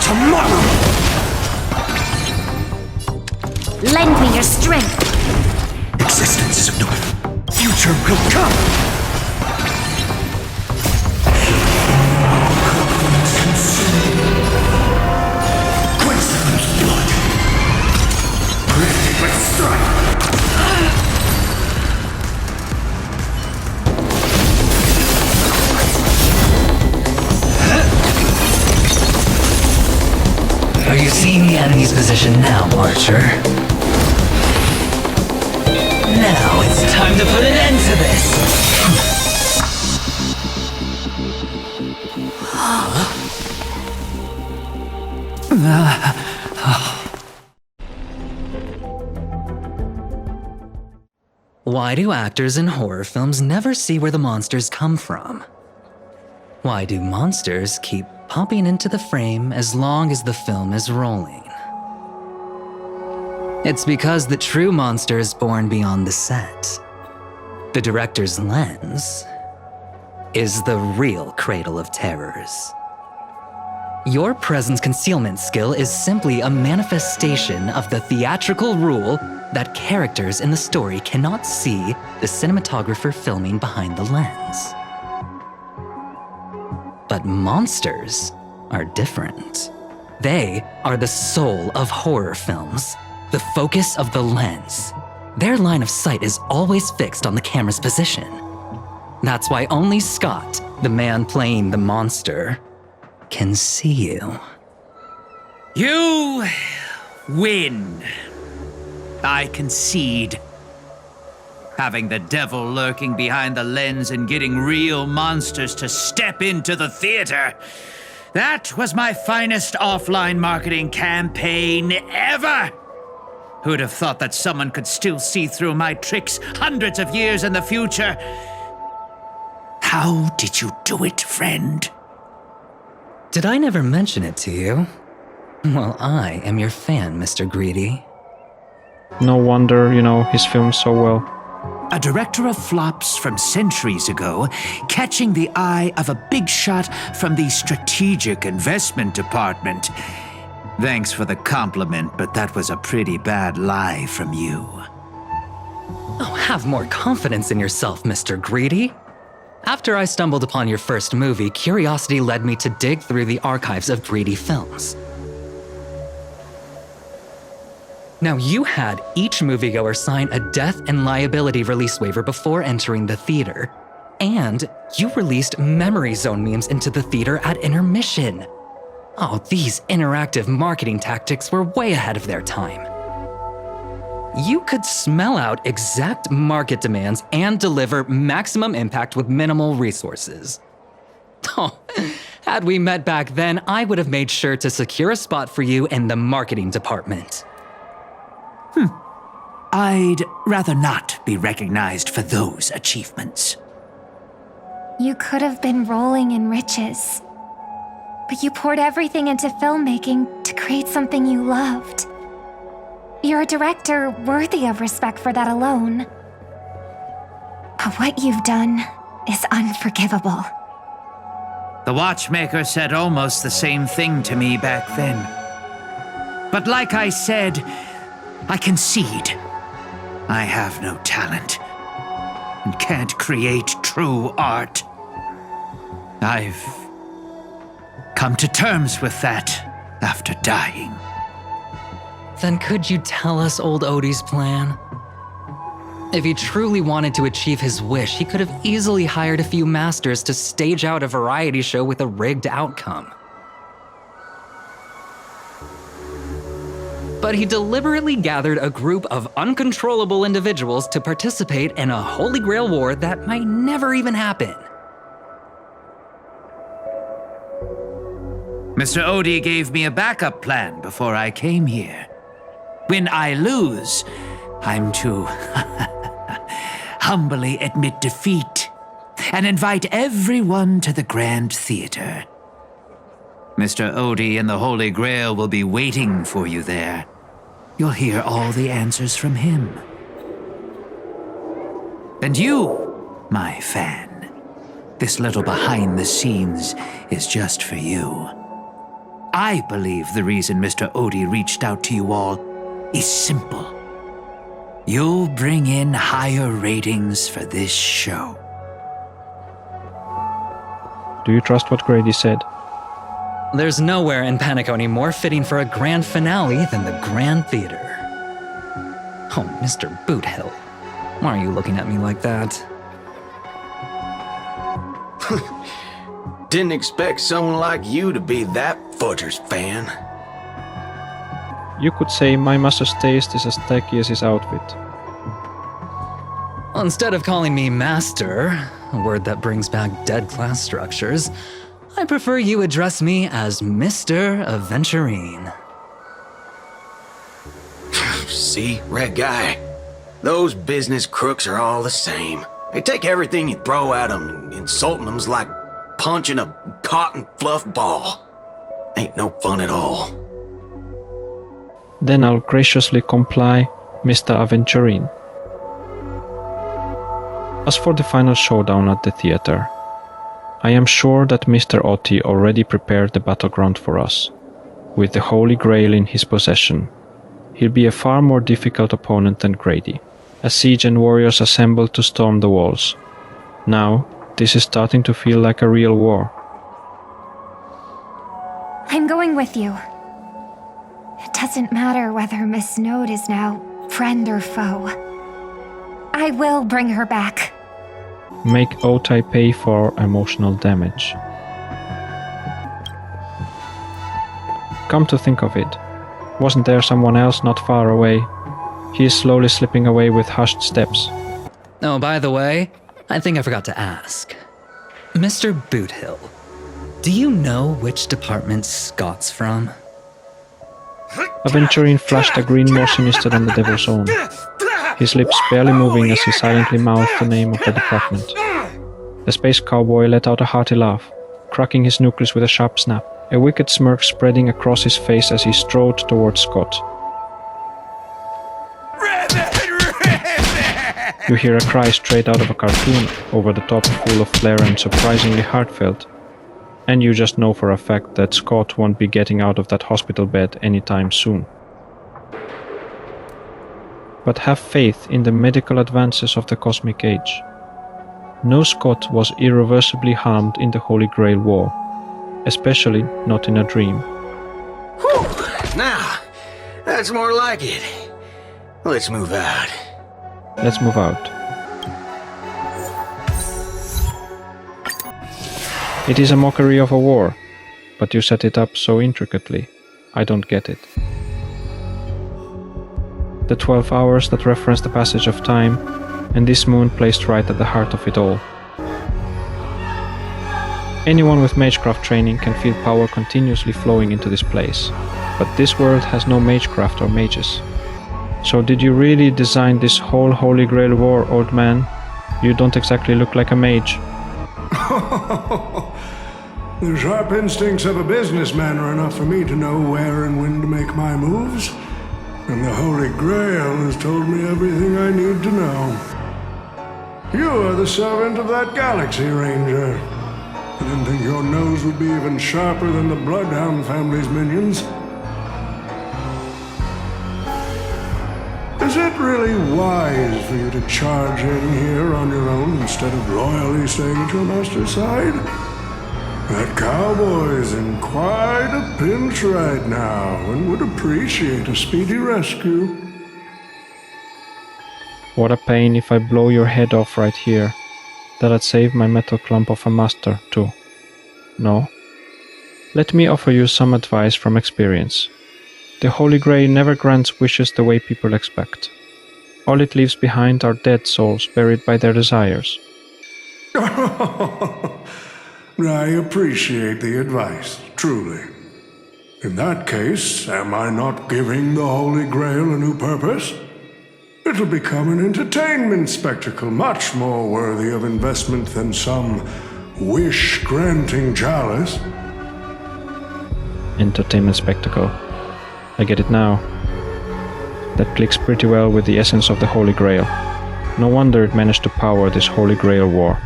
Tomorrow! Lend me your strength. Existence is enough. Future will come! Quicksilver's blood. Granted with strife. Are you seeing the enemy's position now, Archer? Now it's time to put an end to this! Why do actors in horror films never see where the monsters come from? Why do monsters keep popping into the frame as long as the film is rolling? It's because the true monster is born beyond the set. The director's lens is the real cradle of terrors. Your presence concealment skill is simply a manifestation of the theatrical rule that characters in the story cannot see the cinematographer filming behind the lens. But monsters are different. They are the soul of horror films, the focus of the lens. Their line of sight is always fixed on the camera's position. That's why only Scott, the man playing the monster, can see you. You win. I concede. Having the devil lurking behind the lens and getting real monsters to step into the theater. That was my finest offline marketing campaign ever. Who'd have thought that someone could still see through my tricks hundreds of years in the future? How did you do it, friend? Did I never mention it to you? Well, I am your fan, Mr. Greedy. No wonder you know his films so well. A director of flops from centuries ago, catching the eye of a big shot from the strategic investment department. Thanks for the compliment, but that was a pretty bad lie from you. Oh, have more confidence in yourself, Mr. Greedy. After I stumbled upon your first movie, curiosity led me to dig through the archives of Greedy films. Now, you had each moviegoer sign a death and liability release waiver before entering the theater. And you released memory zone memes into the theater at intermission. Oh, these interactive marketing tactics were way ahead of their time. You could smell out exact market demands and deliver maximum impact with minimal resources. Oh, had we met back then, I would have made sure to secure a spot for you in the marketing department. I'd rather not be recognized for those achievements. You could have been rolling in riches. But you poured everything into filmmaking to create something you loved. You're a director worthy of respect for that alone. But what you've done is unforgivable. The watchmaker said almost the same thing to me back then. But like I said, I concede. I have no talent and can't create true art. I've come to terms with that after dying. Then could you tell us old Odie's plan? If he truly wanted to achieve his wish, he could have easily hired a few masters to stage out a variety show with a rigged outcome. but he deliberately gathered a group of uncontrollable individuals to participate in a Holy Grail war that might never even happen. Mr. Odie gave me a backup plan before I came here. When I lose, I'm to humbly admit defeat and invite everyone to the Grand Theater. Mr. Odie and the Holy Grail will be waiting for you there. You'll hear all the answers from him. And you, my fan, this little behind the scenes is just for you. I believe the reason Mr. Odie reached out to you all is simple. You'll bring in higher ratings for this show. Do you trust what Grady said? There's nowhere in Penacony more fitting for a grand finale than the Grand Theater. Oh, Mr. Boothill, why are you looking at me like that? Didn't expect someone like you to be that Fudger's fan. You could say my master's taste is as tacky as his outfit. Instead of calling me Master, a word that brings back dead class structures, I prefer you address me as Mr. Aventurine. See, Red Guy? Those business crooks are all the same. They take everything you throw at them, and insulting them's like punching a cotton fluff ball. Ain't no fun at all. Then I'll graciously comply, Mr. Aventurine. As for the final showdown at the theater, I am sure that Mr. Otti already prepared the battleground for us. With the Holy Grail in his possession, he'll be a far more difficult opponent than Grady, as siege and warriors assemble to storm the walls. Now, this is starting to feel like a real war. I'm going with you. It doesn't matter whether Miss Node is now friend or foe. I will bring her back. Make Otai pay for emotional damage. Come to think of it, wasn't there someone else not far away? He is slowly slipping away with hushed steps. Oh, by the way, I think I forgot to ask. Mr. Boothill, do you know which department Scott's from? Aventurine flashed a grin more sinister than the Devil's Own, his lips barely moving as he silently mouthed the name of the department. The space cowboy let out a hearty laugh, cracking his knuckles with a sharp snap, a wicked smirk spreading across his face as he strode towards Scott. You hear a cry straight out of a cartoon, over the top, full of flair and surprisingly heartfelt. And you just know for a fact that Scott won't be getting out of that hospital bed anytime soon. But have faith in the medical advances of the Cosmic Age. No Scott was irreversibly harmed in the Holy Grail War, especially not in a dream. Whew! Now, that's more like it. Let's move out. Let's move out. It is a mockery of a war, but you set it up so intricately. I don't get it. The 12 hours that reference the passage of time, and this moon placed right at the heart of it all. Anyone with magecraft training can feel power continuously flowing into this place, but this world has no magecraft or mages. So did you really design this whole Holy Grail war, old man? You don't exactly look like a mage. The sharp instincts of a businessman are enough for me to know where and when to make my moves. And the Holy Grail has told me everything I need to know. You are the servant of that galaxy, Ranger. I didn't think your nose would be even sharper than the Bloodhound family's minions. Is it really wise for you to charge in here on your own instead of loyally staying at your master's side? That cowboy's in quite a pinch right now and would appreciate a speedy rescue. What a pain if I blow your head off right here. That'd save my metal clump of a master, too. No? Let me offer you some advice from experience. The Holy Grail never grants wishes the way people expect. All it leaves behind are dead souls buried by their desires. I appreciate the advice, truly. In that case, am I not giving the Holy Grail a new purpose? It'll become an entertainment spectacle much more worthy of investment than some wish-granting chalice. Entertainment spectacle. I get it now. That clicks pretty well with the essence of the Holy Grail. No wonder it managed to power this Holy Grail war.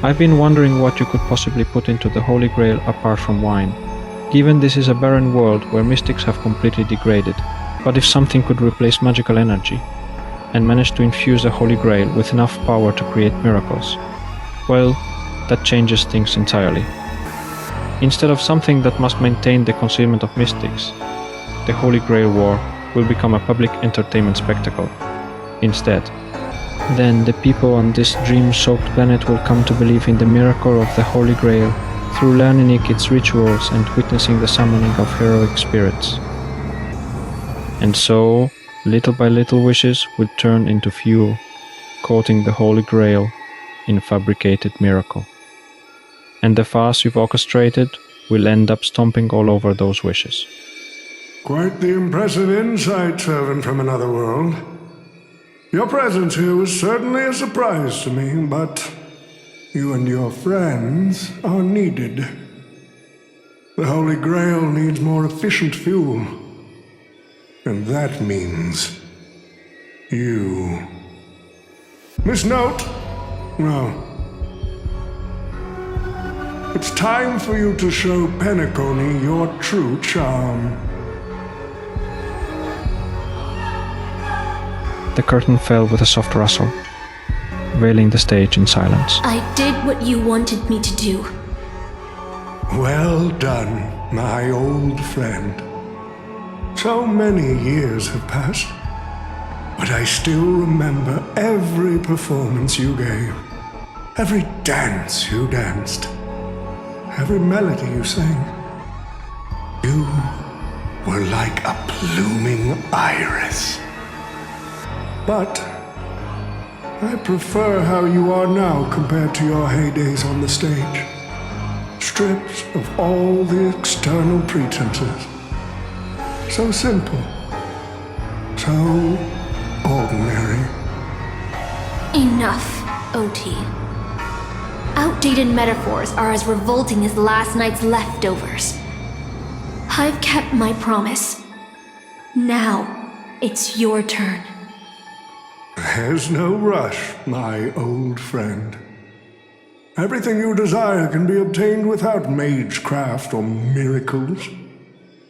I've been wondering what you could possibly put into the Holy Grail apart from wine. Given this is a barren world where mystics have completely degraded, but if something could replace magical energy, and manage to infuse the Holy Grail with enough power to create miracles, well, that changes things entirely. Instead of something that must maintain the concealment of mystics, the Holy Grail War will become a public entertainment spectacle. Instead, then the people on this dream-soaked planet will come to believe in the miracle of the Holy Grail through learning its rituals and witnessing the summoning of heroic spirits. And so, little by little wishes will turn into fuel, coating the Holy Grail in fabricated miracle. And the farce you've orchestrated will end up stomping all over those wishes. Quite the impressive insight, servant from another world. Your presence here was certainly a surprise to me, but you and your friends are needed. The Holy Grail needs more efficient fuel. And that means you. Miss Note? No. It's time for you to show Penacony your true charm. The curtain fell with a soft rustle, veiling the stage in silence. I did what you wanted me to do. Well done, my old friend. So many years have passed, but I still remember every performance you gave, every dance you danced, every melody you sang. You were like a blooming iris. But I prefer how you are now compared to your heydays on the stage. Stripped of all the external pretenses. So simple. So ordinary. Enough, OT. Outdated metaphors are as revolting as last night's leftovers. I've kept my promise. Now, it's your turn. There's no rush, my old friend. Everything you desire can be obtained without magecraft or miracles.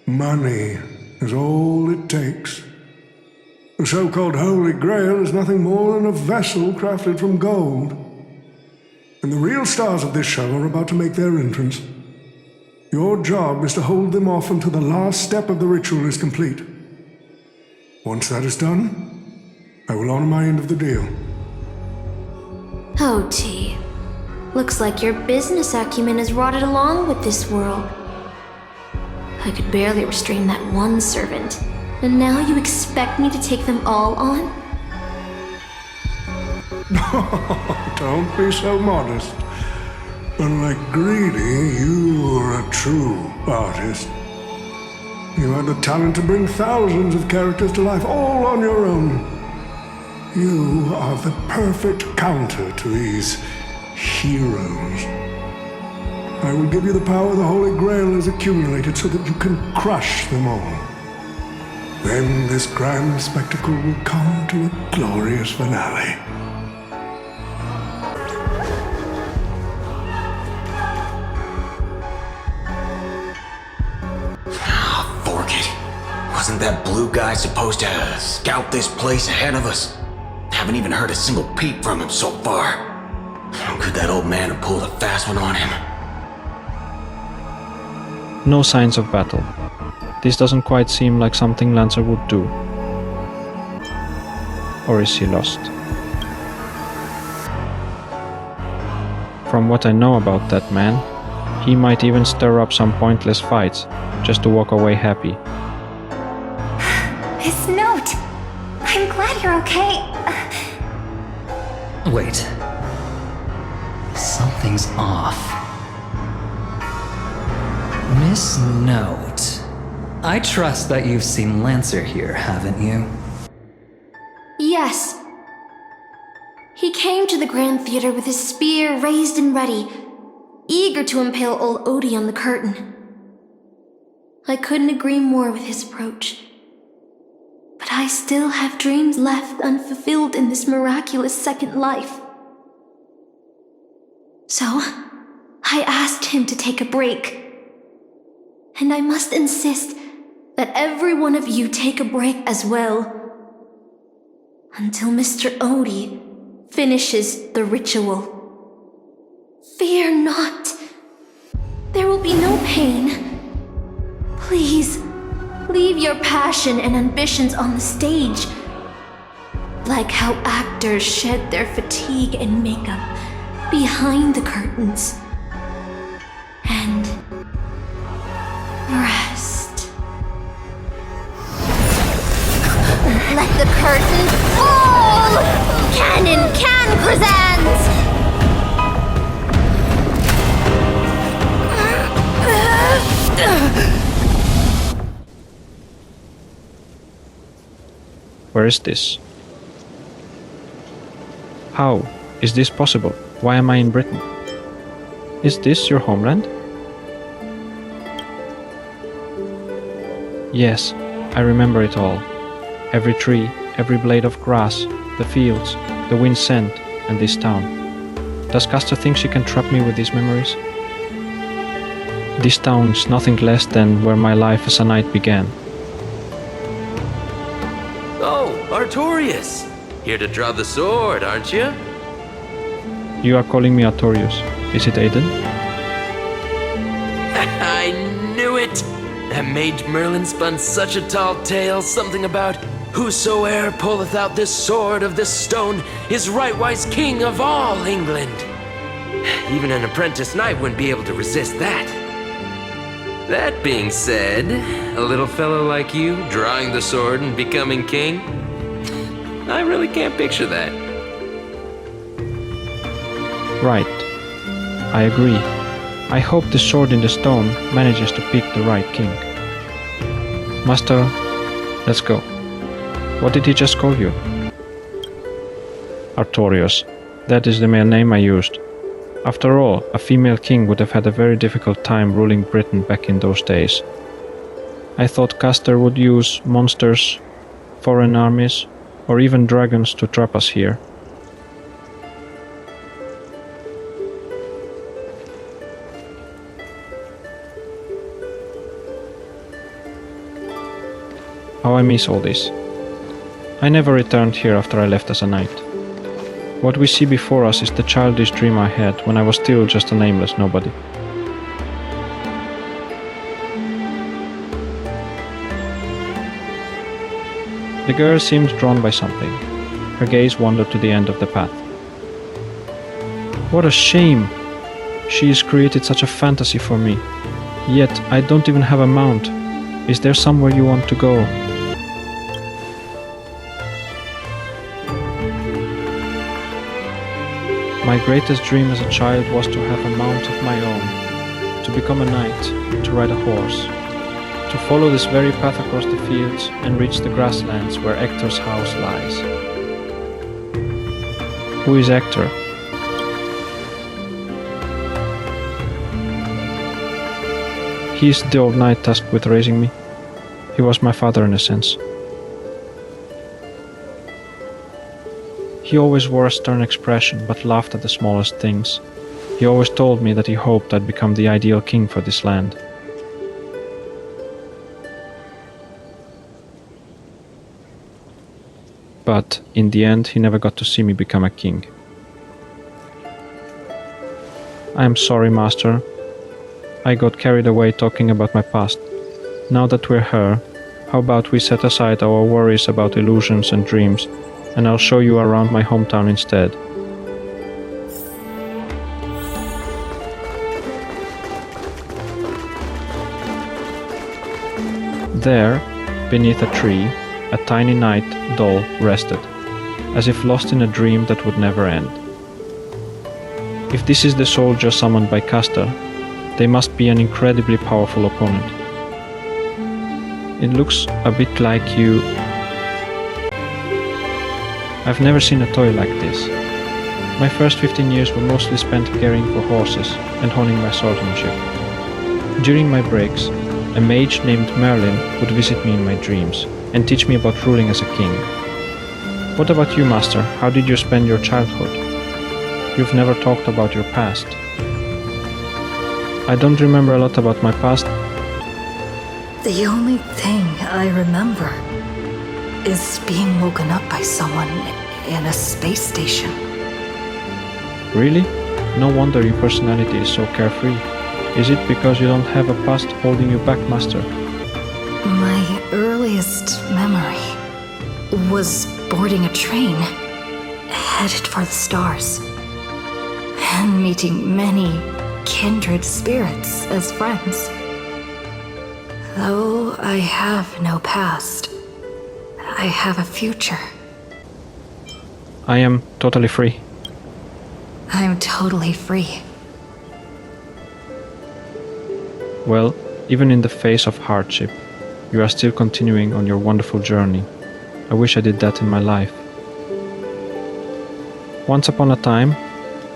Money is all it takes. The so-called Holy Grail is nothing more than a vessel crafted from gold. And the real stars of this show are about to make their entrance. Your job is to hold them off until the last step of the ritual is complete. Once that is done, I will honor my end of the deal. OT. Looks like your business acumen has rotted along with this world. I could barely restrain that one servant, and now you expect me to take them all on? Don't be so modest. Unlike Greedy, you are a true artist. You have the talent to bring thousands of characters to life all on your own. You are the perfect counter to these heroes. I will give you the power the Holy Grail has accumulated so that you can crush them all. Then this grand spectacle will come to a glorious finale. Fork it. Wasn't that blue guy supposed to scout this place ahead of us? Haven't even heard a single peep from him so far. Could that old man have pulled a fast one on him? No signs of battle. This doesn't quite seem like something Lancer would do. Or is he lost? From what I know about that man, He might even stir up some pointless fights, just to walk away happy. His note! I'm glad you're okay. Wait. Something's off. Miss Note. I trust that you've seen Lancer here, haven't you? Yes. He came to the Grand Theater with his spear raised and ready, eager to impale old Odie on the curtain. I couldn't agree more with his approach. But I still have dreams left unfulfilled in this miraculous second life. So, I asked him to take a break. And I must insist that every one of you take a break as well. Until Mr. Odie finishes the ritual. Fear not. There will be no pain. Please, leave your passion and ambitions on the stage. Like how actors shed their fatigue and makeup behind the curtains. And rest. Let the curtain fall! Canon Can presents! Where is this? How is this possible? Why am I in Britain? Is this your homeland? Yes, I remember it all. Every tree, every blade of grass, the fields, the wind's scent, and this town. Does Castor think she can trap me with these memories? This town is nothing less than where my life as a knight began. Oh, Artorius! Here to draw the sword, aren't you? You are calling me Artorius. Is it Aiden? I knew it! That mage Merlin spun such a tall tale, something about whosoe'er pulleth out this sword of this stone is rightwise king of all England. Even an apprentice knight wouldn't be able to resist that. That being said, a little fellow like you drawing the sword and becoming king, I really can't picture that. Right. I agree. I hope the sword in the stone manages to pick the right king. Master, let's go. What did he just call you? Artorius. That is the male name I used. After all, a female king would have had a very difficult time ruling Britain back in those days. I thought Castor would use monsters, foreign armies, or even dragons to trap us here. How I miss all this. I never returned here after I left as a knight. What we see before us is the childish dream I had when I was still just a nameless nobody. The girl seemed drawn by something. Her gaze wandered to the end of the path. What a shame! She has created such a fantasy for me. Yet I don't even have a mount. Is there somewhere you want to go? My greatest dream as a child was to have a mount of my own, to become a knight, to ride a horse, to follow this very path across the fields and reach the grasslands where Ector's house lies. Who is Ector? He is the old knight tasked with raising me. He was my father in a sense. He always wore a stern expression, but laughed at the smallest things. He always told me that he hoped I'd become the ideal king for this land. But, in the end, he never got to see me become a king. I am sorry, Master. I got carried away talking about my past. Now that we're here, how about we set aside our worries about illusions and dreams, and I'll show you around my hometown instead. There, beneath a tree, a tiny night doll rested, as if lost in a dream that would never end. If this is the soldier summoned by Castor, they must be an incredibly powerful opponent. It looks a bit like you. I've never seen a toy like this. My first 15 years were mostly spent caring for horses and honing my swordsmanship. During my breaks, a mage named Merlin would visit me in my dreams and teach me about ruling as a king. What about you, Master? How did you spend your childhood? You've never talked about your past. I don't remember a lot about my past. The only thing I remember is being woken up by someone in a space station. Really? No wonder your personality is so carefree. Is it because you don't have a past holding you back, Master? My earliest memory was boarding a train, headed for the stars, and meeting many kindred spirits as friends. Though I have no past, I have a future. I am totally free. I'm totally free. Well, even in the face of hardship, you are still continuing on your wonderful journey. I wish I did that in my life. Once upon a time,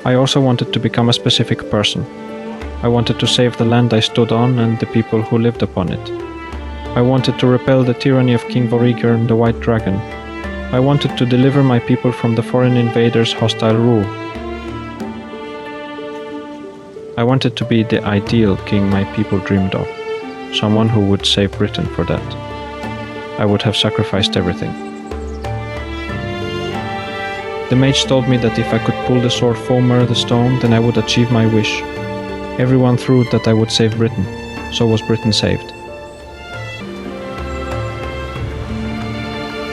I also wanted to become a specific person. I wanted to save the land I stood on and the people who lived upon it. I wanted to repel the tyranny of King Vorigern and the White Dragon. I wanted to deliver my people from the foreign invaders' hostile rule. I wanted to be the ideal king my people dreamed of, someone who would save Britain for that. I would have sacrificed everything. The mage told me that if I could pull the sword Fomer the stone, then I would achieve my wish. Everyone thought that I would save Britain, so was Britain saved.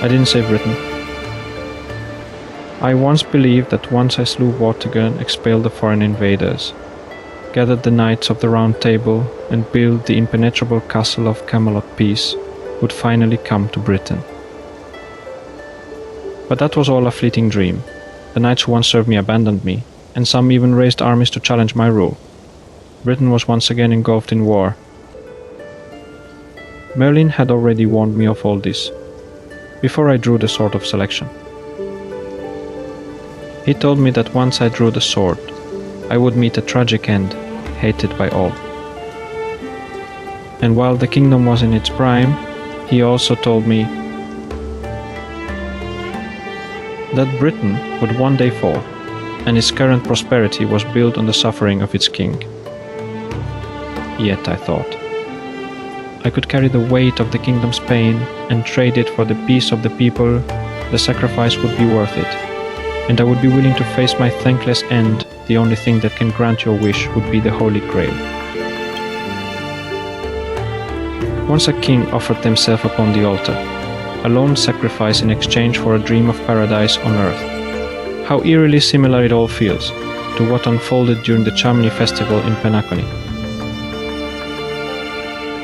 I didn't save Britain. I once believed that once I slew Vortigern and expelled the foreign invaders, gathered the knights of the Round Table and built the impenetrable castle of Camelot peace, would finally come to Britain. But that was all a fleeting dream. The knights who once served me abandoned me, and some even raised armies to challenge my rule. Britain was once again engulfed in war. Merlin had already warned me of all this, before I drew the sword of selection. He told me that once I drew the sword, I would meet a tragic end, hated by all. And while the kingdom was in its prime, he also told me that Britain would one day fall, and its current prosperity was built on the suffering of its king. Yet, I thought, I could carry the weight of the kingdom's pain and trade it for the peace of the people. The sacrifice would be worth it, and I would be willing to face my thankless end. The only thing that can grant your wish would be the Holy Grail. Once a king offered himself upon the altar, a lone sacrifice in exchange for a dream of paradise on earth. How eerily similar it all feels to what unfolded during the Chamni festival in Penacony.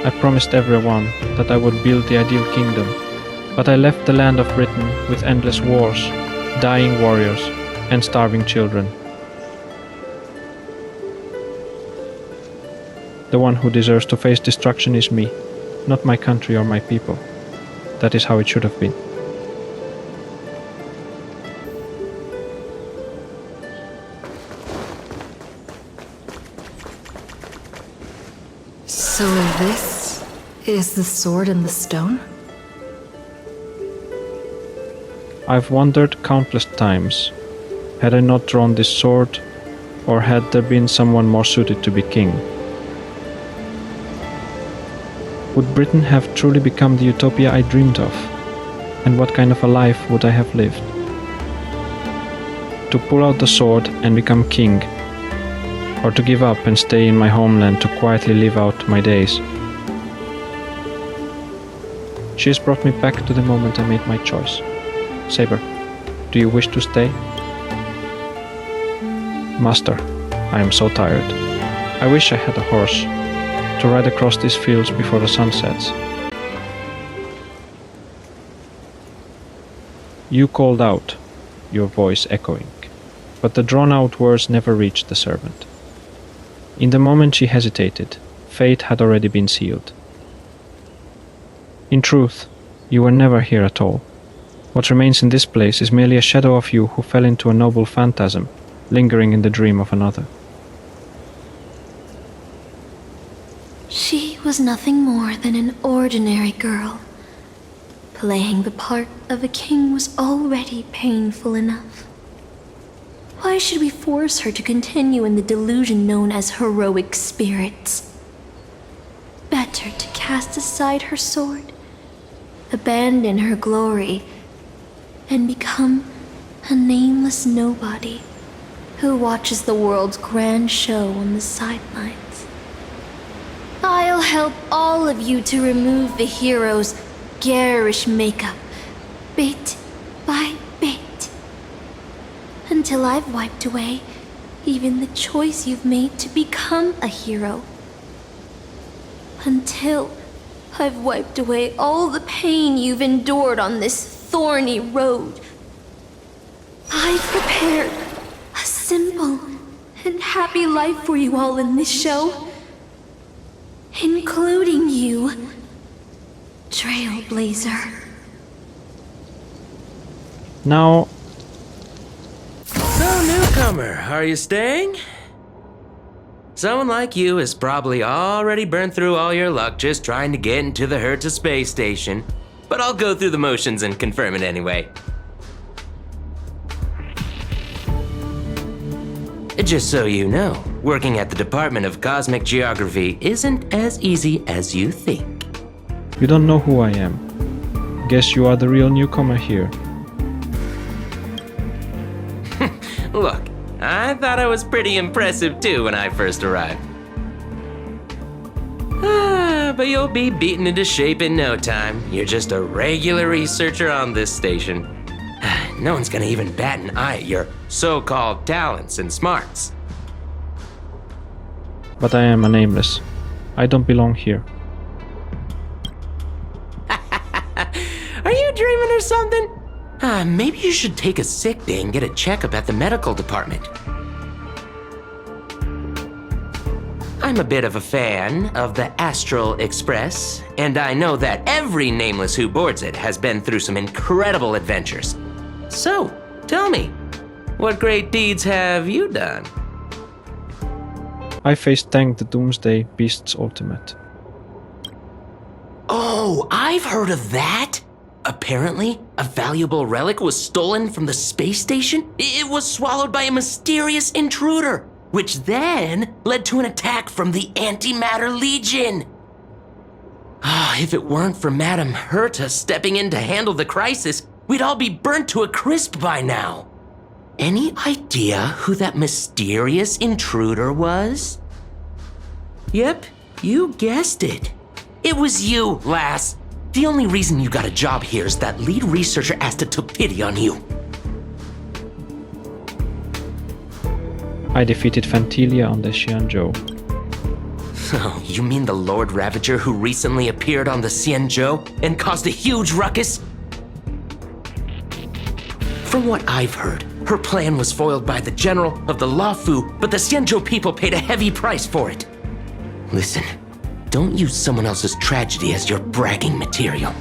I promised everyone that I would build the ideal kingdom, but I left the land of Britain with endless wars, dying warriors, and starving children. The one who deserves to face destruction is me, not my country or my people. That is how it should have been. So this is the sword and the stone? I've wondered countless times, had I not drawn this sword, or had there been someone more suited to be king? Would Britain have truly become the utopia I dreamed of? And what kind of a life would I have lived? To pull out the sword and become king, or to give up and stay in my homeland to quietly live out my days? She has brought me back to the moment I made my choice. Saber, do you wish to stay? Master, I am so tired. I wish I had a horse to ride across these fields before the sun sets. You called out, your voice echoing, but the drawn-out words never reached the servant. In the moment she hesitated, fate had already been sealed. In truth, you were never here at all. What remains in this place is merely a shadow of you who fell into a noble phantasm, lingering in the dream of another. She was nothing more than an ordinary girl. Playing the part of a king was already painful enough. Why should we force her to continue in the delusion known as heroic spirits? Better to cast aside her sword, abandon her glory, and become a nameless nobody who watches the world's grand show on the sidelines. I'll help all of you to remove the hero's garish makeup, bit by bit, until I've wiped away even the choice you've made to become a hero. Until I've wiped away all the pain you've endured on this thorny road. I've prepared a simple and happy life for you all in this show, including you, Trailblazer. Now... So, newcomer, are you staying? Someone like you has probably already burned through all your luck just trying to get into the Herta space station, but I'll go through the motions and confirm it anyway. Just so you know, working at the Department of Cosmic Geography isn't as easy as you think. You don't know who I am. Guess you are the real newcomer here. Look, I thought I was pretty impressive too when I first arrived. But you'll be beaten into shape in no time. You're just a regular researcher on this station. No one's gonna even bat an eye at your so-called talents and smarts. But I am a nameless. I don't belong here. Are you dreaming or something? Maybe you should take a sick day and get a checkup at the medical department. I'm a bit of a fan of the Astral Express, and I know that every nameless who boards it has been through some incredible adventures. So, tell me, what great deeds have you done? I faced Tank the Doomsday Beast's Ultimate. Oh, I've heard of that! Apparently, a valuable relic was stolen from the space station. It was swallowed by a mysterious intruder, which then led to an attack from the Antimatter Legion. If it weren't for Madame Herta stepping in to handle the crisis, we'd all be burnt to a crisp by now. Any idea who that mysterious intruder was? Yep, you guessed it. It was you, lass. The only reason you got a job here is that lead researcher Asta took pity on you. I defeated Fantilia on the Xianzhou. Oh, you mean the Lord Ravager who recently appeared on the Xianzhou and caused a huge ruckus? From what I've heard, her plan was foiled by the general of the Luofu, but the Xianzhou people paid a heavy price for it. Listen, don't use someone else's tragedy as your bragging material.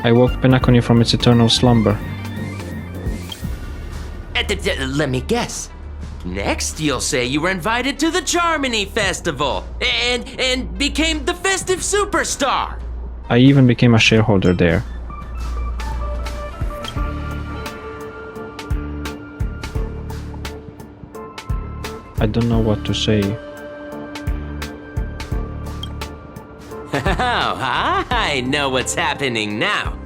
I woke Penacony from its eternal slumber. Let me guess. Next, you'll say you were invited to the Charmony Festival and became the festive superstar. I even became a shareholder there. I don't know what to say. Oh, I know what's happening now.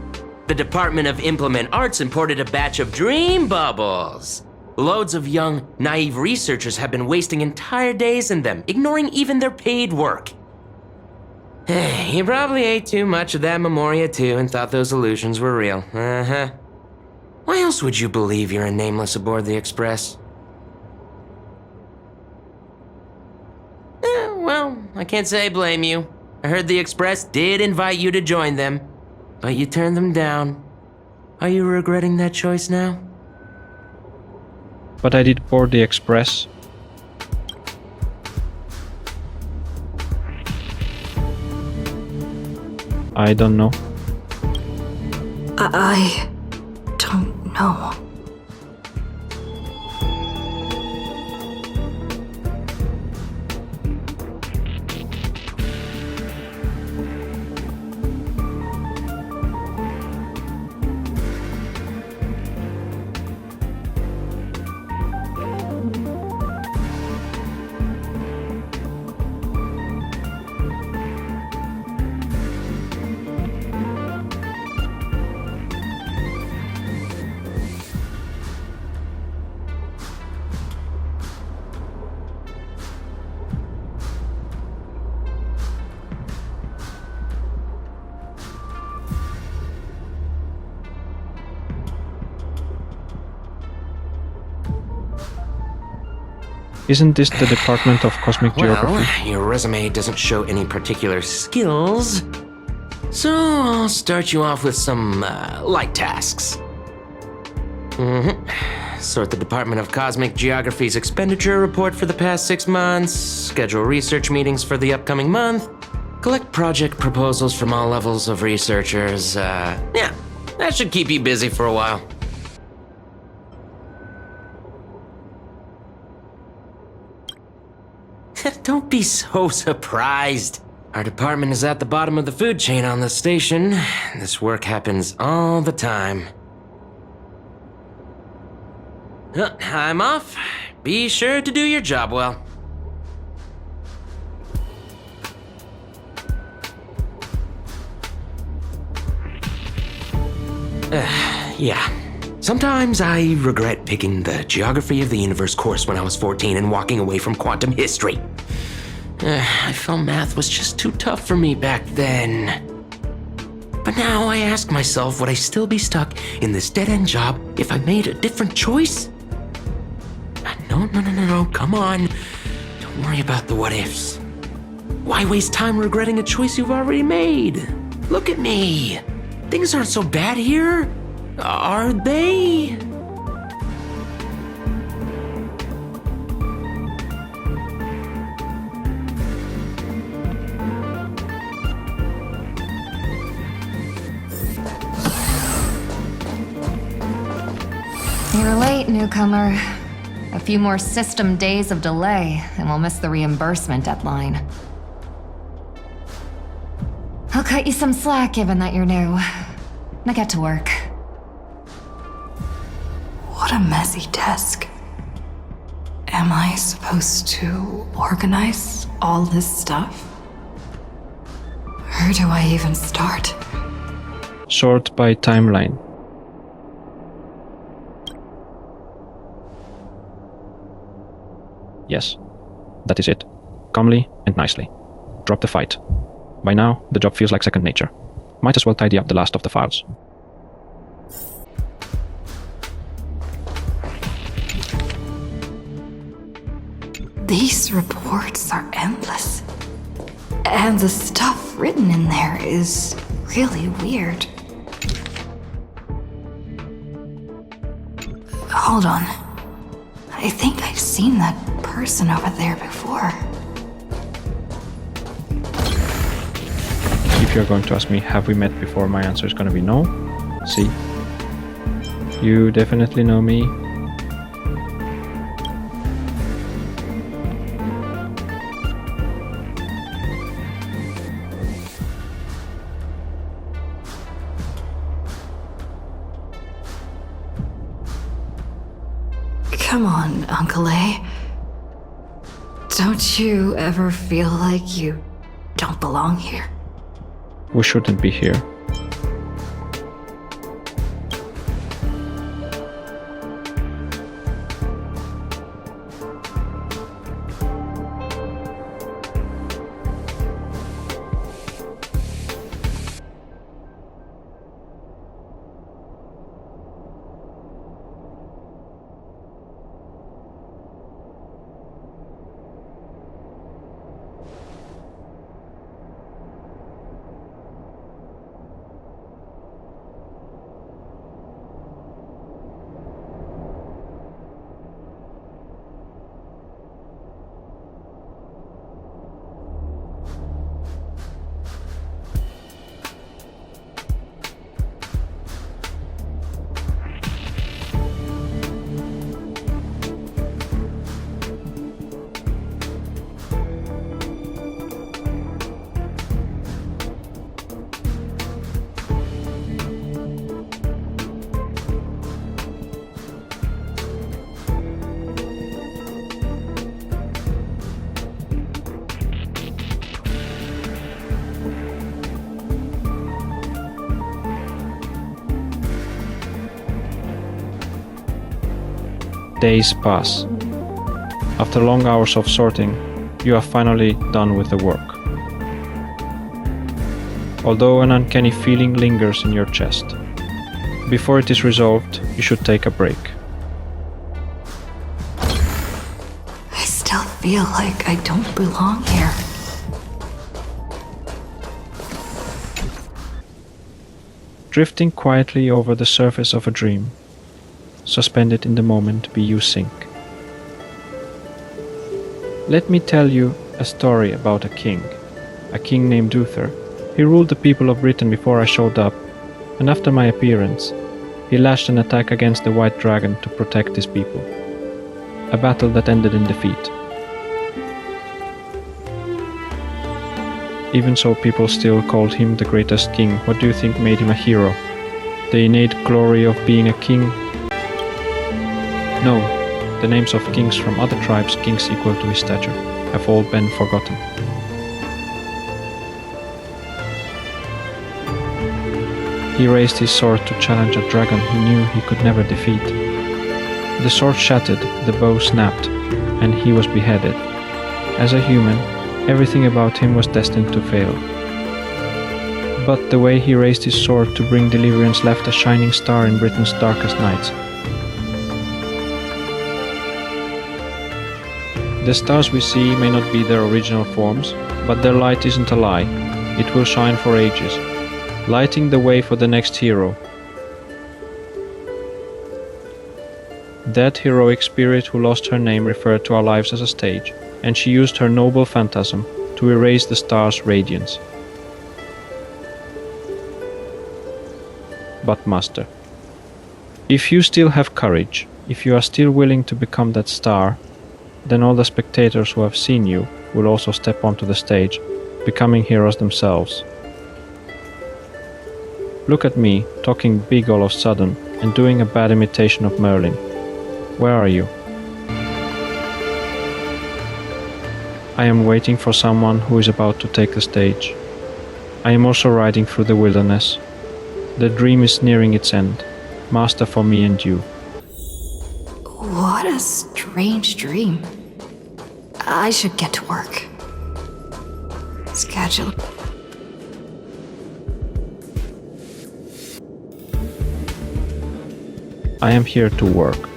The Department of Implement Arts imported a batch of dream bubbles. Loads of young, naive researchers have been wasting entire days in them, ignoring even their paid work. You probably ate too much of that Memoria too and thought those illusions were real. Why else would you believe you're a nameless aboard the Express? Well, I can't say I blame you. I heard the Express did invite you to join them. but you turned them down. Are you regretting that choice now? But I did board the express. I don't know. I don't know. Isn't this the Department of Cosmic Geography? Well, your resume doesn't show any particular skills, so I'll start you off with some light tasks. Sort the Department of Cosmic Geography's expenditure report for the past 6 months, schedule research meetings for the upcoming month, collect project proposals from all levels of researchers. Yeah, that should keep you busy for a while. Don't be so surprised. Our department is at the bottom of the food chain on the station. This work happens all the time. I'm off. Be sure to do your job well. Yeah. Sometimes I regret picking the Geography of the Universe course when I was 14 and walking away from quantum history. I felt math was just too tough for me back then. But now I ask myself, would I still be stuck in this dead-end job if I made a different choice? No, come on. Don't worry about the what-ifs. Why waste time regretting a choice you've already made? Look at me. Things aren't so bad here. Are they? You're late, newcomer. A few more system days of delay, and we'll miss the reimbursement deadline. I'll cut you some slack given that you're new. Now get to work. What a messy desk. Am I supposed to organize all this stuff? Where do I even start? Sort by timeline. Yes, that is it. Calmly and nicely. Drop the fight. By now, the job feels like second nature. Might as well tidy up the last of the files. These reports are endless. And the stuff written in there is really weird. Hold on. I think I've seen that person over there before. If you're going to ask me, have we met before, my answer is going to be no. See? You definitely know me. Come on, Uncle A. Don't you ever feel like you don't belong here? We shouldn't be here. Days pass. After long hours of sorting, you are finally done with the work. Although an uncanny feeling lingers in your chest. Before it is resolved, you should take a break. I still feel like I don't belong here. Drifting quietly over the surface of a dream, suspended in the moment be you sink. Let me tell you a story about a king named Uther. He ruled the people of Britain before I showed up, and after my appearance, he lashed an attack against the White Dragon to protect his people. A battle that ended in defeat. Even so, people still called him the greatest king. What do you think made him a hero? The innate glory of being a king? No, the names of kings from other tribes, kings equal to his stature, have all been forgotten. He raised his sword to challenge a dragon he knew he could never defeat. The sword shattered, the bow snapped, and he was beheaded. As a human, everything about him was destined to fail. But the way he raised his sword to bring deliverance left a shining star in Britain's darkest nights. The stars we see may not be their original forms, but their light isn't a lie. It will shine for ages, lighting the way for the next hero. That heroic spirit who lost her name referred to our lives as a stage, and she used her noble phantasm to erase the star's radiance. But Master, if you still have courage, if you are still willing to become that star, then all the spectators who have seen you will also step onto the stage, becoming heroes themselves. Look at me, talking big all of a sudden, and doing a bad imitation of Merlin. Where are you? I am waiting for someone who is about to take the stage. I am also riding through the wilderness. The dream is nearing its end. Master for me and you. What a strange dream. I should get to work. Schedule. I am here to work.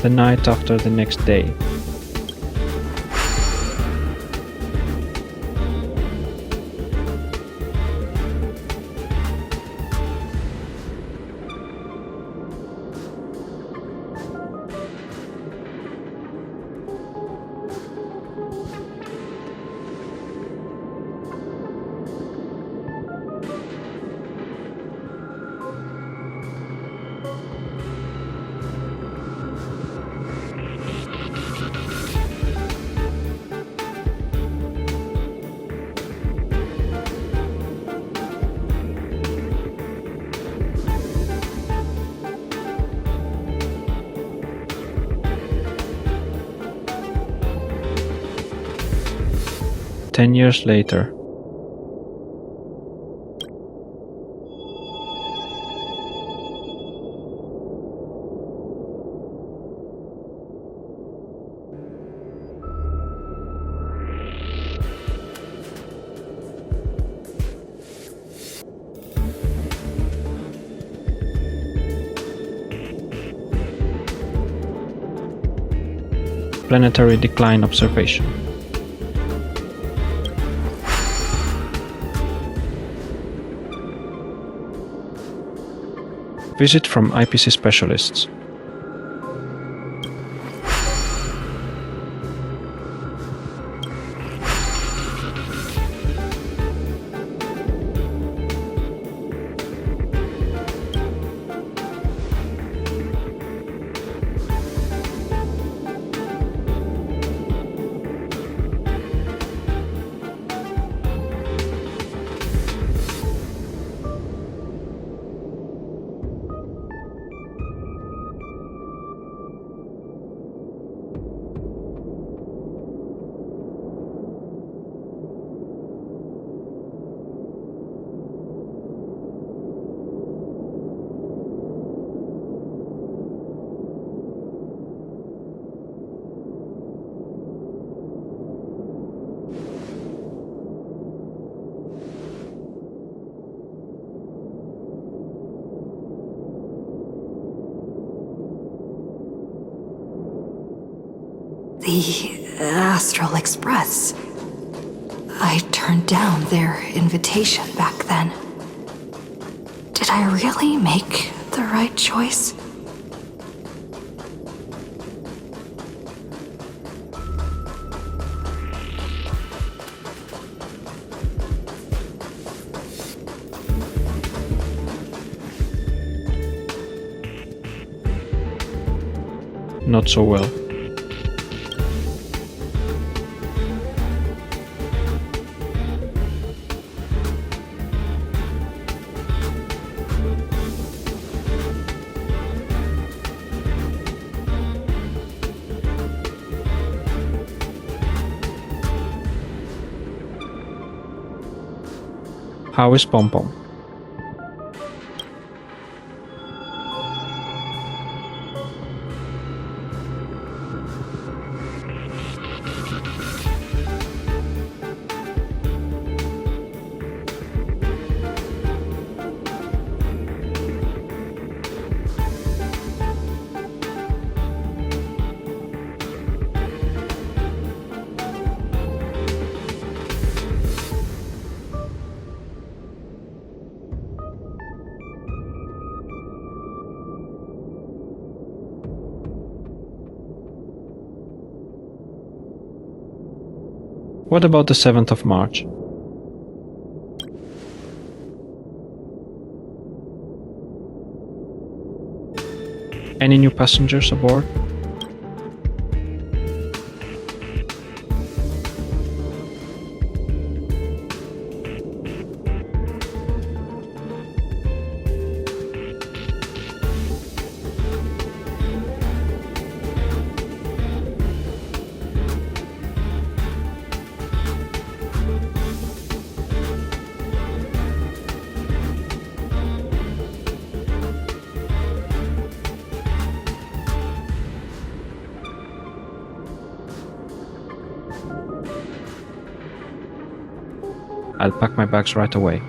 The night after the next day. Ten years later. Planetary decline observation. Visit from IPC specialists. The Astral Express. I turned down their invitation back then. Did I really make the right choice? Not so well. How is Pom Pom? What about the 7th of March? Any new passengers aboard? I'll pack my bags right away.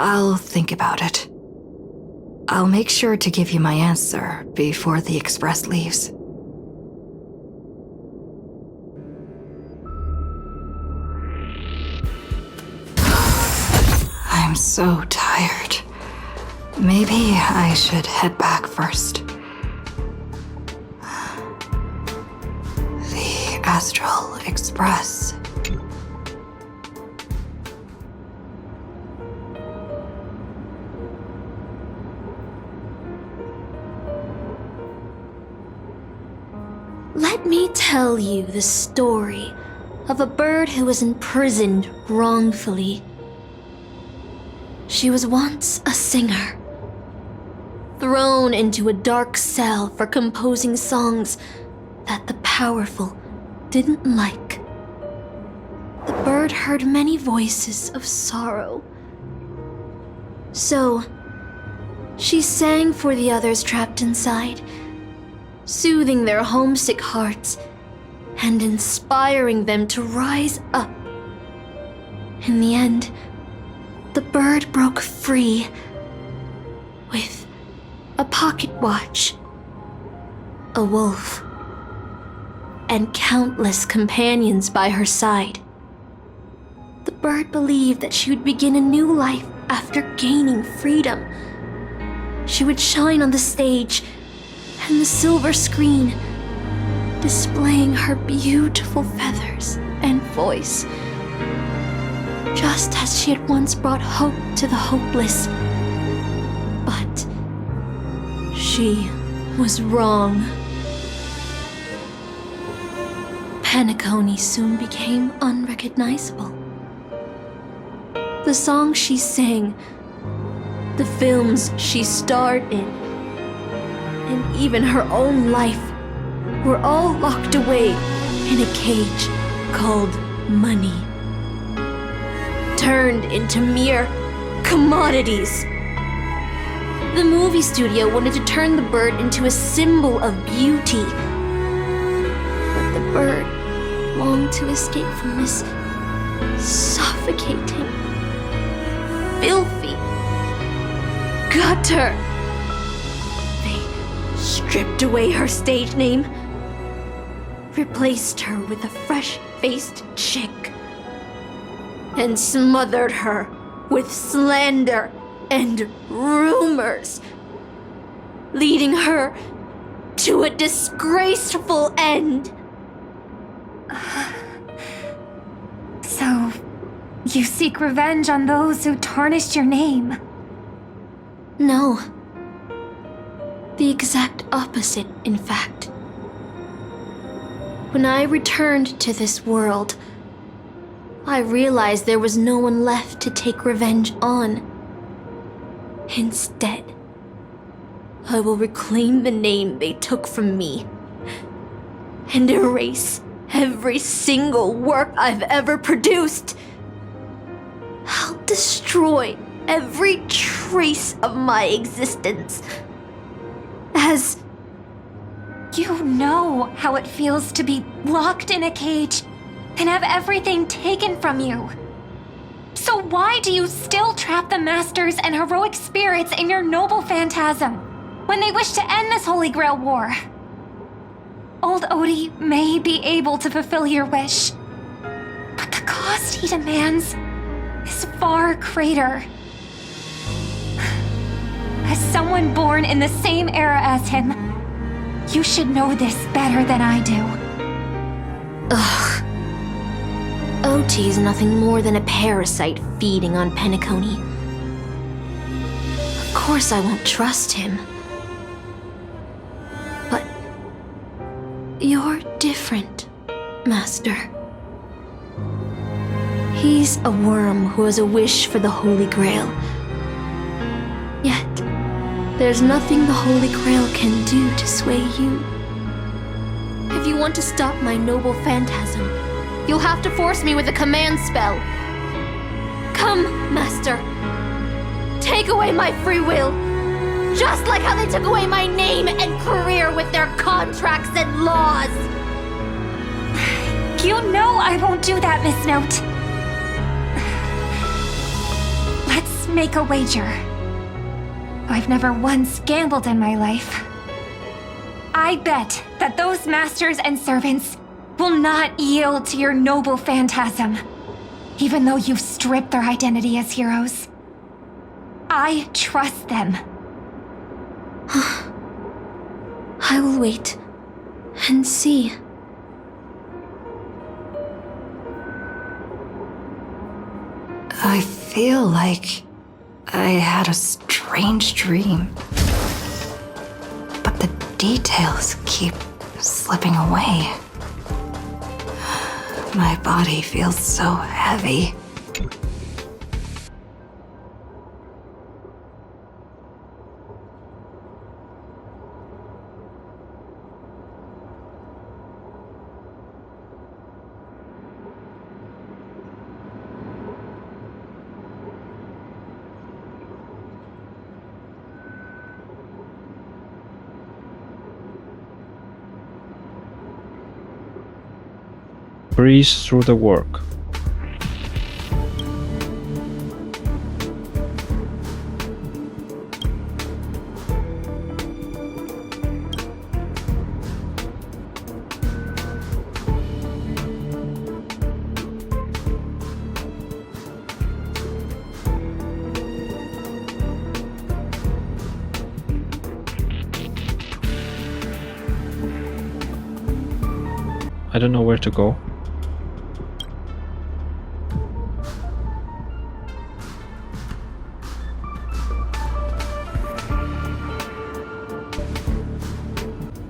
I'll think about it. I'll make sure to give you my answer before the express leaves. I'm so tired. Maybe I should head back first. The Astral Express. Let me tell you the story of a bird who was imprisoned wrongfully. She was once a singer, thrown into a dark cell for composing songs that the powerful didn't like. The bird heard many voices of sorrow. So, she sang for the others trapped inside, soothing their homesick hearts and inspiring them to rise up. In the end, the bird broke free with a pocket watch, a wolf, and countless companions by her side. The bird believed that she would begin a new life after gaining freedom. She would shine on the stage and the silver screen, displaying her beautiful feathers and voice, just as she had once brought hope to the hopeless. But she was wrong. Pendragon soon became unrecognizable. The songs she sang, the films she starred in, and even her own life were all locked away in a cage called money, turned into mere commodities. The movie studio wanted to turn the bird into a symbol of beauty, but the bird longed to escape from this suffocating, filthy gutter. They stripped away her stage name, replaced her with a fresh-faced chick, and smothered her with slander and rumors, leading her to a disgraceful end. So, you seek revenge on those who tarnished your name? No. The exact opposite, in fact. When I returned to this world, I realized there was no one left to take revenge on. Instead, I will reclaim the name they took from me and erase every single work I've ever produced. I'll destroy every trace of my existence. As you know how it feels to be locked in a cage and have everything taken from you. So why do you still trap the masters and heroic spirits in your noble phantasm when they wish to end this Holy Grail war? Old Odie may be able to fulfill your wish, but the cost he demands is far greater. As someone born in the same era as him, you should know this better than I do. Ugh. OT is nothing more than a parasite feeding on Pendragon. Of course I won't trust him. But you're different, Master. He's a worm who has a wish for the Holy Grail. Yet, there's nothing the Holy Grail can do to sway you. If you want to stop my noble phantasm, you'll have to force me with a command spell. Come, Master. Take away my free will. Just like how they took away my name and career with their contracts and laws. You know I won't do that, Miss Note. Let's make a wager. I've never once gambled in my life. I bet that those masters and servants will not yield to your noble phantasm, even though you've stripped their identity as heroes. I trust them. I will wait and see. I feel like I had a strange dream, but the details keep slipping away. My body feels so heavy. Breeze through the work. I don't know where to go.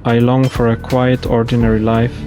I long for a quiet, ordinary life,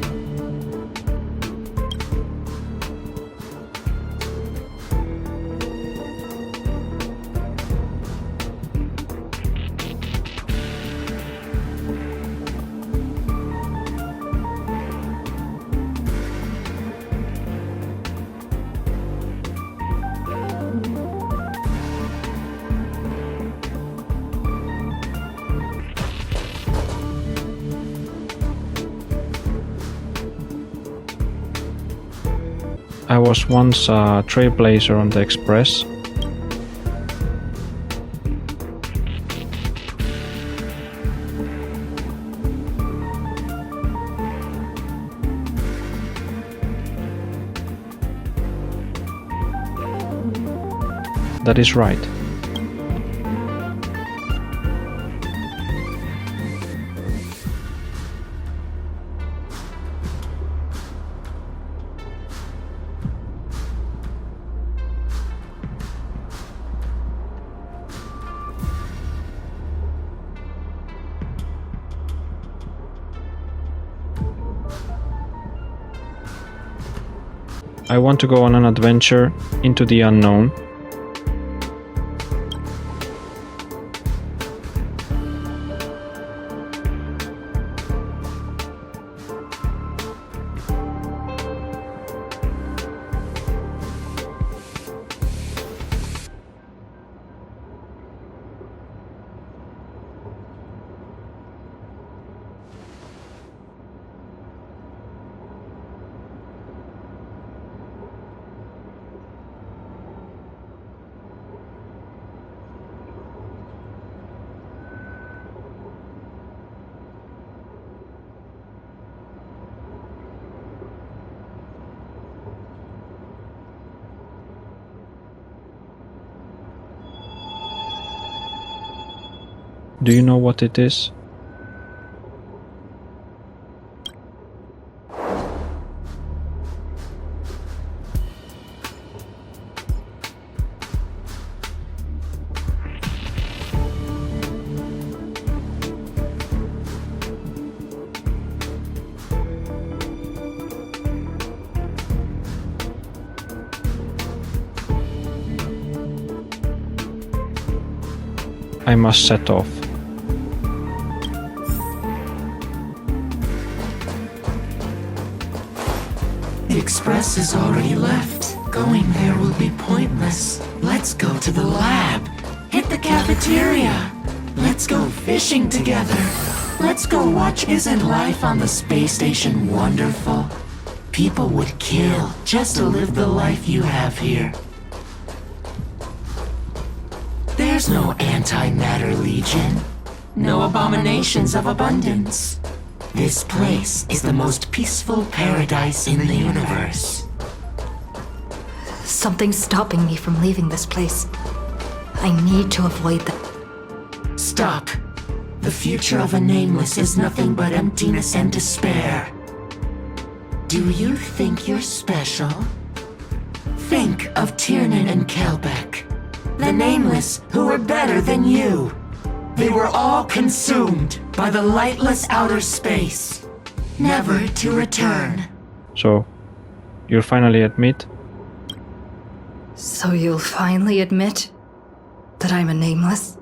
I was once a trailblazer on the Express. That is right. I want to go on an adventure into the unknown. Do you know what it is? I must set off. The express has already left. Going there will be pointless. Let's go to the lab. Hit the cafeteria. Let's go fishing together. Let's go watch Isn't Life on the Space Station Wonderful? People would kill just to live the life you have here. There's no antimatter legion. No abominations of abundance. This place is the most peaceful paradise in the universe. Something's stopping me from leaving this place. I need to avoid that. Stop. The future of a nameless is nothing but emptiness and despair. Do you think you're special? Think of Tiernan and Kelbeck. The nameless who were better than you. They were all consumed by the lightless outer space, never to return. So, you'll finally admit? So you'll finally admit that I'm a nameless?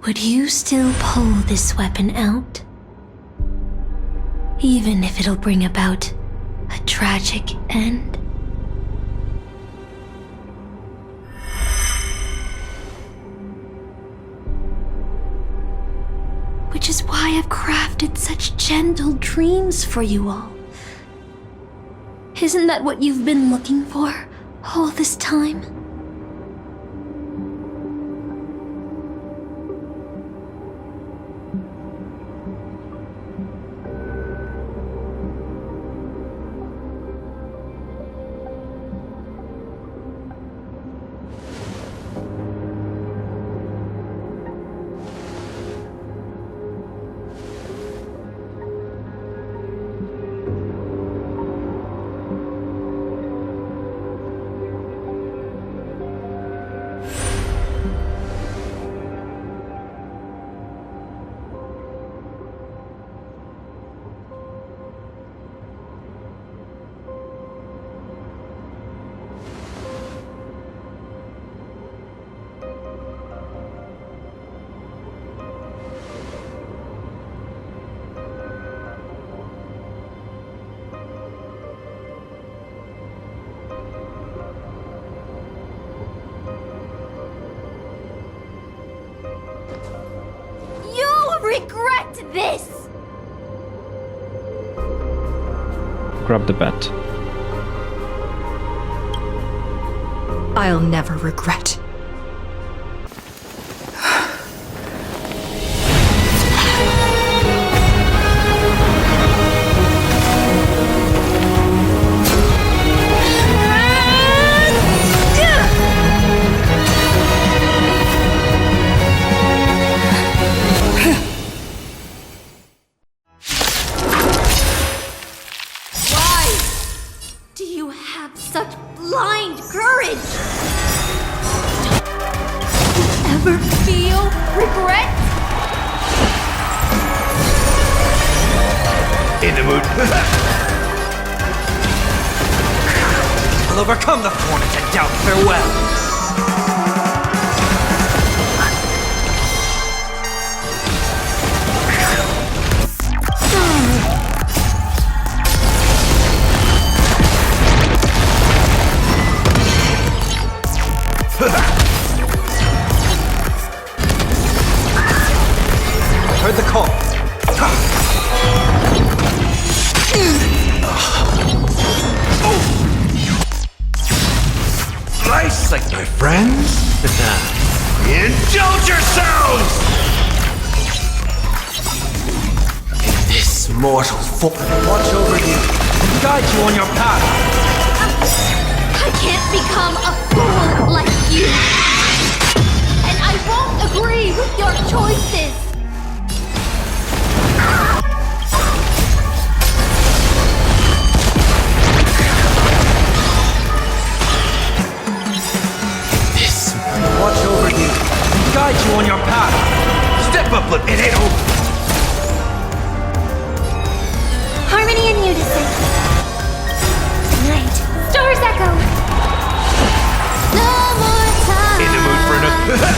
Would you still pull this weapon out? Even if it'll bring about a tragic end? Which is why I've crafted such gentle dreams for you all. Isn't that what you've been looking for all this time? this! Grab the bat. I'll never regret. Do you have such blind courage? Ever feel regret? In the mood. I'll overcome the thorns and doubt farewell. Heard the call. Slice like my friends? Indulge yourselves! In this mortal form, watch over you and guide you on your path. I can't become a fool like you. And I won't agree with your choices. Watch over you and guide you on your path. Step up, look, it ain't over. Harmony and unison. Night. Stars echo. No more time. In the mood for another.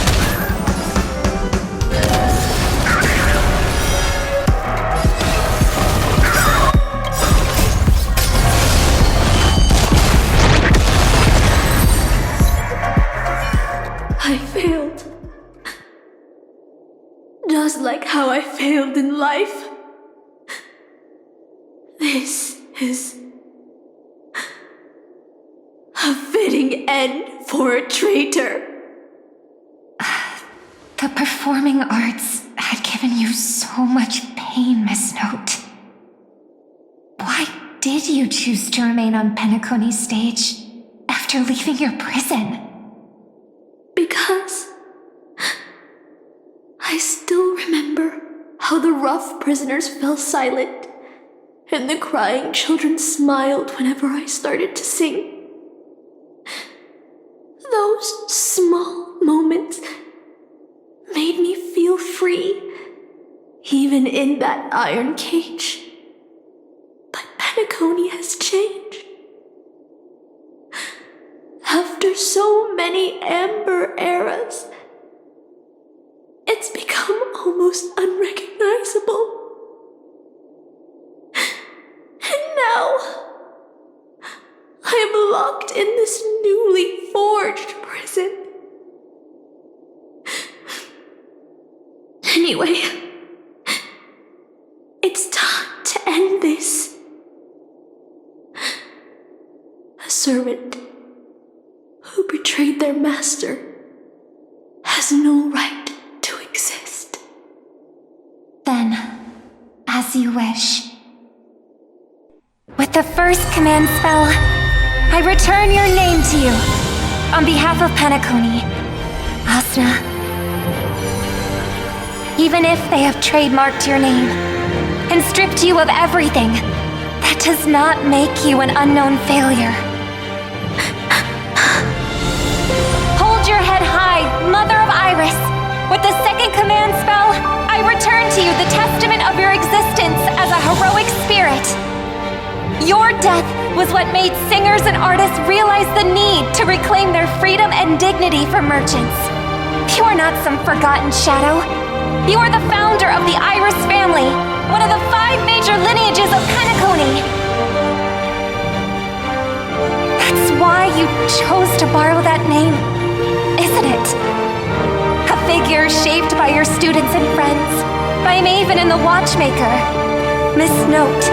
I failed. Just like how I failed in life. This is a fitting end for a traitor. The performing arts had given you so much pain, Miss Note. Why did you choose to remain on Penacony's stage after leaving your prison? Because I still remember how the rough prisoners fell silent and the crying children smiled whenever I started to sing. Those small moments made me feel free, even in that iron cage. But Penacony has changed. After so many amber eras, it's become almost unrecognizable. And now, I am locked in this newly forged prison. Anyway, it's time to end this. A servant who betrayed their master has no right to exist. Then, as you wish. With the first command spell, I return your name to you. On behalf of Penacony, Asna. Even if they have trademarked your name and stripped you of everything, that does not make you an unknown failure. Hold your head high, Mother of Iris. With the second command spell, I return to you the testament of your existence as a heroic spirit. Your death was what made singers and artists realize the need to reclaim their freedom and dignity for merchants. You are not some forgotten shadow. You are the founder of the Iris family, one of the 5 major lineages of Penacony. That's why you chose to borrow that name, isn't it? A figure shaped by your students and friends, by Maven and the Watchmaker. Miss Note,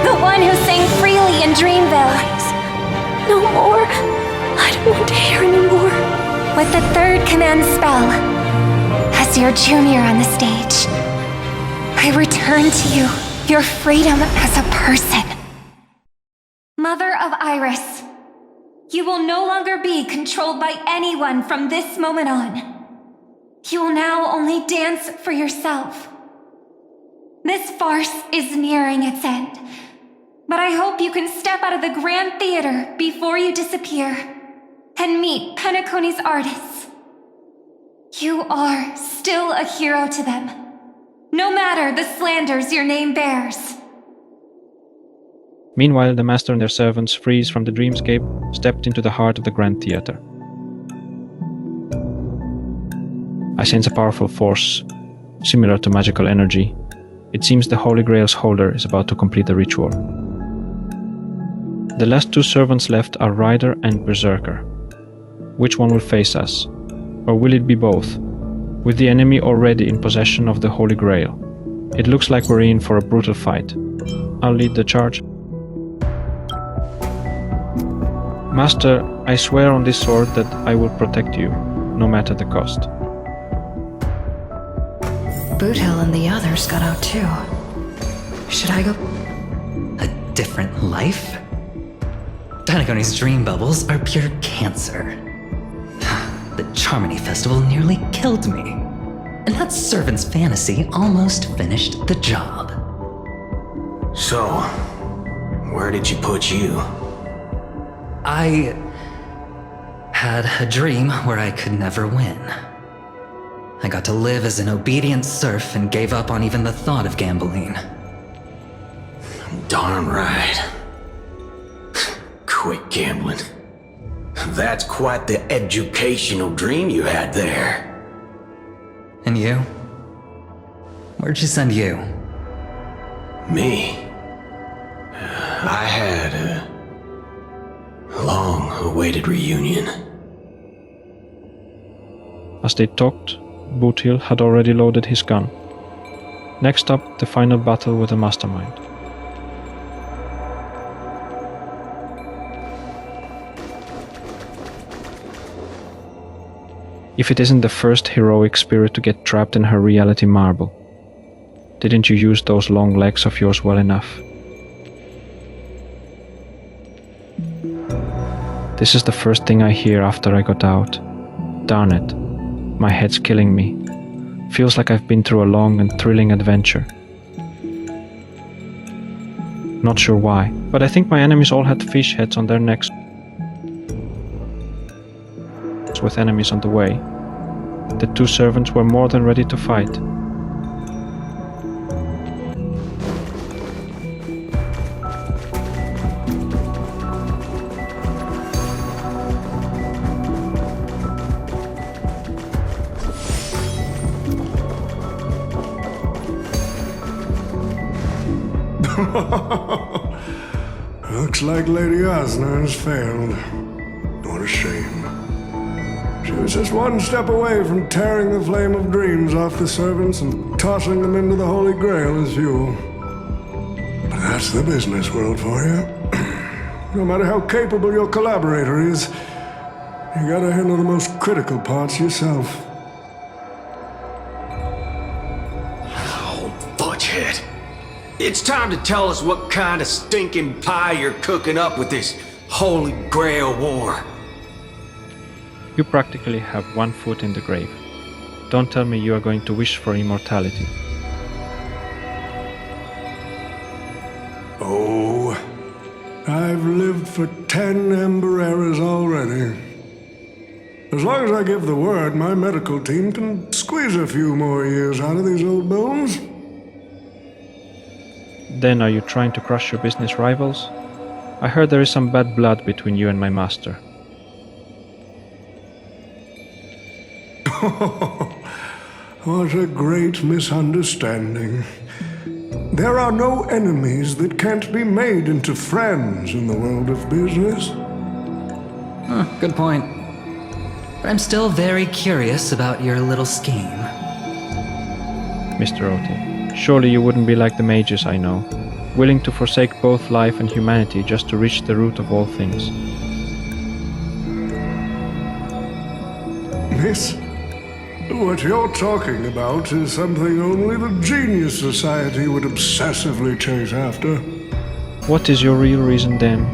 the one who sang freely in Dreamville. No more. I don't want to hear anymore. With the third command spell, as your junior on the stage, I return to you your freedom as a person. Mother of Iris, you will no longer be controlled by anyone from this moment on. You will now only dance for yourself. This farce is nearing its end, but I hope you can step out of the Grand Theater before you disappear and meet Penacony's artists. You are still a hero to them, no matter the slanders your name bears. Meanwhile, the master and their servants, frees from the dreamscape, stepped into the heart of the Grand Theater. I sense a powerful force, similar to magical energy. It seems the Holy Grail's holder is about to complete the ritual. The last two servants left are Rider and Berserker. Which one will face us? Or will it be both? With the enemy already in possession of the Holy Grail, it looks like we're in for a brutal fight. I'll lead the charge. Master, I swear on this sword that I will protect you, no matter the cost. Boothill and the others got out too. Should I go? A different life? Penacony's dream bubbles are pure cancer. The Charmony Festival nearly killed me. And that servant's fantasy almost finished the job. So, where did you put you? I had a dream where I could never win. I got to live as an obedient serf and gave up on even the thought of gambling. Darn right. Quit gambling. That's quite the educational dream you had there. And you? Where'd you send you? Me? I had a long-awaited reunion. As they talked, Boothill had already loaded his gun. Next up, the final battle with the Mastermind. If it isn't the first heroic spirit to get trapped in her reality marble, didn't you use those long legs of yours well enough? This is the first thing I hear after I got out. Darn it, my head's killing me. Feels like I've been through a long and thrilling adventure. Not sure why, but I think my enemies all had fish heads on their necks. With enemies on the way, the two servants were more than ready to fight. Looks like Lady Osner has failed. What a shame. She was just one step away from tearing the flame of dreams off the servants and tossing them into the Holy Grail as fuel. But that's the business world for you. No matter how capable your collaborator is, you gotta handle the most critical parts yourself. Oh, Butchhead. It's time to tell us what kind of stinking pie you're cooking up with this Holy Grail war. You practically have one foot in the grave. Don't tell me you are going to wish for immortality. Oh, I've lived for 10 Ember eras already. As long as I give the word, my medical team can squeeze a few more years out of these old bones. Then are you trying to crush your business rivals? I heard there is some bad blood between you and my master. What a great misunderstanding. There are no enemies that can't be made into friends in the world of business. Good point. But I'm still very curious about your little scheme. Mr. Oti, Surely you wouldn't be like the mages I know, willing to forsake both life and humanity just to reach the root of all things. Miss, what you're talking about is something only the Genius Society would obsessively chase after. What is your real reason then?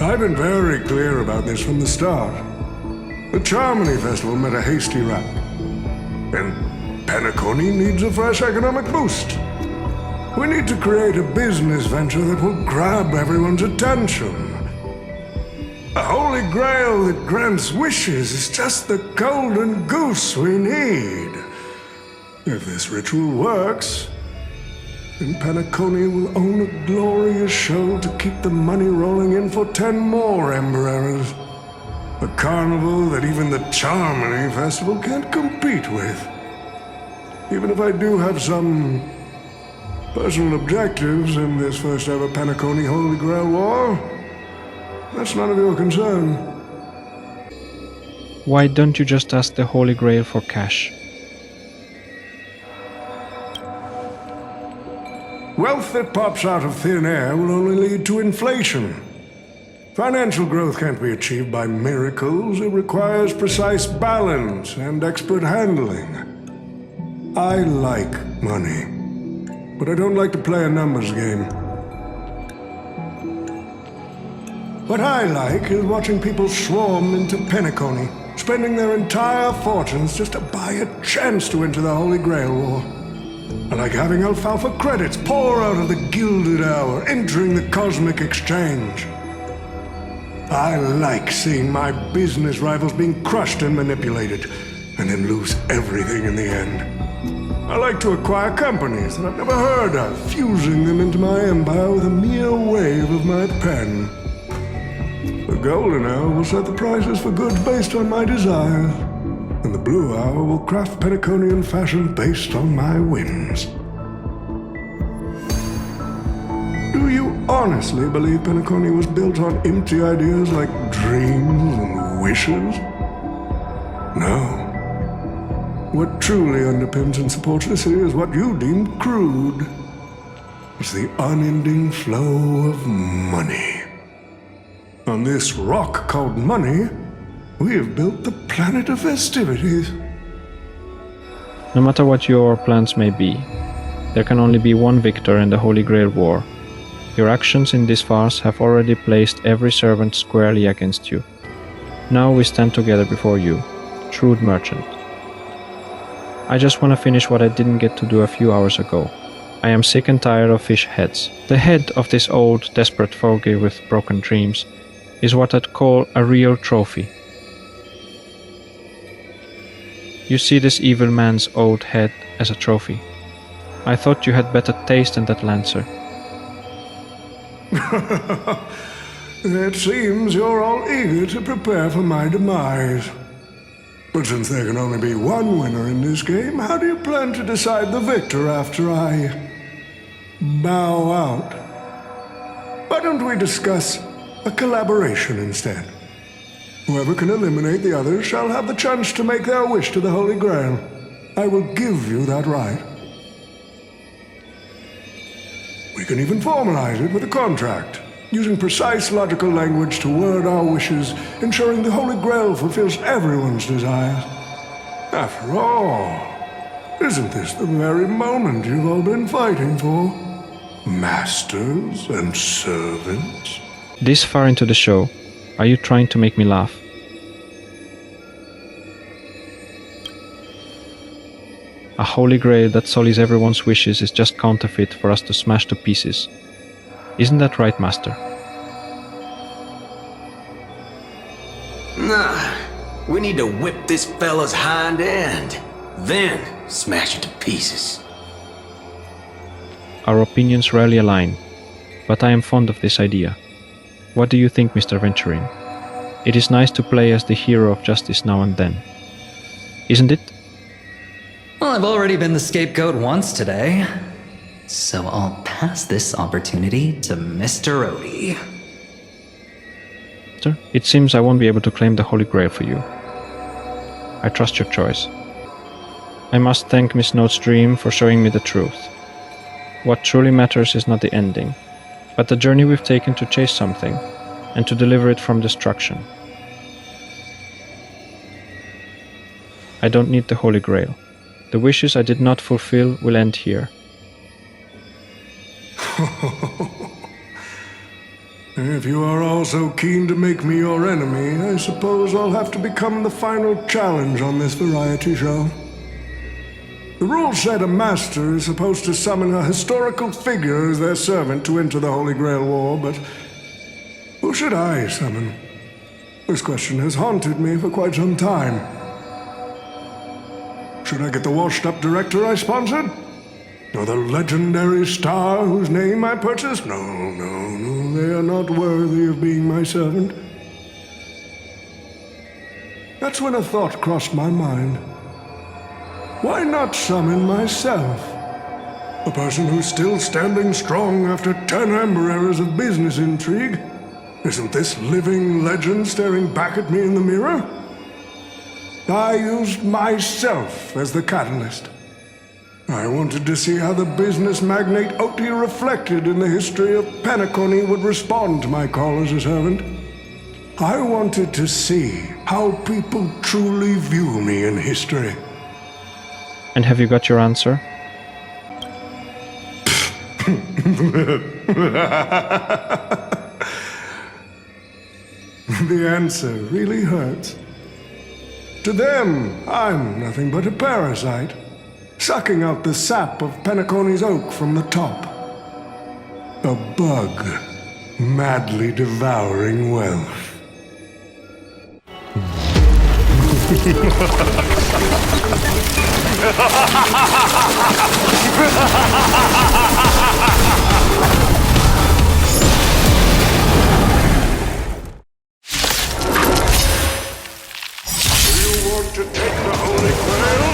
I've been very clear about this from the start. The Charmony Festival met a hasty rap, and Penacony needs a fresh economic boost. We need to create a business venture that will grab everyone's attention. A holy grail that grants wishes is just the golden goose we need. If this ritual works, then Penacony will own a glorious show to keep the money rolling in for 10 more Ember Errors. A carnival that even the Charmony Festival can't compete with. Even if I do have some personal objectives in this first ever Penacony Holy Grail War, that's none of your concern. Why don't you just ask the Holy Grail for cash? Wealth that pops out of thin air will only lead to inflation. Financial growth can't be achieved by miracles. It requires precise balance and expert handling. I like money, but I don't like to play a numbers game. What I like is watching people swarm into Penacony, spending their entire fortunes just to buy a chance to enter the Holy Grail War. I like having alfalfa credits pour out of the Gilded Hour, entering the Cosmic Exchange. I like seeing my business rivals being crushed and manipulated, and then lose everything in the end. I like to acquire companies that I've never heard of, fusing them into my empire with a mere wave of my pen. The Golden Hour will set the prices for goods based on my desires, and the Blue Hour will craft Penaconian fashion based on my whims. Do you honestly believe Penacony was built on empty ideas like dreams and wishes? No. What truly underpins and supports the city is what you deem crude. It's the unending flow of money. On this rock called money, we have built the planet of festivities. No matter what your plans may be, there can only be one victor in the Holy Grail War. Your actions in this farce have already placed every servant squarely against you. Now we stand together before you, shrewd merchant. I just want to finish what I didn't get to do a few hours ago. I am sick and tired of fish heads. The head of this old, desperate fogey with broken dreams is what I'd call a real trophy. You see this evil man's old head as a trophy. I thought you had better taste than that lancer. It seems you're all eager to prepare for my demise. But since there can only be one winner in this game, how do you plan to decide the victor after I bow out? Why don't we discuss a collaboration instead? Whoever can eliminate the others shall have the chance to make their wish to the Holy Grail. I will give you that right. We can even formalize it with a contract, using precise logical language to word our wishes, ensuring the Holy Grail fulfills everyone's desires. After all, isn't this the very moment you've all been fighting for? Masters and servants? This far into the show, are you trying to make me laugh? A Holy Grail that sullies everyone's wishes is just counterfeit for us to smash to pieces. Isn't that right, Master? Nah, we need to whip this fella's hind end, then smash it to pieces. Our opinions rarely align, but I am fond of this idea. What do you think, Mr. Venturin? It is nice to play as the hero of justice now and then. Isn't it? Well, I've already been the scapegoat once today, so I'll pass this opportunity to Mr. Odie. Sir, it seems I won't be able to claim the Holy Grail for you. I trust your choice. I must thank Miss Note's dream for showing me the truth. What truly matters is not the ending, but the journey we've taken to chase something, and to deliver it from destruction. I don't need the Holy Grail. The wishes I did not fulfill will end here. If you are all so keen to make me your enemy, I suppose I'll have to become the final challenge on this variety show. The rules said a master is supposed to summon a historical figure as their servant to enter the Holy Grail War, but who should I summon? This question has haunted me for quite some time. Should I get the washed-up director I sponsored? Or the legendary star whose name I purchased? No, they are not worthy of being my servant. That's when a thought crossed my mind. Why not summon myself? A person who's still standing strong after 10 amber eras of business intrigue? Isn't this living legend staring back at me in the mirror? I used myself as the catalyst. I wanted to see how the business magnate Oti reflected in the history of Penacony would respond to my call as a servant. I wanted to see how people truly view me in history. And have you got your answer? The answer really hurts. To them, I'm nothing but a parasite, sucking out the sap of Penacony's oak from the top. A bug, madly devouring wealth. To take the Holy Grail?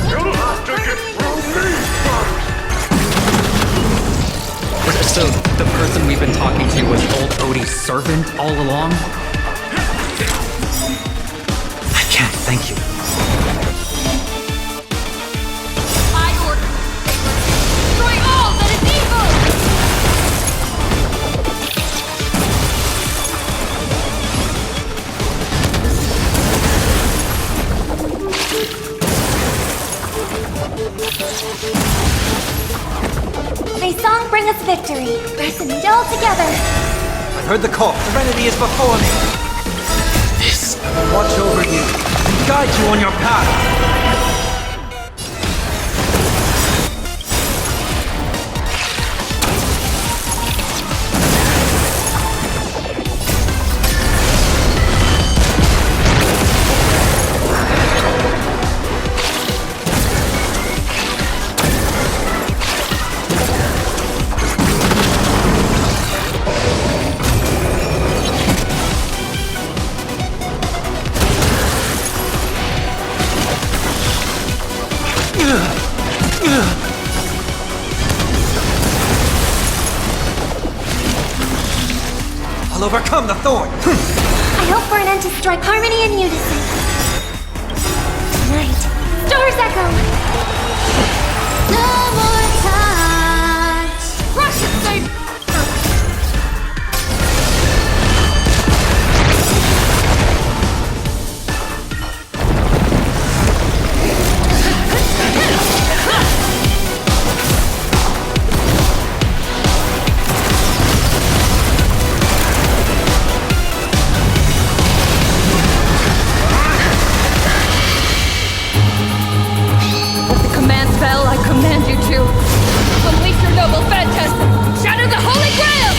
You'll have to get through me first! So, the person we've been talking to was old Odie's servant all along? I can't thank you. I order destroy all that is evil! May song bring us victory. Pressing it all together. I've heard the call. Serenity is before me. This. Watch over you and guide you on your path. I'll overcome the thorn! I hope for an end to strike harmony and unison. Tonight, stars echo! No more touch! Rush it, Saber! I command you to unleash your noble phantasm! Shatter the Holy Grail!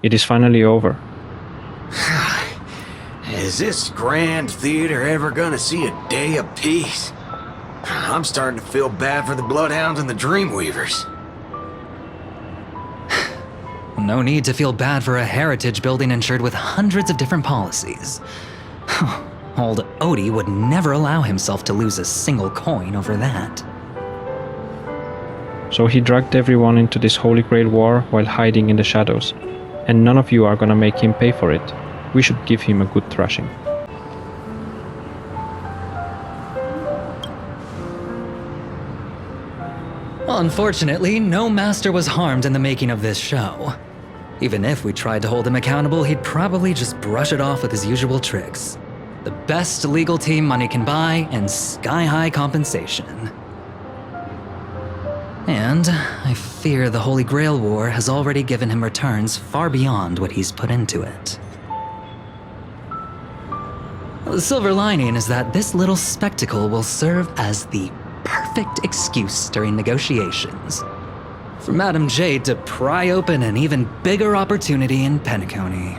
It is finally over. Is this grand theater ever gonna see a day of peace? I'm starting to feel bad for the Bloodhounds and the Dreamweavers. No need to feel bad for a heritage building insured with hundreds of different policies. Old Odie would never allow himself to lose a single coin over that. So he dragged everyone into this Holy Grail war while hiding in the shadows, and none of you are gonna make him pay for it. We should give him a good thrashing. Unfortunately, no master was harmed in the making of this show. Even if we tried to hold him accountable, he'd probably just brush it off with his usual tricks. The best legal team money can buy, and sky-high compensation. And I fear the Holy Grail War has already given him returns far beyond what he's put into it. The silver lining is that this little spectacle will serve as the perfect excuse during negotiations for Madame Jade to pry open an even bigger opportunity in Penacony.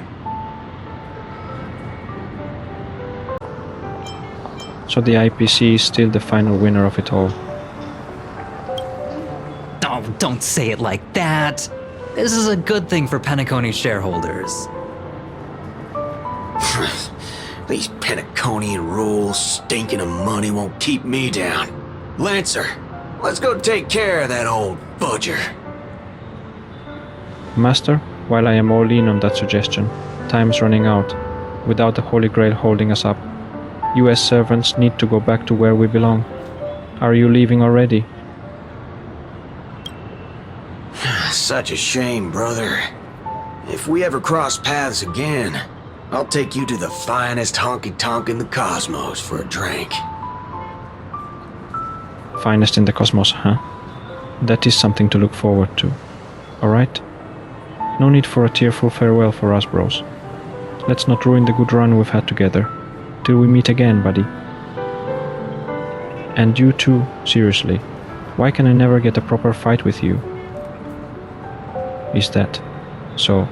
So the IPC is still the final winner of it all. Oh, don't say it like that. This is a good thing for Penacony shareholders. These Penaconian rules stinking of money won't keep me down. Lancer, let's go take care of that old budger. Master, while I am all in on that suggestion, time's running out. Without the Holy Grail holding us up, US servants need to go back to where we belong. Are you leaving already? Such a shame, brother. If we ever cross paths again, I'll take you to the finest honky-tonk in the cosmos for a drink. Finest in the cosmos, huh? That is something to look forward to. Alright? No need for a tearful farewell for us, bros. Let's not ruin the good run we've had together. Till we meet again, buddy. And you too, seriously. Why can I never get a proper fight with you? Is that so?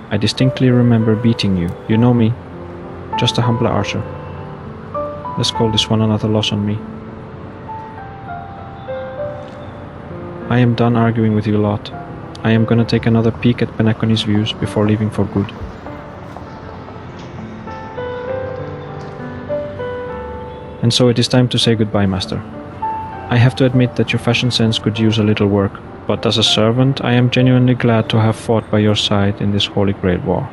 I distinctly remember beating you. You know me. Just a humble archer. Let's call this one another loss on me. I am done arguing with you lot. I am gonna take another peek at Penacony's views before leaving for good. And so it is time to say goodbye, Master. I have to admit that your fashion sense could use a little work, but as a servant, I am genuinely glad to have fought by your side in this Holy Grail War.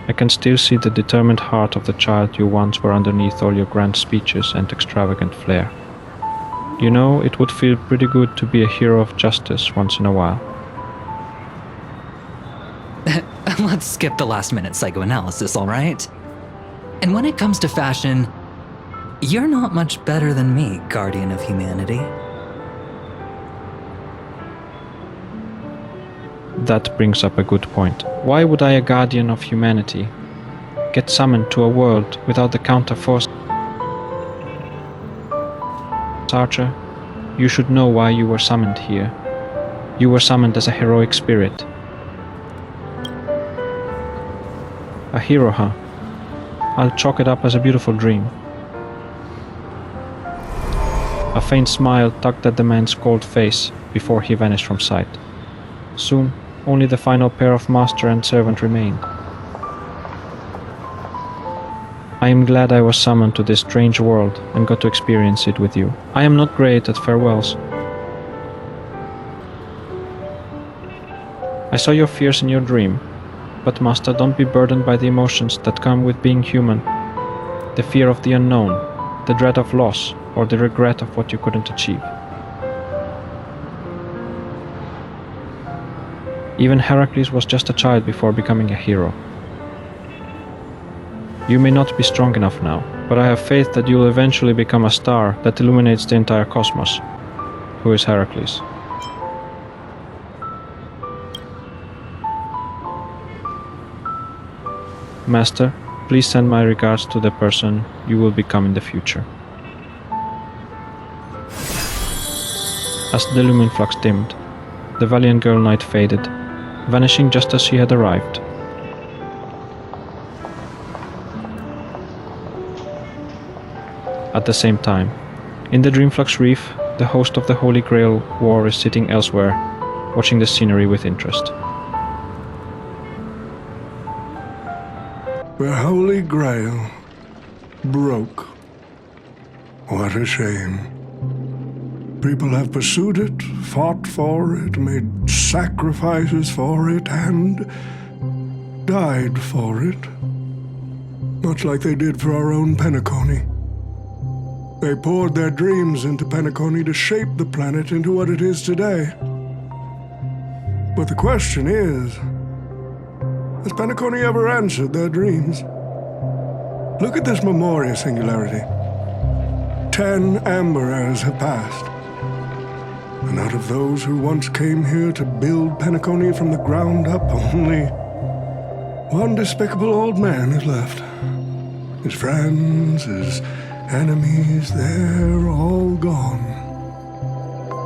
I can still see the determined heart of the child you once were underneath all your grand speeches and extravagant flair. You know, it would feel pretty good to be a hero of justice once in a while. Let's skip the last-minute psychoanalysis, all right? And when it comes to fashion, you're not much better than me, Guardian of Humanity. That brings up a good point. Why would I, a Guardian of Humanity, get summoned to a world without the counterforce? Archer, you should know why you were summoned here. You were summoned as a heroic spirit. A hero, huh? I'll chalk it up as a beautiful dream. A faint smile tugged at the man's cold face before he vanished from sight. Soon, only the final pair of master and servant remained. I am glad I was summoned to this strange world and got to experience it with you. I am not great at farewells. I saw your fears in your dream, but Master, don't be burdened by the emotions that come with being human. The fear of the unknown, the dread of loss, or the regret of what you couldn't achieve. Even Heracles was just a child before becoming a hero. You may not be strong enough now, but I have faith that you will eventually become a star that illuminates the entire cosmos. Who is Heracles? Master, please send my regards to the person you will become in the future. As the lumen flux dimmed, the valiant girl knight faded, vanishing just as she had arrived. At the same time, in the Dreamflux Reef, The host of the Holy Grail War is sitting elsewhere, watching the scenery with interest. The Holy Grail broke. What a shame. People have pursued it, fought for it, made sacrifices for it, and died for it. Much like they did for our own Penacony. They poured their dreams into Penacony to shape the planet into what it is today. But the question is, has Penacony ever answered their dreams? Look at this Memoria singularity. 10 Amber Eras have passed. And out of those who once came here to build Penacony from the ground up, only one despicable old man is left. His friends, his enemies, they're all gone.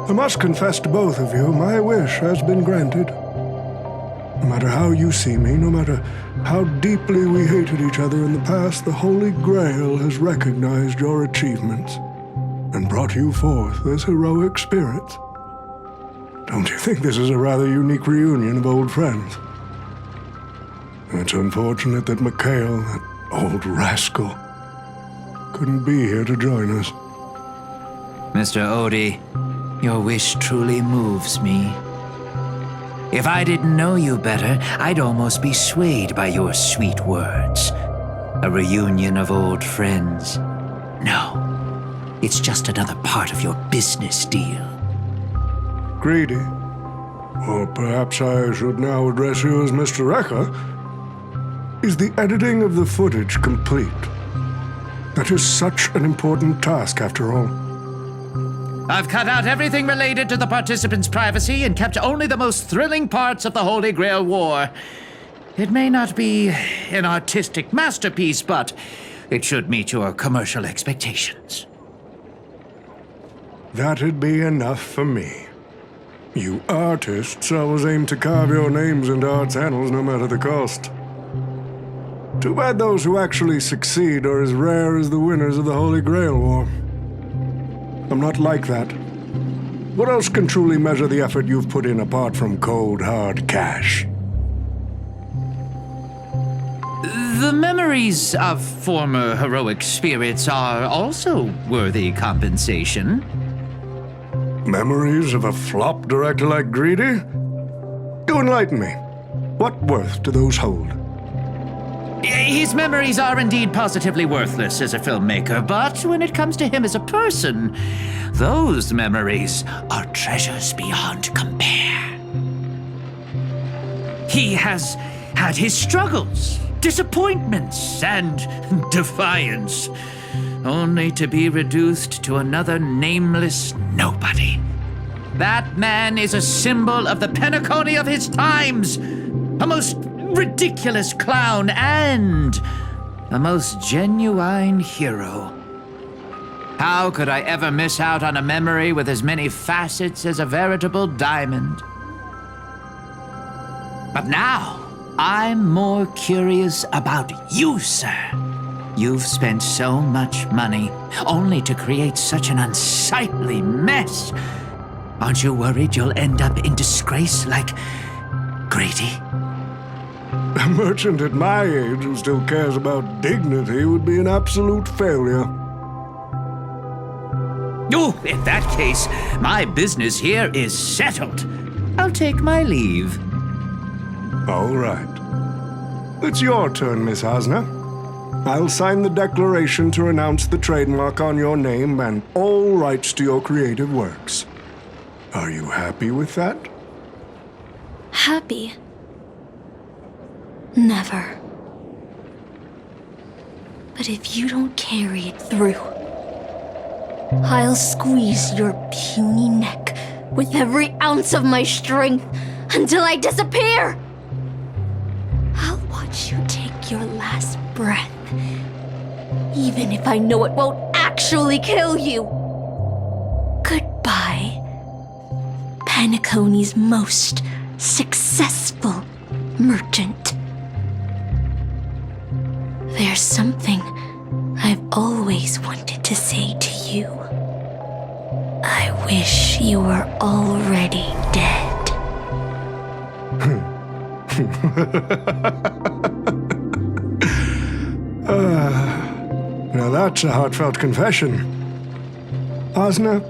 I must confess to both of you, my wish has been granted. No matter how you see me, no matter how deeply we hated each other in the past, the Holy Grail has recognized your achievements and brought you forth as heroic spirits. Don't you think this is a rather unique reunion of old friends? It's unfortunate that Mikhail, that old rascal, couldn't be here to join us. Mr. Odie, your wish truly moves me. If I didn't know you better, I'd almost be swayed by your sweet words. A reunion of old friends. No, it's just another part of your business deal. Greedy. Or perhaps I should now address you as Mr. Rekka. Is the editing of the footage complete? That is such an important task, after all. I've cut out everything related to the participants' privacy and kept only the most thrilling parts of the Holy Grail War. It may not be an artistic masterpiece, but it should meet your commercial expectations. That'd be enough for me. You artists always aim to carve your names into art's annals no matter the cost. Too bad those who actually succeed are as rare as the winners of the Holy Grail War. I'm not like that. What else can truly measure the effort you've put in apart from cold, hard cash? The memories of former heroic spirits are also worthy compensation. Memories of a flop director like Greedy? Do enlighten me. What worth do those hold? His memories are indeed positively worthless as a filmmaker, but when it comes to him as a person, those memories are treasures beyond compare. He has had his struggles, disappointments, and defiance, only to be reduced to another nameless nobody. That man is a symbol of the Penacony of his times, a most ridiculous clown and a most genuine hero. How could I ever miss out on a memory with as many facets as a veritable diamond? But now, I'm more curious about you, sir. You've spent so much money, only to create such an unsightly mess. Aren't you worried you'll end up in disgrace like Grady? A merchant at my age who still cares about dignity would be an absolute failure. Oh, in that case, my business here is settled. I'll take my leave. All right. It's your turn, Miss Hasna. I'll sign the declaration to renounce the trademark on your name and all rights to your creative works. Are you happy with that? Happy? Never. But if you don't carry it through, I'll squeeze your puny neck with every ounce of my strength until I disappear! I'll watch you take your last breath, even if I know it won't actually kill you. Goodbye, Penacony's most successful merchant. There's something I've always wanted to say to you. I wish you were already dead. Now that's a heartfelt confession. Osna,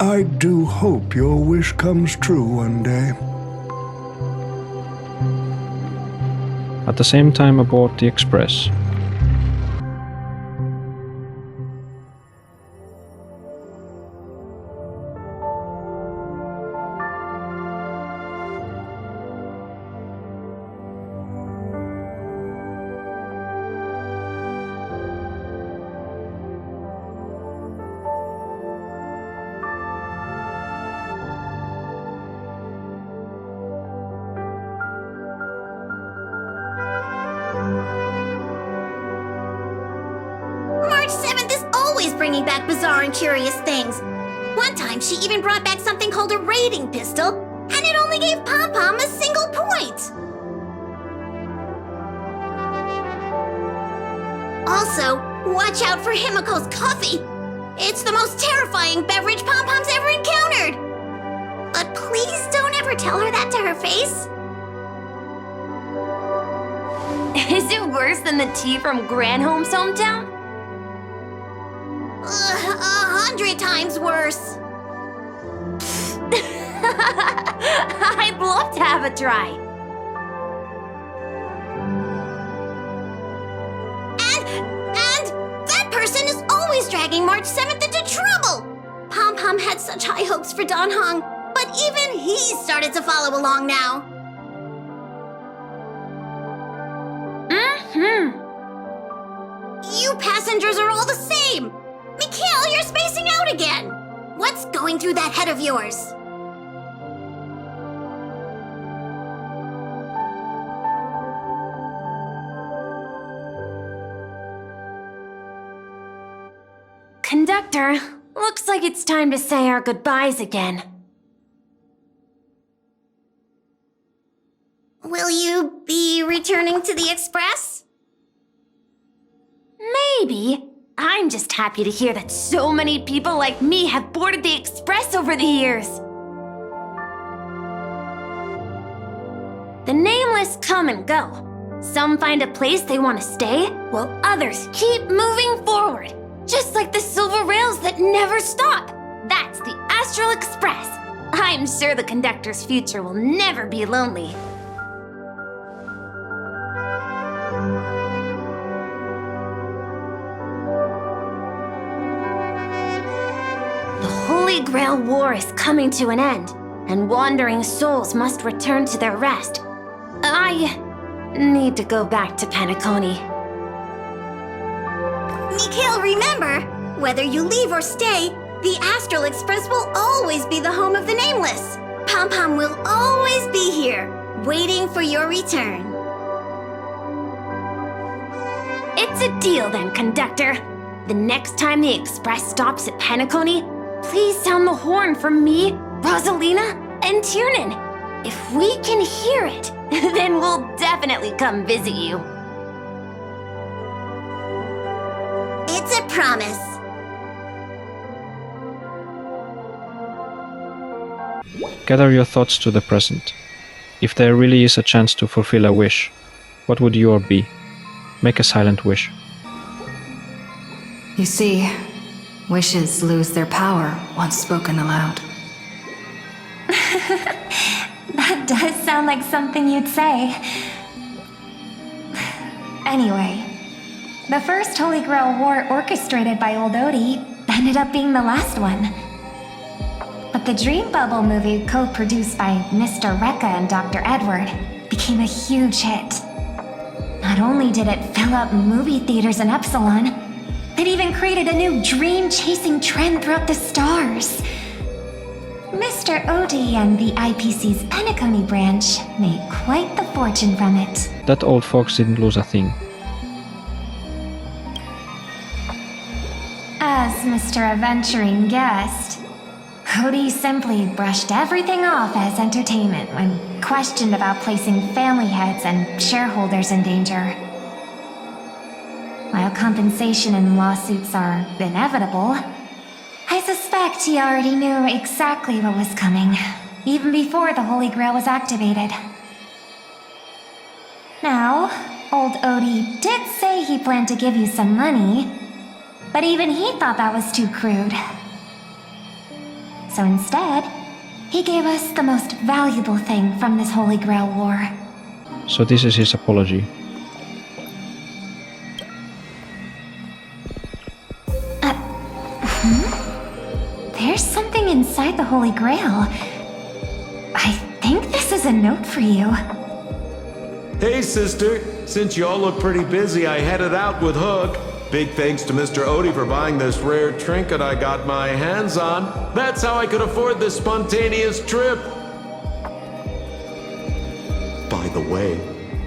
I do hope your wish comes true one day. At the same time aboard the Express, March 7th is always bringing back bizarre and curious things. One time, she even brought back something called a raiding pistol, and it only gave Pom-Pom a single point. Also, watch out for Himiko's coffee. It's the most terrifying beverage Pom-Pom's ever encountered. But please don't ever tell her that to her face. Is it worse than the tea from Granholm's hometown? 100 times worse. I'd love to have a try. And that person is always dragging March 7th into trouble. Pom-Pom had such high hopes for Don Hong, but even he started to follow along now. You passengers are all the same. Mikhail, you're spacing out again. What's going through that head of yours? Conductor, looks like it's time to say our goodbyes again. Will you be returning to the Express? Maybe. I'm just happy to hear that so many people like me have boarded the Express over the years. The nameless come and go. Some find a place they want to stay, while others keep moving forward. Just like the silver rails that never stop. That's the Astral Express. I'm sure the conductor's future will never be lonely. The Holy Grail War is coming to an end, and wandering souls must return to their rest. I need to go back to Penacony. Mikhail, remember, whether you leave or stay, the Astral Express will always be the home of the Nameless. Pom-Pom will always be here, waiting for your return. It's a deal then, conductor. The next time the Express stops at Penacony, please sound the horn for me, Rosalina, and Tiernan. If we can hear it, then we'll definitely come visit you. It's a promise. gather your thoughts to the present. If there really is a chance to fulfill a wish, what would yours be? Make a silent wish. You see, wishes lose their power once spoken aloud. That does sound like something you'd say. Anyway, the first Holy Grail War orchestrated by Old Odie ended up being the last one. But the Dream Bubble movie, co-produced by Mr. Rekka and Dr. Edward, became a huge hit. Not only did it fill up movie theaters in Epsilon, it even created a new dream-chasing trend throughout the stars. Mr. Odie and the IPC's Penacony branch made quite the fortune from it. That old fox didn't lose a thing. As Mr. Adventuring guessed, Odie simply brushed everything off as entertainment when questioned about placing family heads and shareholders in danger. While compensation and lawsuits are inevitable, I suspect he already knew exactly what was coming, even before the Holy Grail was activated. Now, old Odie did say he planned to give you some money, but even he thought that was too crude. So instead, he gave us the most valuable thing from this Holy Grail war. So this is his apology. There's something inside the Holy Grail. I think this is a note for you. Hey, sister. Since you all look pretty busy, I headed out with Hook. Big thanks to Mr. Odie for buying this rare trinket I got my hands on. That's how I could afford this spontaneous trip. By the way,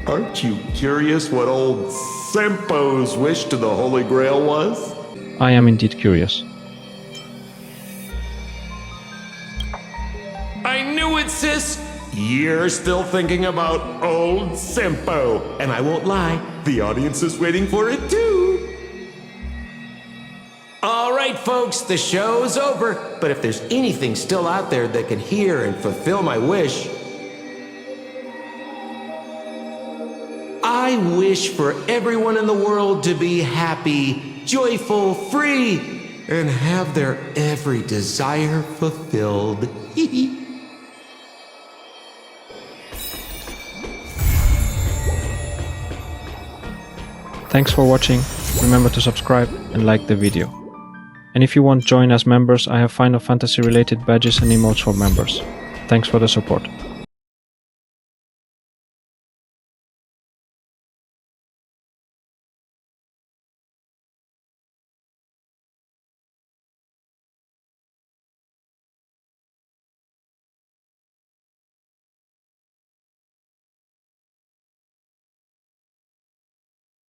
aren't you curious what old Sempo's wish to the Holy Grail was? I am indeed curious. I knew it, sis! You're still thinking about old Sempo. And I won't lie, the audience is waiting for it too. All right, folks, the show's over. But if there's anything still out there that can hear and fulfill my wish, I wish for everyone in the world to be happy, joyful, free, and have their every desire fulfilled. Thanks for watching. Remember to subscribe and like the video. And if you want to join as members, I have Final Fantasy related badges and emotes for members. Thanks for the support.